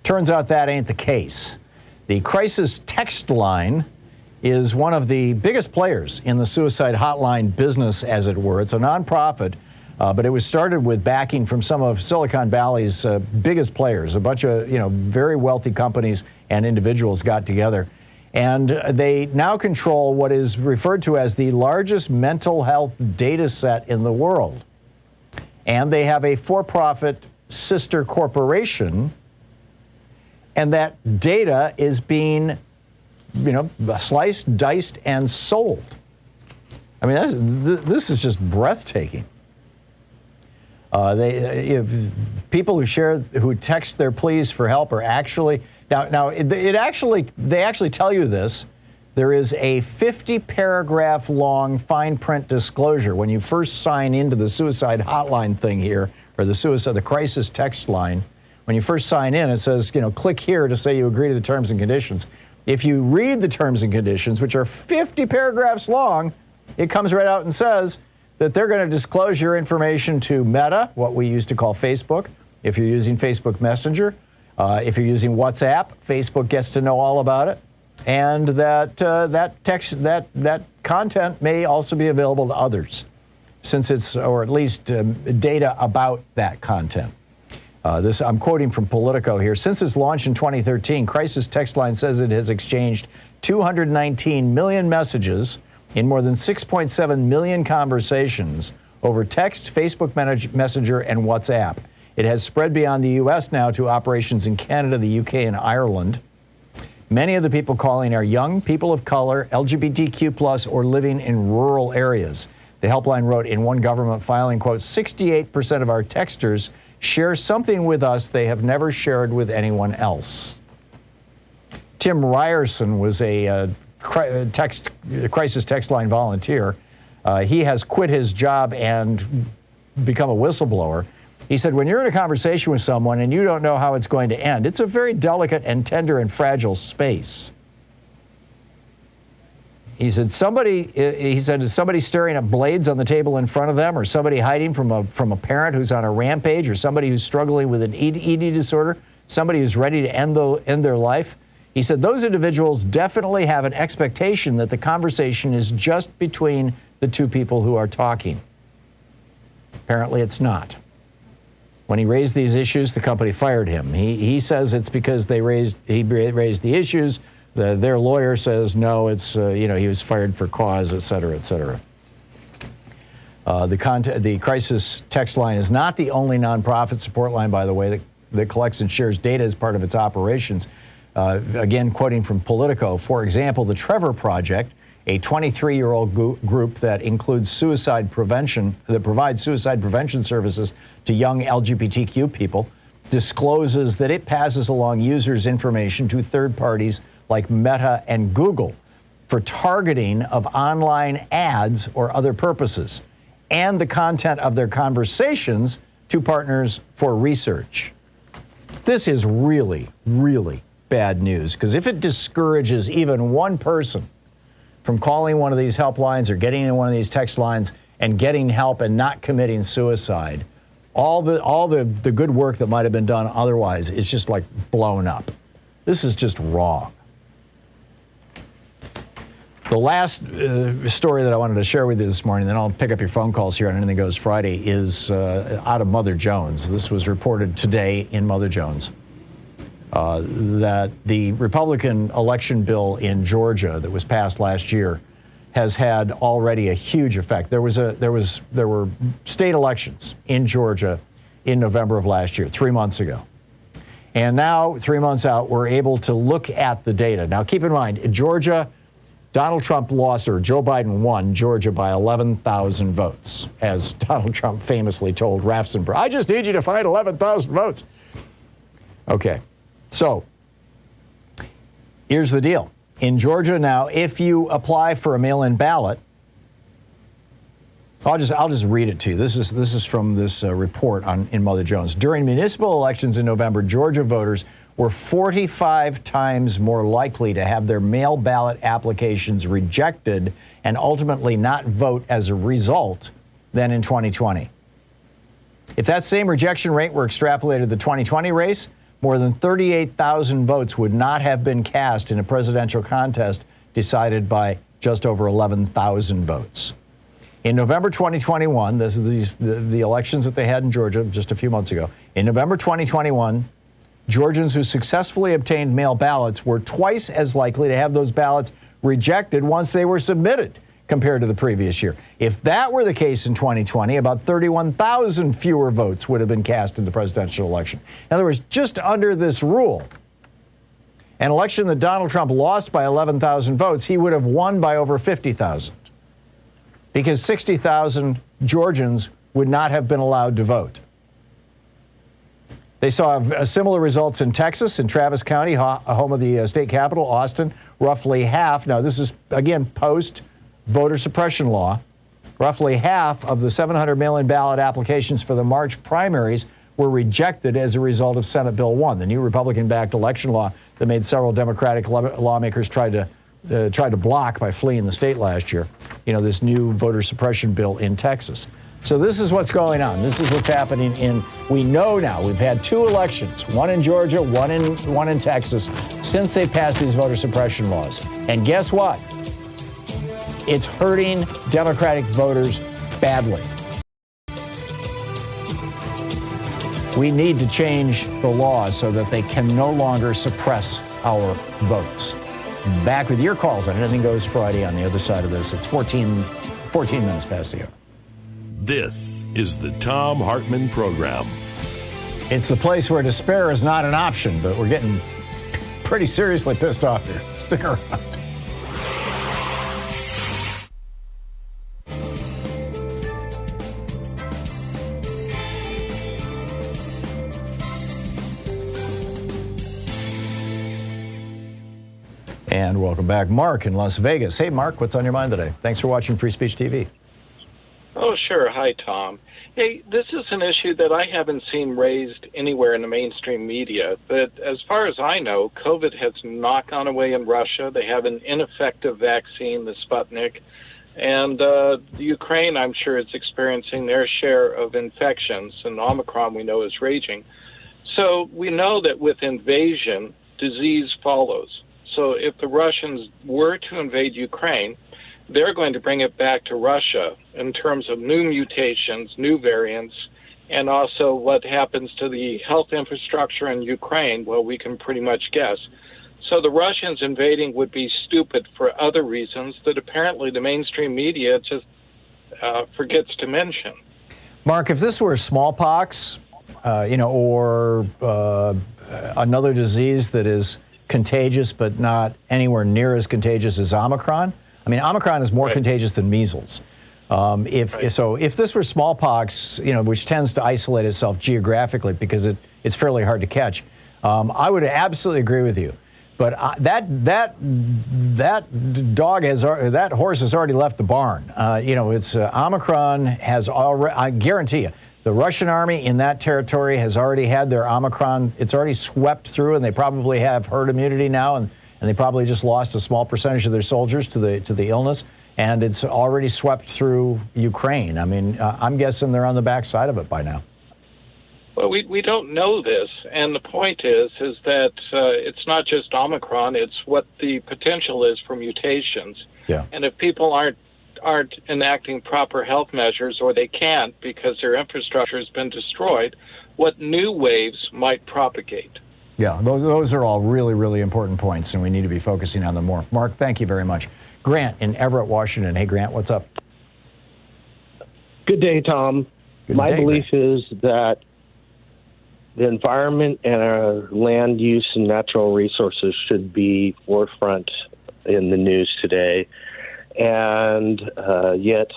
Turns out that ain't the case. The crisis text line is one of the biggest players in the suicide hotline business, as it were. It's a nonprofit, but it was started with backing from some of Silicon Valley's biggest players. A bunch of very wealthy companies and individuals got together, and they now control what is referred to as the largest mental health data set in the world. And they have a for-profit sister corporation and that data is being, sliced, diced, and sold. I mean, this is just breathtaking. People who text their pleas for help are actually they actually tell you this. There is a 50-paragraph long fine print disclosure when you first sign into the suicide hotline thing here, or the crisis text line. When you first sign in, it says, click here to say you agree to the terms and conditions. If you read the terms and conditions, which are 50 paragraphs long, it comes right out and says that they're going to disclose your information to Meta, what we used to call Facebook, if you're using Facebook Messenger. If you're using WhatsApp, Facebook gets to know all about it. And that content may also be available to others, or at least data about that content. I'm quoting from Politico here. Since its launch in 2013, Crisis Text Line says it has exchanged 219 million messages in more than 6.7 million conversations over text, Facebook Messenger, and WhatsApp. It has spread beyond the U.S. now to operations in Canada, the UK, and Ireland. Many of the people calling are young, people of color, LGBTQ+, or living in rural areas. The helpline wrote in one government filing, quote, 68% of our texters share something with us they have never shared with anyone else. Tim Ryerson was a crisis text line volunteer. He has quit his job and become a whistleblower. He said, when you're in a conversation with someone and you don't know how it's going to end, it's a very delicate and tender and fragile space. He said, somebody staring at blades on the table in front of them, or somebody hiding from a parent who's on a rampage, or somebody who's struggling with an ED disorder, somebody who's ready to end their life. He said, those individuals definitely have an expectation that the conversation is just between the two people who are talking. Apparently it's not. When he raised these issues, the company fired him. He says it's because he raised the issues. Their lawyer says no, it's he was fired for cause, et cetera, et cetera. The crisis text line is not the only nonprofit support line, by the way, that collects and shares data as part of its operations. Again, quoting from Politico, for example, the Trevor Project, a 23-year-old group that includes suicide prevention, that provides suicide prevention services to young LGBTQ people, discloses that it passes along users' information to third parties like Meta and Google for targeting of online ads or other purposes, and the content of their conversations to partners for research. This is really, really bad news, because if it discourages even one person from calling one of these helplines or getting in one of these text lines and getting help and not committing suicide, all the good work that might have been done otherwise is just like blown up. This is just wrong. The last story that I wanted to share with you this morning, then I'll pick up your phone calls here on Anything Goes Friday, is out of Mother Jones. This was reported today in Mother Jones. That the Republican election bill in Georgia that was passed last year has had already a huge effect. There were state elections in Georgia in November of last year, 3 months ago. And now, 3 months out, we're able to look at the data. Now, keep in mind, in Georgia, Donald Trump lost, or Joe Biden won Georgia by 11,000 votes, as Donald Trump famously told Rafsenberg, I just need you to find 11,000 votes. Okay. So, here's the deal. In Georgia now, if you apply for a mail-in ballot, I'll just read it to you. This is from this report in Mother Jones. During municipal elections in November, Georgia voters were 45 times more likely to have their mail ballot applications rejected and ultimately not vote as a result than in 2020. If that same rejection rate were extrapolated to the 2020 race, more than 38,000 votes would not have been cast in a presidential contest decided by just over 11,000 votes. In November 2021, this is the elections that they had in Georgia just a few months ago. In November 2021, Georgians who successfully obtained mail ballots were twice as likely to have those ballots rejected once they were submitted compared to the previous year. If that were the case in 2020, about 31,000 fewer votes would have been cast in the presidential election. In other words, just under this rule, An election that Donald Trump lost by 11,000 votes, he would have won by over 50,000 because 60,000 Georgians would not have been allowed to vote. They saw similar results in Texas, in Travis County, home of the state capital, Austin. Roughly half, now this is, again, post-voter suppression law, roughly half of the 700 mail-in ballot applications for the March primaries were rejected as a result of Senate Bill 1, the new Republican-backed election law that made several Democratic lawmakers try to block by fleeing the state last year. You know, this new voter suppression bill in Texas. So this is what's going on. This is what's happening we know now, we've had 2 elections, one in Georgia, one in Texas, since they passed these voter suppression laws. And guess what? It's hurting Democratic voters badly. We need to change the laws so that they can no longer suppress our votes. Back with your calls on Anything Goes Friday on the other side of this. It's 14 minutes past the hour. This is the Thom Hartmann Program. It's the place where despair is not an option, but we're getting pretty seriously pissed off here. Stick around. And welcome back. Mark in Las Vegas. Hey, Mark, what's on your mind today? Thanks for watching Free Speech TV. Oh, sure. Hi, Tom. Hey, this is an issue that I haven't seen raised anywhere in the mainstream media. But as far as I know, COVID has not gone away in Russia. They have an ineffective vaccine, the Sputnik. And the Ukraine, I'm sure, is experiencing their share of infections. And Omicron, we know, is raging. So we know that with invasion, disease follows. So if the Russians were to invade Ukraine, they're going to bring it back to Russia in terms of new mutations, new variants, and also what happens to the health infrastructure in Ukraine. Well, we can pretty much guess. So the Russians invading would be stupid for other reasons that apparently the mainstream media just forgets to mention. Mark, if this were smallpox, or another disease that is contagious but not anywhere near as contagious as Omicron, I mean, Omicron is more contagious than measles. If this were smallpox, which tends to isolate itself geographically because it's fairly hard to catch, I would absolutely agree with you. But that horse has already left the barn. Omicron has already. I guarantee you, the Russian army in that territory has already had their Omicron. It's already swept through, and they probably have herd immunity now, and they probably just lost a small percentage of their soldiers to the illness, and it's already swept through Ukraine. I mean, I'm guessing they're on the backside of it by now. Well, we don't know this, and the point is that it's not just Omicron; it's what the potential is for mutations. Yeah. And if people aren't enacting proper health measures, or they can't because their infrastructure has been destroyed, what new waves might propagate? Yeah, those are all really, really important points, and we need to be focusing on them more. Mark, thank you very much. Grant in Everett, Washington. Hey, Grant, what's up? Good day, Tom. My belief is that the environment and our land use and natural resources should be forefront in the news today. And yet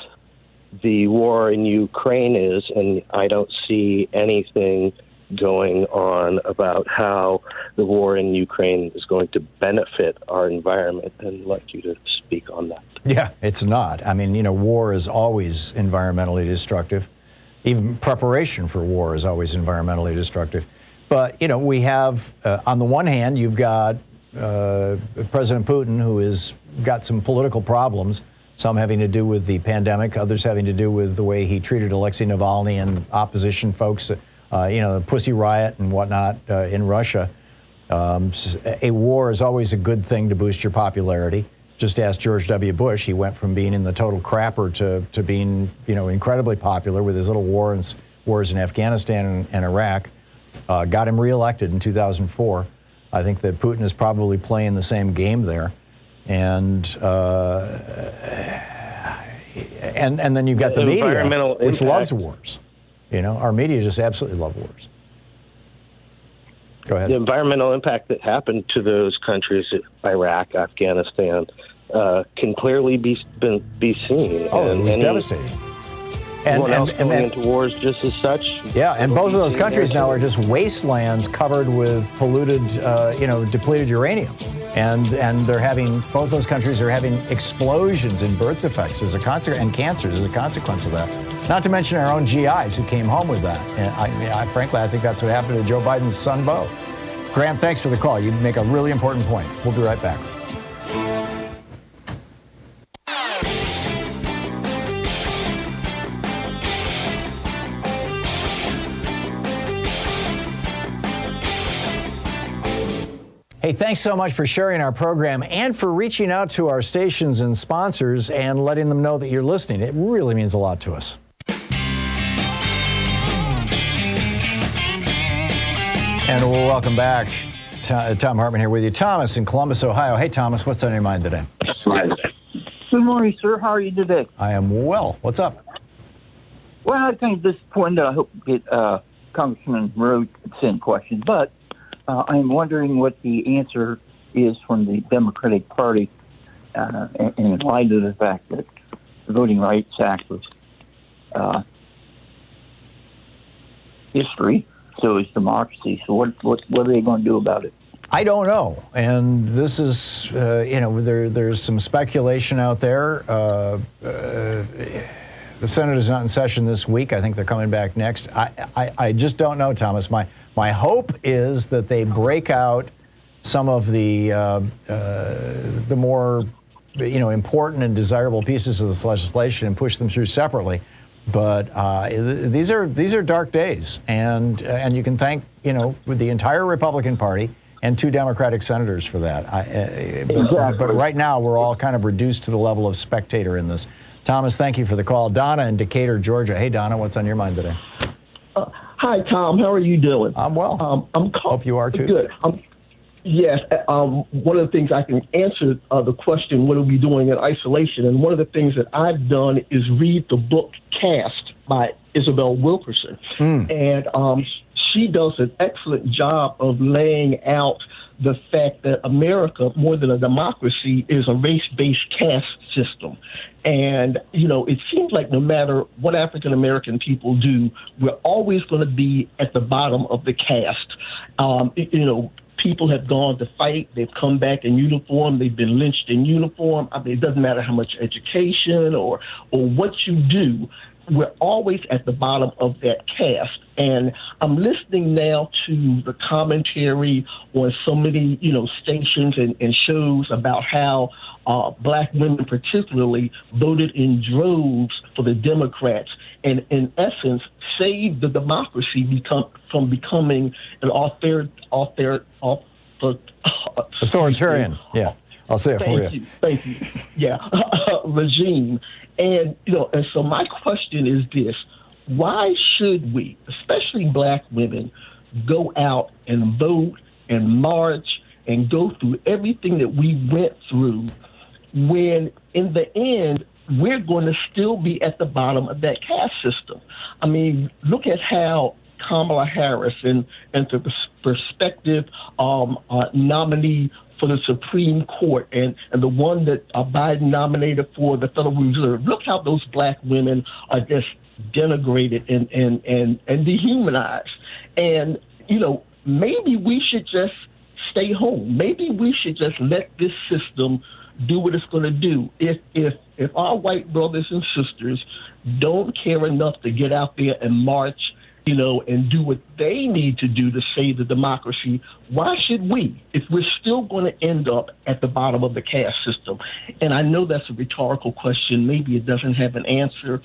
the war in Ukraine is, and I don't see anything going on about how the war in Ukraine is going to benefit our environment, and I'd like you to speak on that. Yeah, it's not. I mean, war is always environmentally destructive. Even preparation for war is always environmentally destructive. But, we have, on the one hand, you've got President Putin, who has got some political problems, some having to do with the pandemic, others having to do with the way he treated Alexei Navalny and opposition folks, the Pussy Riot and whatnot in Russia. A war is always a good thing to boost your popularity. Just ask George W. Bush. He went from being in the total crapper to being, incredibly popular with his little wars in Afghanistan and Iraq. Got him reelected in 2004. I think that Putin is probably playing the same game there. And then you've got the media, which loves wars. Our media just absolutely love wars. Go ahead. The environmental impact that happened to those countries, Iraq, Afghanistan, can clearly be seen. Oh, it was devastating. Everyone else going into wars just as such. Yeah, and both of those countries now are just wastelands covered with polluted, depleted uranium. And they're having, both those countries are having explosions in birth defects as a consequence, and cancers as a consequence of that. Not to mention our own GIs who came home with that. And frankly, I think that's what happened to Joe Biden's son, Beau. Graham, thanks for the call. You make a really important point. We'll be right back. Hey, thanks so much for sharing our program and for reaching out to our stations and sponsors and letting them know that you're listening. It really means a lot to us. And we'll welcome back Thom Hartmann here with you. Thomas in Columbus, Ohio. Hey, Thomas, what's on your mind today? Good morning, sir. How are you today? I am well. What's up? Well, I think at this point I hope to get Congressman Monroe to send questions, but I'm wondering what the answer is from the Democratic Party in light of the fact that the Voting Rights Act was history, so is democracy. So what are they going to do about it? I don't know. And this is, there's some speculation out there. The Senate is not in session this week. I think they're coming back next. I just don't know, Thomas. My hope is that they break out some of the more important and desirable pieces of this legislation and push them through separately. But these are dark days, and you can thank the entire Republican Party and 2 Democratic senators for that. But right now we're all kind of reduced to the level of spectator in this. Thomas, thank you for the call. Donna in Decatur, Georgia. Hey, Donna, what's on your mind today? Hi, Tom. How are you doing? I'm well. Hope you are too. Good. Yes. One of the things I can answer the question, what are we doing in isolation? And one of the things that I've done is read the book Caste by Isabel Wilkerson. And she does an excellent job of laying out the fact that America, more than a democracy, is a race-based caste system. And, it seems like no matter what African-American people do, we're always going to be at the bottom of the caste. People have gone to fight. They've come back in uniform. They've been lynched in uniform. I mean, it doesn't matter how much education or what you do. We're always at the bottom of that caste. And I'm listening now to the commentary on so many, stations and shows about how black women particularly voted in droves for the Democrats and, in essence, saved the democracy from becoming an authoritarian. Yeah, I'll say it for you. Thank you. Yeah, regime. And, and so my question is this: why should we, especially black women, go out and vote and march and go through everything that we went through when, in the end, we're going to still be at the bottom of that caste system? I mean, look at how Kamala Harris and the prospective nominee for the Supreme Court and the one that Biden nominated for the Federal Reserve. Look how those black women are just denigrated and dehumanized. And, maybe we should just stay home. Maybe we should just let this system do what it's going to do. If our white brothers and sisters don't care enough to get out there and march, and do what they need to do to save the democracy, why should we, if we're still going to end up at the bottom of the caste system? And I know that's a rhetorical question. Maybe it doesn't have an answer,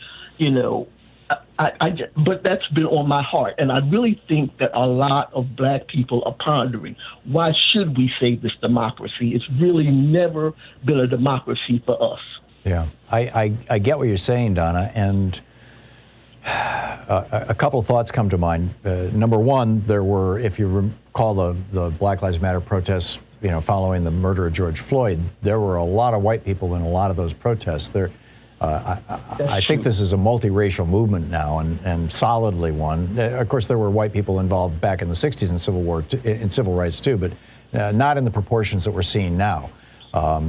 but that's been on my heart. And I really think that a lot of black people are pondering, why should we save this democracy? It's really never been a democracy for us. Yeah, I get what you're saying, Donna, and a couple of thoughts come to mind. Number one, there were, if you recall the Black Lives Matter protests, following the murder of George Floyd, there were a lot of white people in a lot of those protests. I think this is a multiracial movement now, and solidly one. Of course, there were white people involved back in the 60s in civil rights too, but not in the proportions that we're seeing now.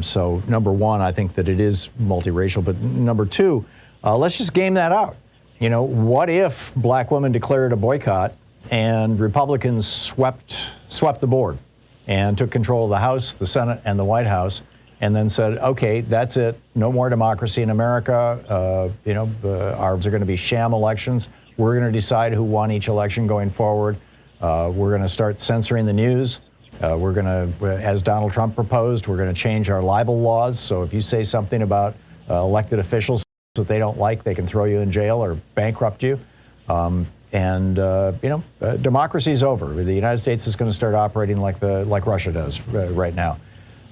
So number one, I think that it is multiracial. But number two, let's just game that out. You know, what if black women declared a boycott and Republicans swept the board and took control of the House, the Senate, and the White House, and then said, okay, that's it. No more democracy in America. Ours are going to be sham elections. We're going to decide who won each election going forward. We're going to start censoring the news. We're going to, as Donald Trump proposed, we're going to change our libel laws. So if you say something about elected officials that they don't like, they can throw you in jail or bankrupt you. Democracy is over. The United States is going to start operating like Russia does right now.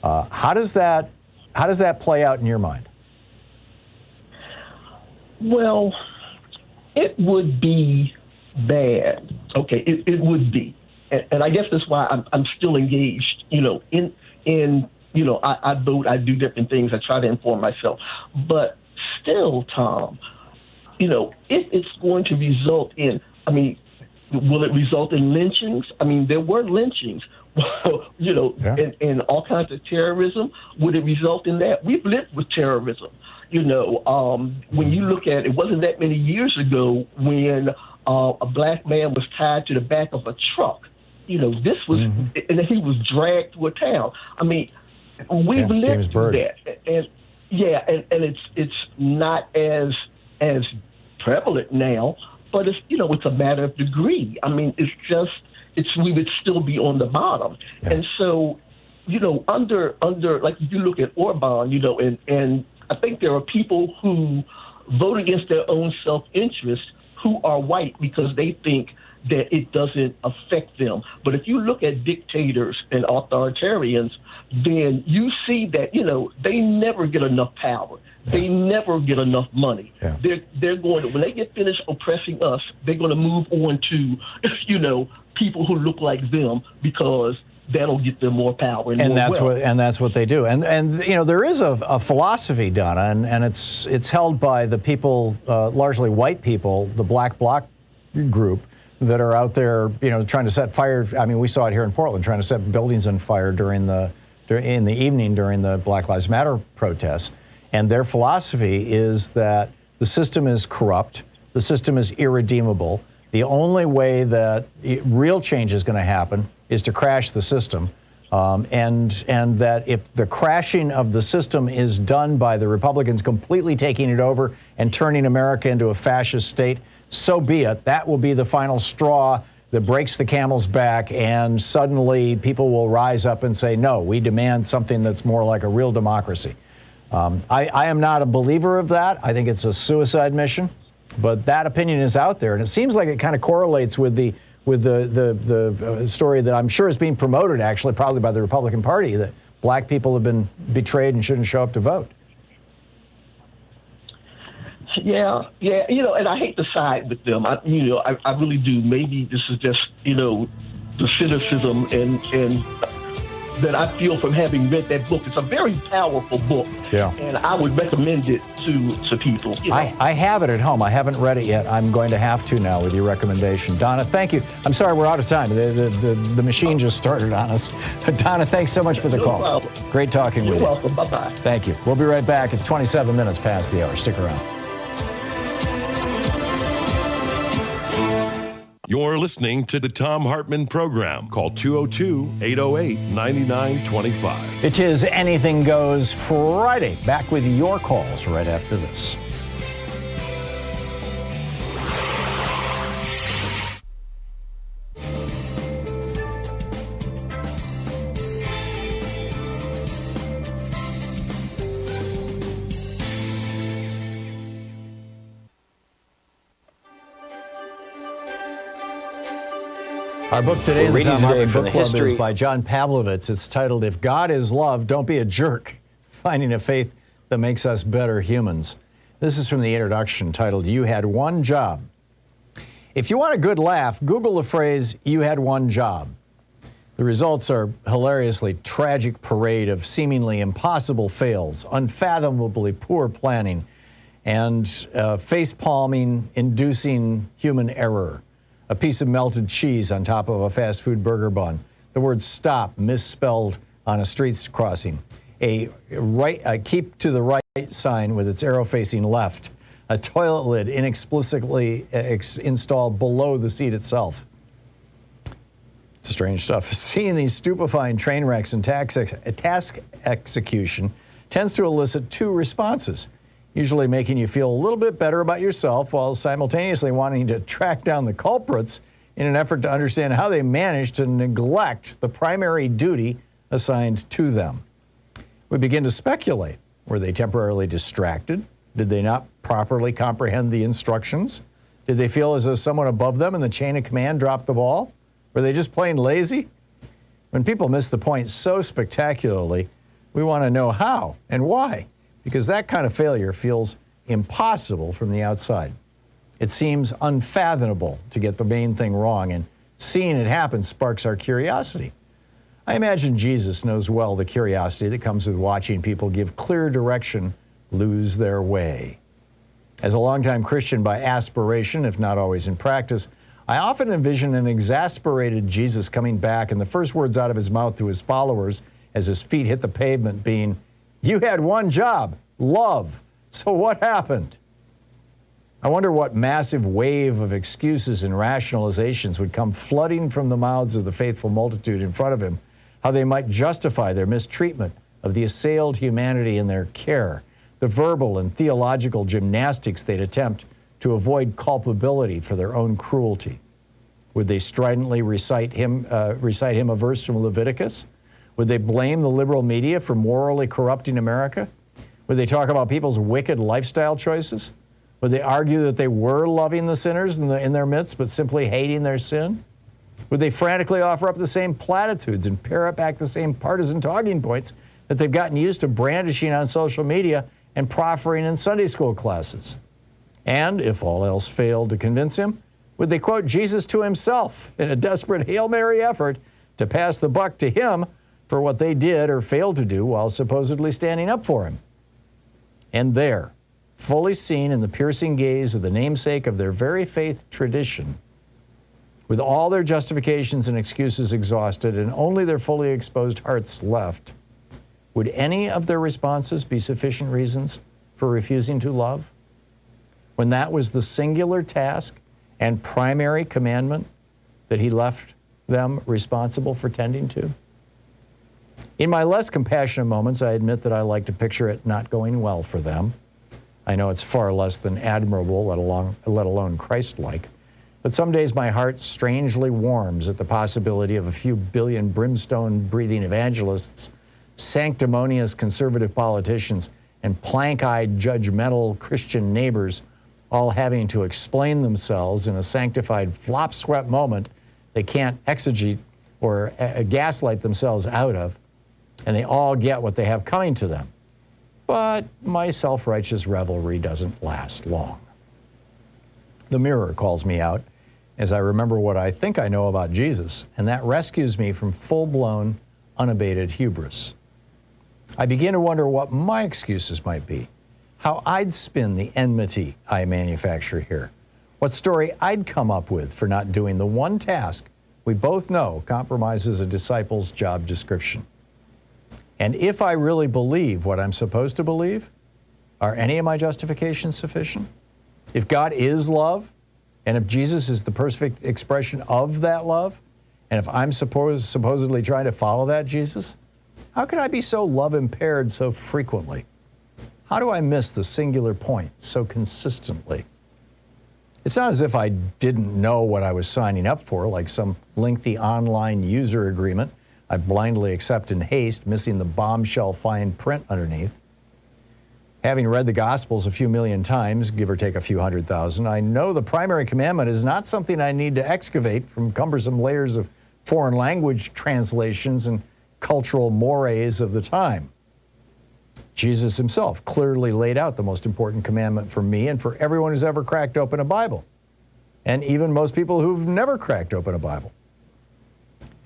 How does that play out in your mind? Well, it would be bad. Okay, it would be, and I guess that's why I'm still engaged. I vote, I do different things, I try to inform myself, but still, Tom, if it's going to result in, will it result in lynchings? There were lynchings. And all kinds of terrorism. Would it result in that? We've lived with terrorism. When you look at it, wasn't that many years ago when a black man was tied to the back of a truck. This was, and he was dragged to a town. We've lived through that, and it's not as prevalent now, but it's a matter of degree. We would still be on the bottom. Yeah. And so, under like if you look at Orban, and I think there are people who vote against their own self-interest who are white because they think that it doesn't affect them. But if you look at dictators and authoritarians, then you see that, they never get enough power. Yeah. They never get enough money. Yeah. They're going to, when they get finished oppressing us, they're going to move on to, people who look like them because that'll get them more power and that's what they do. And there is a philosophy, Donna, and it's held by the people, largely white people, the Black Bloc group, that are out there, trying to set fire. We saw it here in Portland, trying to set buildings on fire in the evening during the Black Lives Matter protests. And their philosophy is that the system is corrupt, the system is irredeemable. The only way that real change is going to happen is to crash the system, and that if the crashing of the system is done by the Republicans completely taking it over and turning America into a fascist state, so be it. That will be the final straw that breaks the camel's back, and suddenly people will rise up and say, no, we demand something that's more like a real democracy. I am not a believer of that. I think it's a suicide mission. But that opinion is out there, and it seems like it kind of correlates with the story that I'm sure is being promoted, actually, probably by the Republican Party, that black people have been betrayed and shouldn't show up to vote. Yeah, and I hate to side with them. I really do. Maybe this is just, the cynicism and that I feel from having read that book. It's a very powerful book, and I would recommend it to people. I have it at home. I haven't read it yet. I'm going to have to now with your recommendation. Donna, thank you. I'm sorry we're out of time. The machine just started on us. Donna, thanks so much for the call. Problem. Great talking with you. You're welcome. Bye-bye. Thank you. We'll be right back. It's 27 minutes past the hour. Stick around. You're listening to the Thom Hartmann Program. Call 202-808-9925. It is Anything Goes Friday. Back with your calls right after this. Our book today, the Thom Hartmann Book Club, is by John Pavlovitz. It's titled, If God is Love, Don't Be a Jerk, Finding a Faith That Makes Us Better Humans. This is from the introduction titled, You Had One Job. If you want a good laugh, Google the phrase, you had one job. The results are hilariously tragic parade of seemingly impossible fails, unfathomably poor planning, and face-palming, inducing human error. A piece of melted cheese on top of a fast food burger bun. The word stop misspelled on a street crossing. A keep to the right sign with its arrow facing left. A toilet lid inexplicably installed below the seat itself. It's strange stuff. Seeing these stupefying train wrecks and task execution tends to elicit two responses, usually making you feel a little bit better about yourself while simultaneously wanting to track down the culprits in an effort to understand how they managed to neglect the primary duty assigned to them. We begin to speculate. Were they temporarily distracted? Did they not properly comprehend the instructions? Did they feel as though someone above them in the chain of command dropped the ball? Were they just plain lazy? When people miss the point so spectacularly, we want to know how and why, because that kind of failure feels impossible from the outside. It seems unfathomable to get the main thing wrong, and seeing it happen sparks our curiosity. I imagine Jesus knows well the curiosity that comes with watching people give clear direction lose their way. As a longtime Christian by aspiration, if not always in practice, I often envision an exasperated Jesus coming back and the first words out of his mouth to his followers as his feet hit the pavement being, "You had one job, love. So what happened?" I wonder what massive wave of excuses and rationalizations would come flooding from the mouths of the faithful multitude in front of him, how they might justify their mistreatment of the assailed humanity in their care, the verbal and theological gymnastics they'd attempt to avoid culpability for their own cruelty. Would they stridently recite him a verse from Leviticus? Would they blame the liberal media for morally corrupting America? Would they talk about people's wicked lifestyle choices? Would they argue that they were loving the sinners in their midst, but simply hating their sin? Would they frantically offer up the same platitudes and parrot back the same partisan talking points that they've gotten used to brandishing on social media and proffering in Sunday school classes? And if all else failed to convince him, would they quote Jesus to himself in a desperate Hail Mary effort to pass the buck to him for what they did or failed to do while supposedly standing up for him? And there, fully seen in the piercing gaze of the namesake of their very faith tradition, with all their justifications and excuses exhausted and only their fully exposed hearts left, would any of their responses be sufficient reasons for refusing to love? When that was the singular task and primary commandment that he left them responsible for tending to? In my less compassionate moments, I admit that I like to picture it not going well for them. I know it's far less than admirable, let alone Christ-like. But some days my heart strangely warms at the possibility of a few billion brimstone-breathing evangelists, sanctimonious conservative politicians, and plank-eyed judgmental Christian neighbors all having to explain themselves in a sanctified flop-swept moment they can't exegete or gaslight themselves out of, and they all get what they have coming to them. But my self-righteous revelry doesn't last long. The mirror calls me out as I remember what I think I know about Jesus, and that rescues me from full-blown, unabated hubris. I begin to wonder what my excuses might be, how I'd spin the enmity I manufacture here, what story I'd come up with for not doing the one task we both know compromises a disciple's job description. And if I really believe what I'm supposed to believe, are any of my justifications sufficient? If God is love, and if Jesus is the perfect expression of that love, and if I'm supposedly trying to follow that Jesus, how could I be so love-impaired so frequently? How do I miss the singular point so consistently? It's not as if I didn't know what I was signing up for, like some lengthy online user agreement I blindly accept in haste, missing the bombshell fine print underneath. Having read the Gospels a few million times, give or take a few 100,000, I know the primary commandment is not something I need to excavate from cumbersome layers of foreign language translations and cultural mores of the time. Jesus himself clearly laid out the most important commandment for me and for everyone who's ever cracked open a Bible, and even most people who've never cracked open a Bible.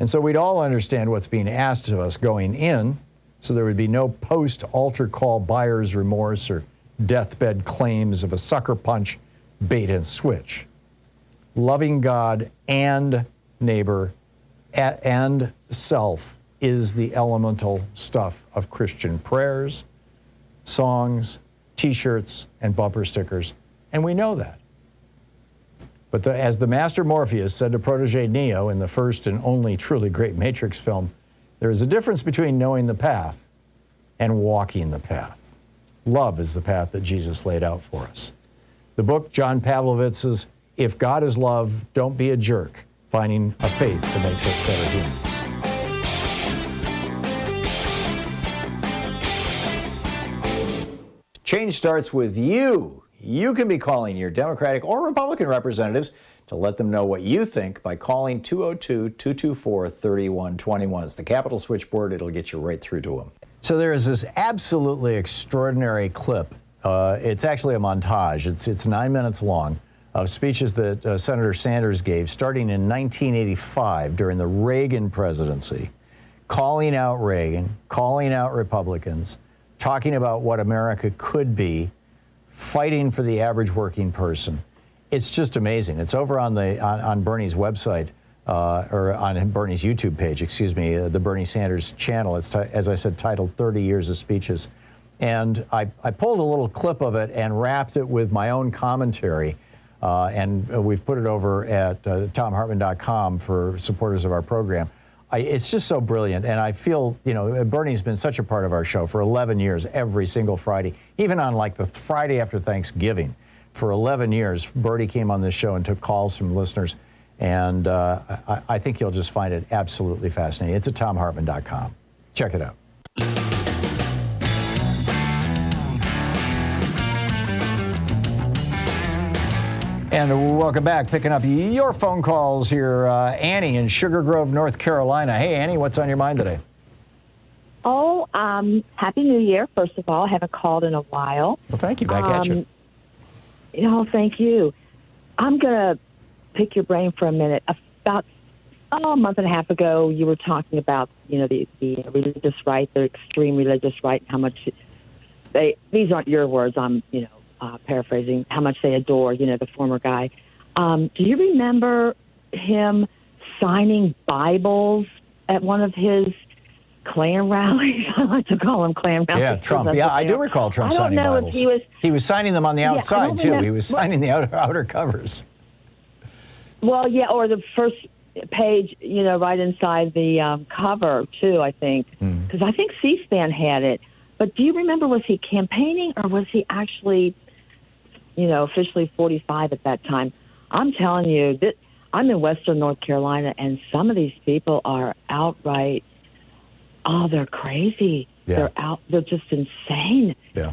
And so we'd all understand what's being asked of us going in, so there would be no post-altar call buyer's remorse or deathbed claims of a sucker punch, bait and switch. Loving God and neighbor and self is the elemental stuff of Christian prayers, songs, T-shirts, and bumper stickers, and we know that. But as the master Morpheus said to protege Neo in the first and only truly great Matrix film, there is a difference between knowing the path and walking the path. Love is the path that Jesus laid out for us. The book, John Pavlovitz's If God is Love, Don't Be a Jerk, Finding a Faith that Makes Us Better Humans. Change starts with you. You can be calling your Democratic or Republican representatives to let them know what you think by calling 202-224-3121. It's the Capitol switchboard. It'll get you right through to them. So there is this absolutely extraordinary clip. It's actually a montage. It's 9 minutes long of speeches that Senator Sanders gave starting in 1985 during the Reagan presidency, calling out Reagan, calling out Republicans, talking about what America could be, fighting for the average working person. It's just amazing. It's over on Bernie's website, or on Bernie's YouTube page, excuse me, the Bernie Sanders channel. It's, as I said, titled 30 Years of Speeches. And I pulled a little clip of it and wrapped it with my own commentary. And we've put it over at ThomHartmann.com for supporters of our program. It's just so brilliant. And I feel, Bernie's been such a part of our show for 11 years, every single Friday, even on like the Friday after Thanksgiving. For 11 years, Bernie came on this show and took calls from listeners. And I think you'll just find it absolutely fascinating. It's at ThomHartmann.com. Check it out. And welcome back. Picking up your phone calls here. Annie in Sugar Grove, North Carolina. Hey, Annie, what's on your mind today? Oh, Happy New Year, first of all. I haven't called in a while. Well, thank you. Back at you. Thank you. I'm going to pick your brain for a minute. About a month and a half ago, you were talking about, the religious right, the extreme religious right, and how much these aren't your words, I'm, paraphrasing, how much they adore, the former guy. Do you remember him signing Bibles at one of his Klan rallies? I like to call them Klan rallies. Yeah, Trump. Yeah, I do recall Trump signing Bibles. He was signing them on the outside, too. He was signing the outer covers. Well, yeah, or the first page, right inside the cover, too, I think. Because I think C-SPAN had it. But do you remember, was he campaigning or was he actually, officially 45 at that time? I'm telling you, I'm in Western North Carolina, and some of these people are outright, they're crazy. Yeah. They're just insane. Yeah.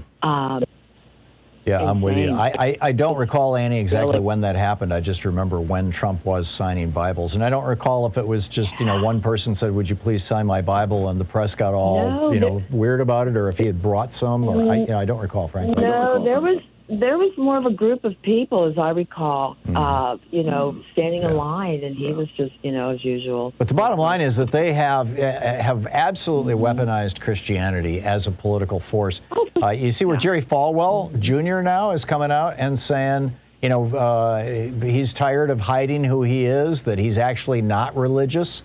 Yeah, I'm with you. I don't recall, Annie, exactly when that happened. I just remember when Trump was signing Bibles. And I don't recall if it was just, one person said, would you please sign my Bible? And the press got all, weird about it, or if he had brought some. Or I don't recall, frankly. No, there was more of a group of people, as I recall, standing in line, and he was just, as usual. But the bottom line is that they have absolutely weaponized Christianity as a political force. You see where Jerry Falwell Jr. now is coming out and saying, he's tired of hiding who he is, that he's actually not religious.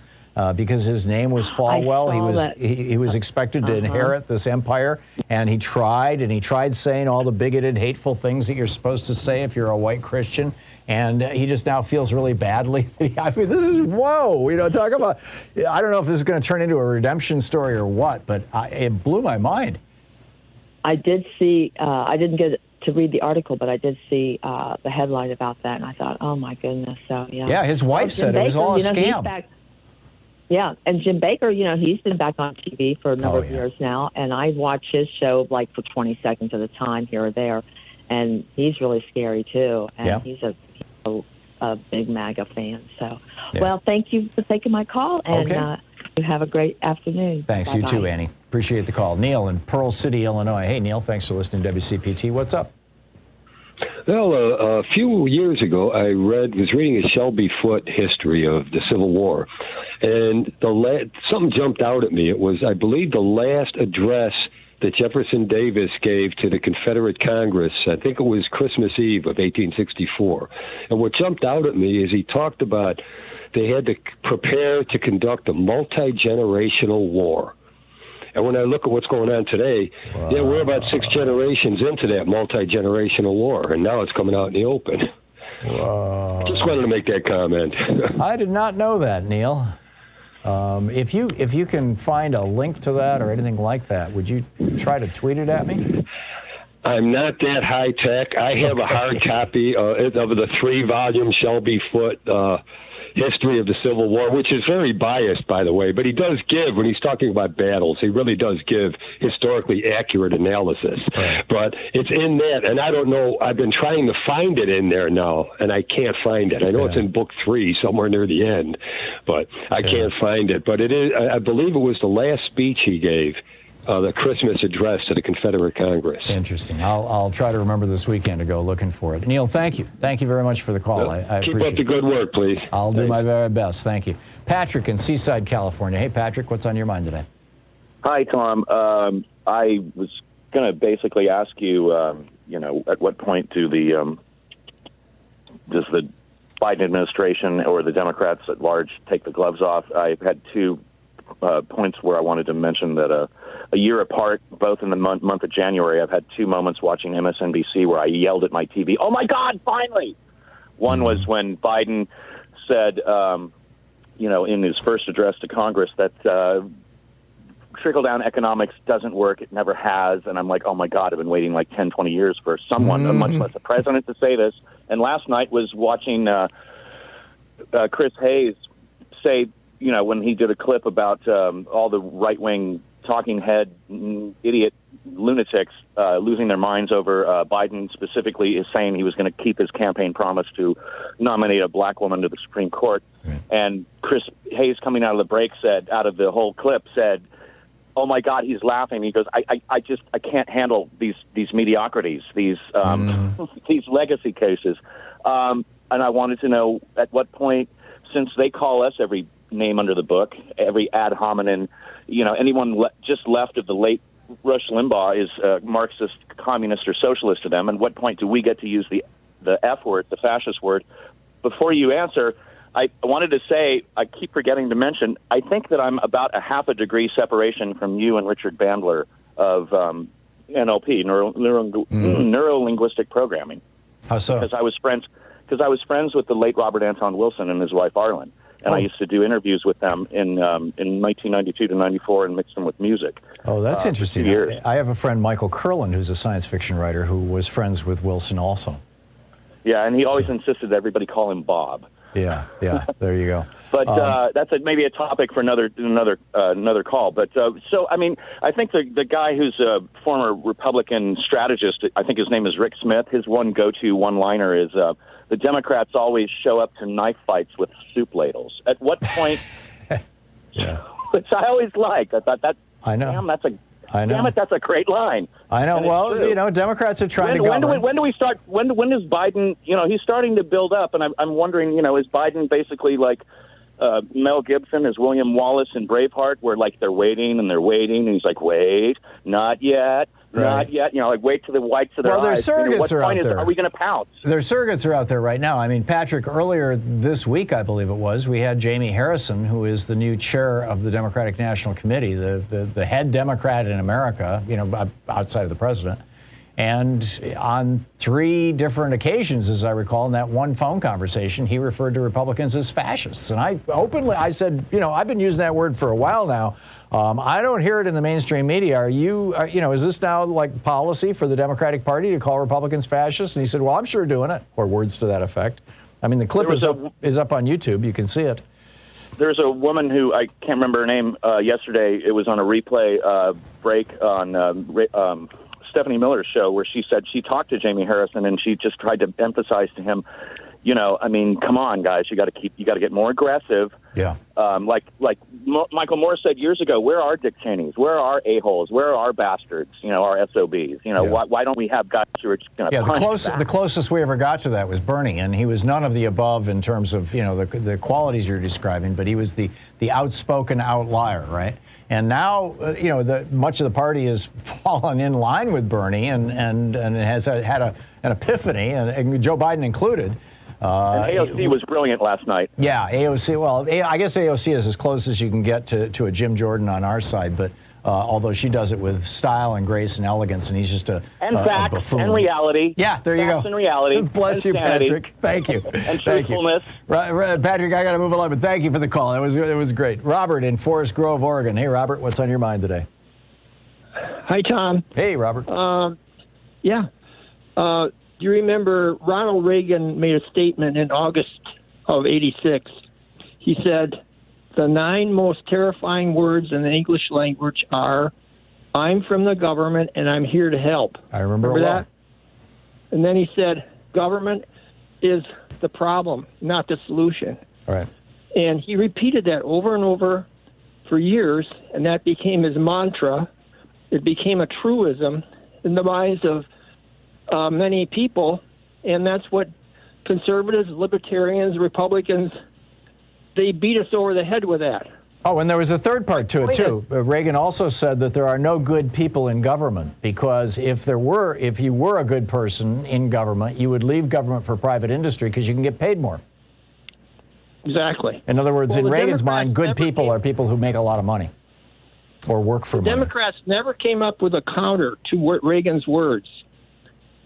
Because his name was Falwell, he was expected to inherit this empire, and he tried saying all the bigoted, hateful things that you're supposed to say if you're a white Christian, and he just now feels really badly. This is talk about. I don't know if this is going to turn into a redemption story or what, but it blew my mind. I did see. I didn't get to read the article, but I did see the headline about that, and I thought, oh my goodness. So yeah. Yeah, his wife said it was all a scam. Yeah, and Jim Baker, he's been back on TV for a number of years now, and I watch his show like for 20 seconds at a time here or there, and he's really scary too, and he's a big MAGA fan. So, well, thank you for taking my call, and you have a great afternoon. Thanks, Bye-bye. You too, Annie. Appreciate the call. Neil in Pearl City, Illinois. Hey, Neil, thanks for listening to WCPT. What's up? Well, a few years ago, I was reading a Shelby Foote history of the Civil War, and something jumped out at me. It was, I believe, the last address that Jefferson Davis gave to the Confederate Congress. I think it was Christmas Eve of 1864. And what jumped out at me is he talked about they had to prepare to conduct a multi-generational war. And when I look at what's going on today, yeah, we're about 6 generations into that multi-generational war, and now it's coming out in the open. Just wanted to make that comment. I did not know that, Neil. If you can find a link to that or anything like that, would you try to tweet it at me? I'm not that high tech. I have a hard copy of the 3-volume Shelby Foote History of the Civil War, which is very biased, by the way, but he does give, when he's talking about battles, he really does give historically accurate analysis. Right. But it's in that, and I don't know, I've been trying to find it in there now, and I can't find it. I know it's in book 3, somewhere near the end, but I can't find it. But it is, I believe it was the last speech he gave, the Christmas address to the Confederate Congress. Interesting. I'll try to remember this weekend to go looking for it. Neil, thank you. Thank you very much for the call. I keep appreciate up the good work, please. I'll do my very best. Thank you. Patrick in Seaside, California. Hey, Patrick, what's on your mind today? Hi, Tom. I was going to basically ask you, at what point does the Biden administration or the Democrats at large take the gloves off? I've had 2 points where I wanted to mention that a year apart, both in the month of January, I've had 2 moments watching MSNBC where I yelled at my TV, "Oh my God, finally!" One was when Biden said, in his first address to Congress that trickle-down economics doesn't work. It never has. And I'm like, oh my God, I've been waiting like 10, 20 years for someone, much less a president, to say this. And last night was watching Chris Hayes say, when he did a clip about all the right-wing talking head idiot lunatics losing their minds over Biden specifically is saying he was going to keep his campaign promise to nominate a black woman to the Supreme Court. And Chris Hayes, coming out of the break, out of the whole clip, said, oh my God, he's laughing. He goes, I can't handle these mediocrities, these legacy cases. And I wanted to know at what point, since they call us every name under the book, every ad hominem, anyone just left of the late Rush Limbaugh is Marxist, communist, or socialist to them. And what point do we get to use the F word, the fascist word? Before you answer, I wanted to say, I keep forgetting to mention, I think that I'm about a half a degree separation from you and Richard Bandler of NLP, neuro-linguistic programming. How so? Because I was friends with the late Robert Anton Wilson and his wife Arlen. And I used to do interviews with them in 1992 to 94 and mix them with music. Oh, that's interesting. I have a friend, Michael Curlin, who's a science fiction writer who was friends with Wilson also. Yeah, and he always insisted that everybody call him Bob. Yeah, there you go. But that's maybe a topic for another call. But so, I mean, I think the guy who's a former Republican strategist, I think his name is Rick Smith, his one-liner is, the Democrats always show up to knife fights with soup ladles. At what point? Which I always liked. I thought that. I know. Damn it, that's a great line. I know. Well, Democrats are trying to govern. When do we start? When does Biden? He's starting to build up, and I'm wondering. Is Biden basically like Mel Gibson, is William Wallace in Braveheart, where like they're waiting and he's like, wait, not yet. Right. Not yet. Wait till the whites of their eyes. Well, their surrogates are out there. Are we going to pounce? Their surrogates are out there right now. I mean, Patrick, earlier this week, I believe it was, we had Jamie Harrison, who is the new chair of the Democratic National Committee, the head Democrat in America, outside of the president. And on 3 different occasions, as I recall, in that one phone conversation, he referred to Republicans as fascists. And I said, I've been using that word for a while now. I don't hear it in the mainstream media. Is this now like policy for the Democratic Party to call Republicans fascists? And he said, well, I'm sure doing it, or words to that effect. I mean, the clip is up on YouTube. You can see it. There's a woman who, I can't remember her name, yesterday. It was on a replay break on Stephanie Miller's show, where she said she talked to Jamie Harrison and she just tried to emphasize to him, come on, guys, you got to get more aggressive. Yeah. Like Michael Moore said years ago, where are Dick Cheneys? Where are a-holes? Where are our bastards? Our SOBs? Why don't we have guys who are just going to punch back? The closest we ever got to that was Bernie, and he was none of the above in terms of, the qualities you're describing, but he was the outspoken outlier, right? And now, much of the party has fallen in line with Bernie and has had an epiphany, and Joe Biden included. And AOC was brilliant last night. Yeah, AOC. Well, I guess AOC is as close as you can get to a Jim Jordan on our side, but although she does it with style and grace and elegance, and he's just a facts buffoon. and reality. Yeah, there you go. Facts and reality. Bless you, sanity. Patrick. Thank you. And Thank you. truthfulness. Right, Patrick, I got to move along, but thank you for the call. It was great. Robert in Forest Grove, Oregon. Hey, Robert, what's on your mind today? Hi, Tom. Hey, Robert. Yeah. Do you remember Ronald Reagan made a statement in August of '86? He said, "The 9 most terrifying words in the English language are, 'I'm from the government and I'm here to help.'" I remember that? And then he said, "Government is the problem, not the solution." All right. And he repeated that over and over for years, and that became his mantra. It became a truism in the minds of many people, and that's what conservatives, libertarians, Republicans, they beat us over the head with that. Oh, and there was a third part to it, too. Reagan also said that there are no good people in government, because if you were a good person in government, you would leave government for private industry because you can get paid more. Exactly. In other words, Well, in the Reagan's Democrats mind, good never people are people who make a lot of money or work for The money. Democrats never came up with a counter to Reagan's words.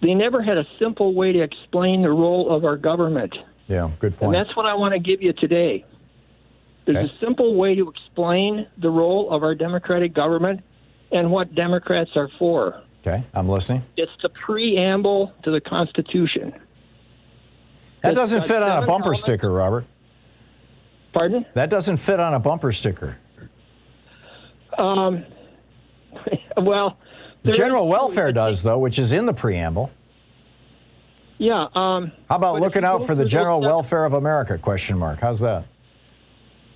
They never had a simple way to explain the role of our government. Yeah, good point. And that's what I want to give you today. There's a simple way to explain the role of our democratic government and what Democrats are for. Okay, I'm listening. It's the preamble to the Constitution. That doesn't fit on a bumper sticker, Robert. Pardon? That doesn't fit on a bumper sticker. Well, the general welfare does, though, which is in the preamble. Yeah. How about looking out for the general welfare of America? ? How's that?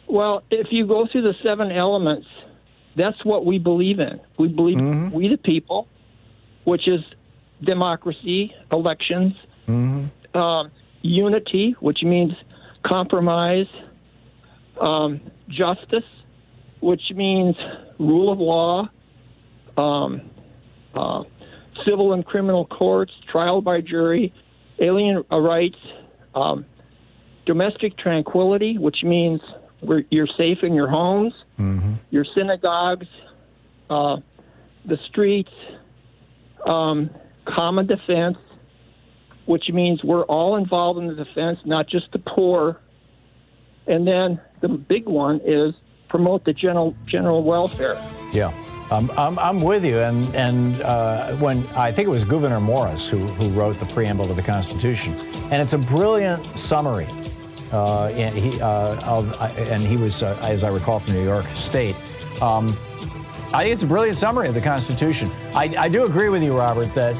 Well, if you go through the 7 elements, that's what we believe in. We believe we the people, which is democracy, elections, unity, which means compromise, justice, which means rule of law, civil and criminal courts, trial by jury, alien rights, domestic tranquility, which means you're safe in your homes, your synagogues, the streets, common defense, which means we're all involved in the defense, not just the poor. And then the big one is promote the general welfare. Yeah. I'm with you, and when I think it was Gouverneur Morris who wrote the preamble to the Constitution, and it's a brilliant summary. And he was, as I recall, from New York State. I think it's a brilliant summary of the Constitution. I do agree with you, Robert, that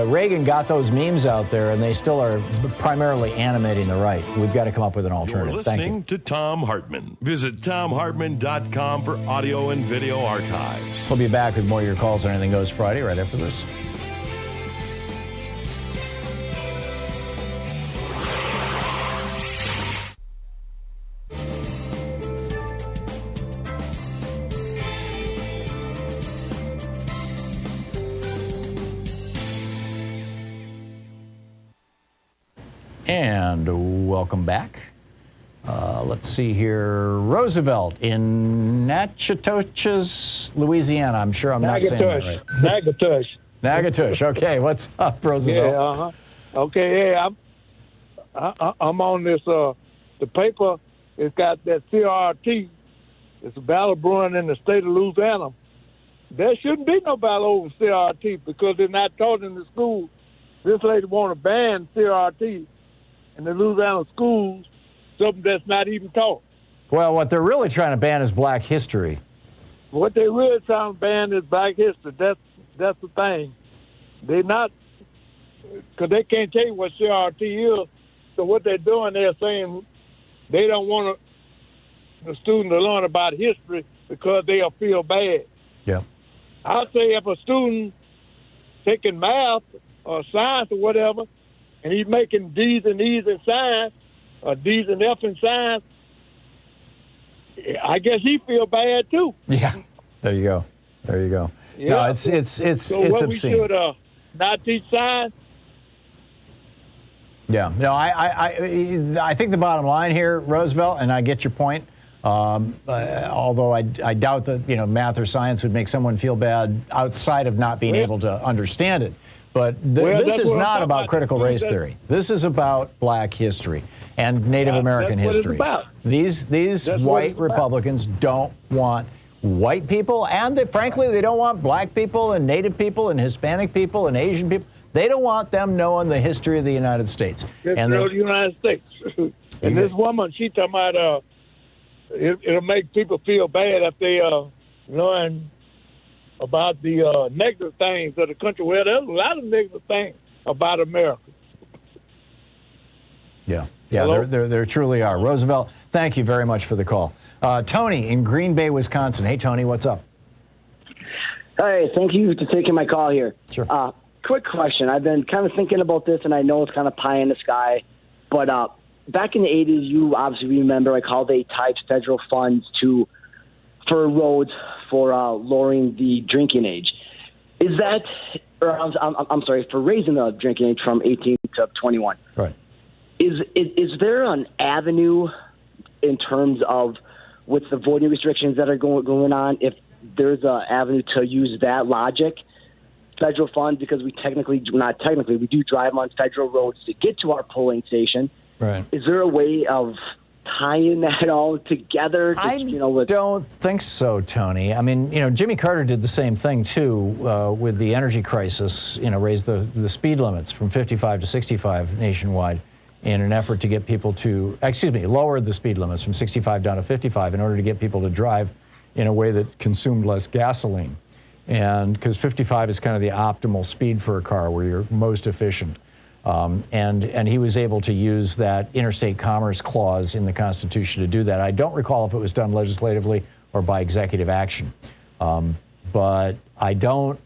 Reagan got those memes out there, and they still are primarily animating the right. We've got to come up with an alternative. You're Thank listening you. to Thom Hartmann. Visit ThomHartmann.com for audio and video archives. We'll be back with more of your calls on Anything Goes Friday right after this. And welcome back. Let's see here. Roosevelt in Natchitoches, Louisiana. I'm sure I'm not saying that right. Natchitoches. Natchitoches. Okay, what's up, Roosevelt? Yeah, Okay, yeah, I'm on this, the paper. It's got that CRT. It's a battle brewing in the state of Louisiana. There shouldn't be no battle over CRT because they're not taught in the school. This lady want to ban CRT in the Louisiana schools, something that's not even taught. Well, what they're really trying to ban is black history. What they're really trying to ban is black history. That's the thing. They're not, because they can't tell you what CRT is. So what they're doing, they're saying they don't want the student to learn about history because they'll feel bad. Yeah. I say if a student taking math or science or whatever, and he's making D's and E's in science, or D's and F in science, I guess he feel bad too. Yeah, there you go. There you go. Yeah. No, it's what obscene. We should not teach science. Yeah, no, I think the bottom line here, Roosevelt, and I get your point. Although I doubt that math or science would make someone feel bad outside of not being able to understand it. But this is not about critical race theory. This is about Black history and Native American history. These white Republicans don't want white people, and frankly, they don't want Black people and Native people and Hispanic people and Asian people. They don't want them knowing the history of the United States. And the United States. And this woman, she talking about it'll make people feel bad if they knowing about the negative things of the country. Well, there's a lot of negative things about America. Yeah, there truly are. Roosevelt, thank you very much for the call. Tony in Green Bay, Wisconsin. Hey, Tony, what's up? Hey, thank you for taking my call here. Sure. Quick question. I've been kind of thinking about this, and I know it's kind of pie in the sky, but back in the 80s, you obviously remember like how they tied federal funds for roads for lowering the drinking age. Is that, or I'm sorry, for raising the drinking age from 18 to 21? Right. Is there an avenue in terms of with the voting restrictions that are going on, if there's an avenue to use that logic, federal funds, because we we do drive on federal roads to get to our polling station. Right. Is there a way of tying that all together? Don't think so, Tony. I mean, Jimmy Carter did the same thing too with the energy crisis. Raised the speed limits from 55 to 65 nationwide in an effort to get people to, lowered the speed limits from 65 down to 55 in order to get people to drive in a way that consumed less gasoline. And because 55 is kind of the optimal speed for a car where you're most efficient. And he was able to use that interstate commerce clause in the Constitution to do that. I don't recall if it was done legislatively or by executive action. But I don't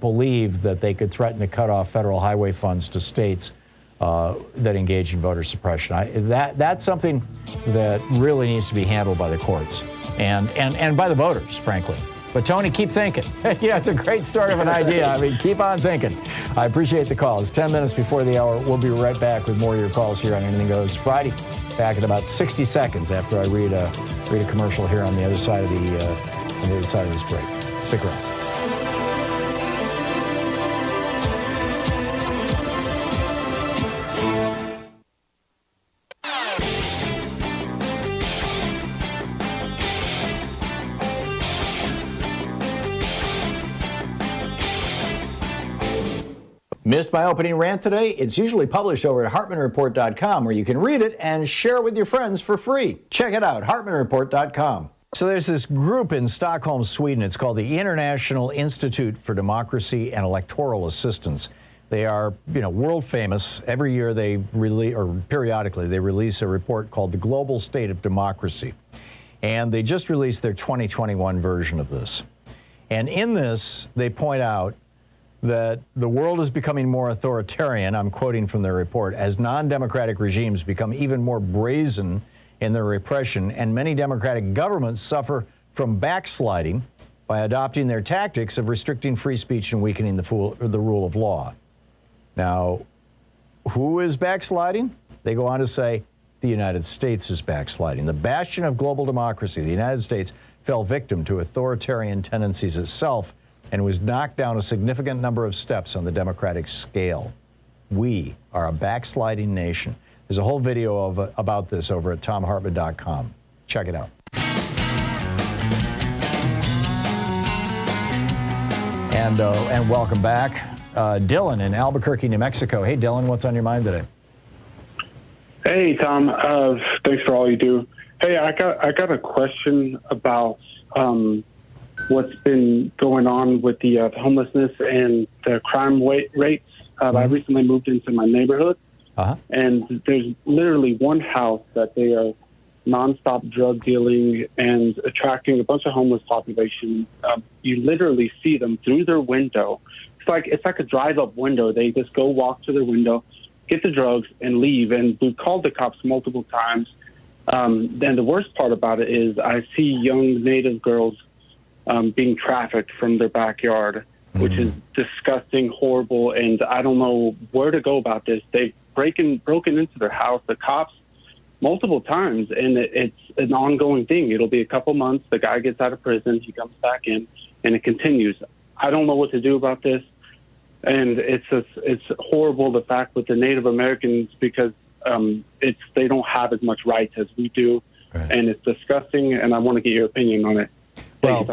believe that they could threaten to cut off federal highway funds to states that engage in voter suppression. That's something that really needs to be handled by the courts and by the voters, frankly. But Tony, keep thinking. It's a great start of an idea. I mean, keep on thinking. I appreciate the call. It's 10 minutes before the hour. We'll be right back with more of your calls here on Anything Goes Friday. Back in about 60 seconds after I read a commercial here on the other side of this break. Stick around. Missed my opening rant today? It's usually published over at HartmannReport.com, where you can read it and share it with your friends for free. Check it out, HartmannReport.com. So there's this group in Stockholm, Sweden. It's called the International Institute for Democracy and Electoral Assistance. They are, world famous. Every year periodically, they release a report called The Global State of Democracy. And they just released their 2021 version of this. And in this, they point out that the world is becoming more authoritarian, I'm quoting from their report, as non-democratic regimes become even more brazen in their repression, and many democratic governments suffer from backsliding by adopting their tactics of restricting free speech and weakening the rule of law. Now, who is backsliding? They go on to say the United States is backsliding. The bastion of global democracy, the United States, fell victim to authoritarian tendencies itself and was knocked down a significant number of steps on the democratic scale. We are a backsliding nation. There's a whole video about this over at thomhartmann.com. Check it out. And welcome back. Dylan in Albuquerque, New Mexico. Hey, Dylan, what's on your mind today? Hey, Tom. Thanks for all you do. Hey, I got a question about what's been going on with the homelessness and the crime rates. I recently moved into my neighborhood, and there's literally one house that they are nonstop drug dealing and attracting a bunch of homeless population. You literally see them through their window. It's like a drive-up window. They just go walk to their window, get the drugs, and leave. And we've called the cops multiple times. And the worst part about it is I see young Native girls being trafficked from their backyard, which is disgusting, horrible, and I don't know where to go about this. They've broken into their house, the cops, multiple times, and it's an ongoing thing. It'll be a couple months. The guy gets out of prison, he comes back in, and it continues. I don't know what to do about this, and it's horrible, the fact with the Native Americans, because they don't have as much rights as we do, and it's disgusting, and I want to get your opinion on it. Well,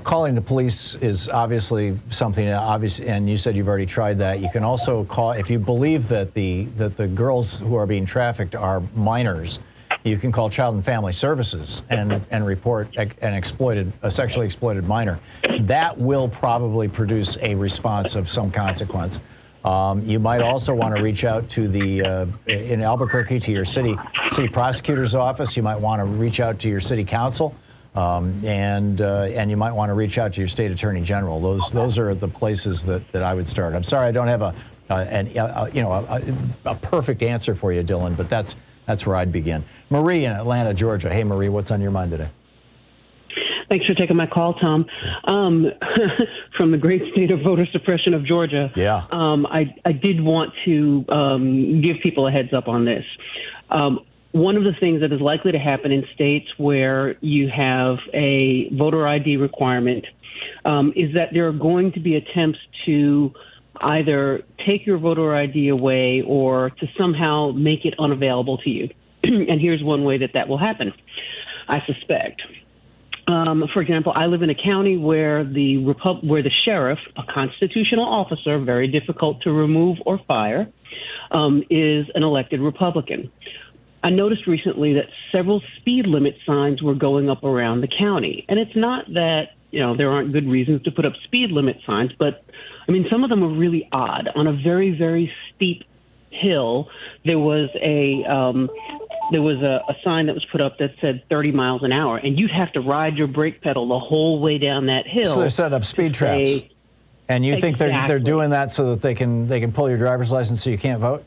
calling the police is obviously something obvious, and you said you've already tried that. You can also call, if you believe that the girls who are being trafficked are minors, you can call Child and Family Services and report a sexually exploited minor. That will probably produce a response of some consequence. You might also want to reach out to in Albuquerque, to your city prosecutor's office. You might want to reach out to your city council. And you might want to reach out to your state attorney general. Those are the places that I would start. I'm sorry I don't have a perfect answer for you, Dylan, but that's where I'd begin. Marie in Atlanta, Georgia. Hey, Marie, what's on your mind today? Thanks for taking my call, Tom. From the great state of voter suppression of Georgia. Yeah. I did want to give people a heads up on this. One of the things that is likely to happen in states where you have a voter ID requirement is that there are going to be attempts to either take your voter ID away or to somehow make it unavailable to you. And here's one way that will happen, I suspect. For example, I live in a county where the sheriff, a constitutional officer, very difficult to remove or fire, is an elected Republican. I noticed recently that several speed limit signs were going up around the county. And it's not that, there aren't good reasons to put up speed limit signs, but I mean, some of them were really odd. On a very, very steep hill, there was a sign that was put up that said 30 miles an hour, and you'd have to ride your brake pedal the whole way down that hill. So they're setting up speed traps. And you think they're doing that so that they can pull your driver's license so you can't vote?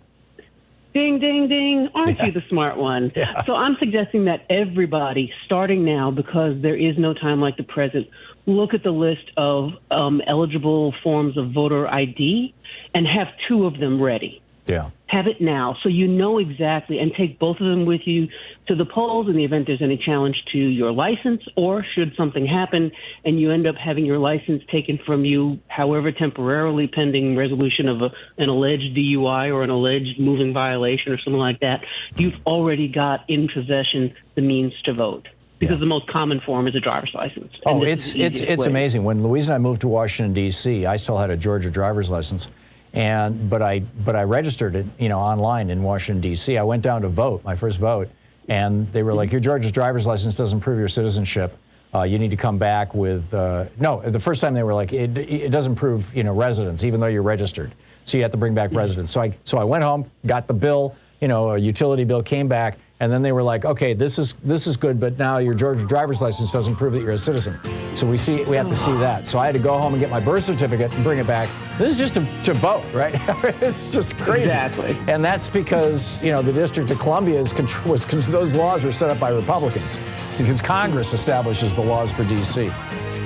Ding, ding, ding. Aren't you the smart one? Yeah. So I'm suggesting that everybody, starting now, because there is no time like the present, look at the list of eligible forms of voter ID and have 2 of them ready. Yeah. Have it now so you know exactly, and take both of them with you to the polls in the event there's any challenge to your license, or should something happen and you end up having your license taken from you, however temporarily, pending resolution of an alleged DUI or an alleged moving violation or something like that, you've already got in possession the means to vote. Because the most common form is a driver's license. Oh, it's amazing. When Louise and I moved to Washington, D.C., I still had a Georgia driver's license. But I registered it, online in Washington, D.C. I went down to vote, my first vote, and they were like, your Georgia's driver's license doesn't prove your citizenship. You need to come back with, no, the first time they were like, it doesn't prove, residence, even though you're registered. So you have to bring back residence. So I went home, got the bill, a utility bill, came back, and then they were like, okay, this is good, but now your Georgia driver's license doesn't prove that you're a citizen. So we have to see that. So I had to go home and get my birth certificate and bring it back. This is just to vote, right? It's just crazy. Exactly. And that's because, the District of Columbia those laws were set up by Republicans because Congress establishes the laws for D.C.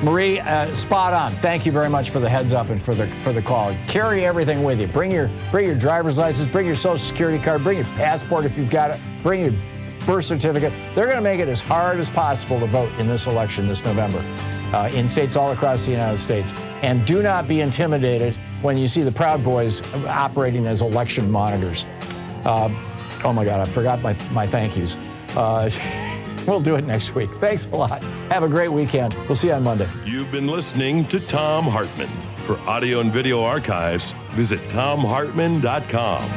Marie, spot on. Thank you very much for the heads up and for the call. Carry everything with you. Bring your driver's license, bring your Social Security card, bring your passport if you've got it, bring your birth certificate. They're going to make it as hard as possible to vote in this election this November in states all across the United States. And do not be intimidated when you see the Proud Boys operating as election monitors. Oh my God, I forgot my thank yous. We'll do it next week. Thanks a lot. Have a great weekend. We'll see you on Monday. You've been listening to Thom Hartmann. For audio and video archives, visit thomhartmann.com.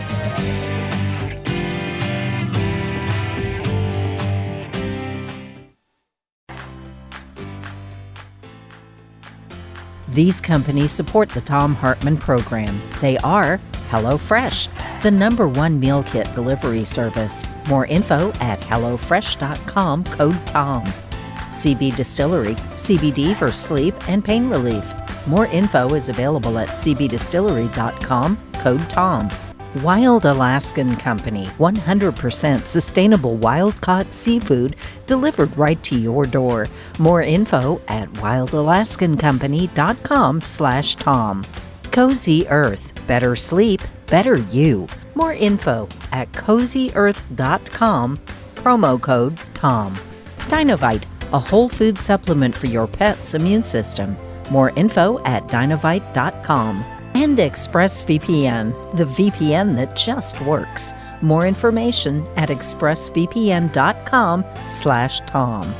These companies support the Thom Hartmann Program. They are HelloFresh, the #1 meal kit delivery service. More info at HelloFresh.com, code TOM. CB Distillery, CBD for sleep and pain relief. More info is available at CBDistillery.com, code TOM. Wild Alaskan Company, 100% sustainable wild-caught seafood delivered right to your door. More info at wildalaskancompany.com/Tom. Cozy Earth, better sleep, better you. More info at cozyearth.com, promo code TOM. Dinovite, a whole food supplement for your pet's immune system. More info at dinovite.com. And ExpressVPN, the VPN that just works. More information at expressvpn.com/Tom.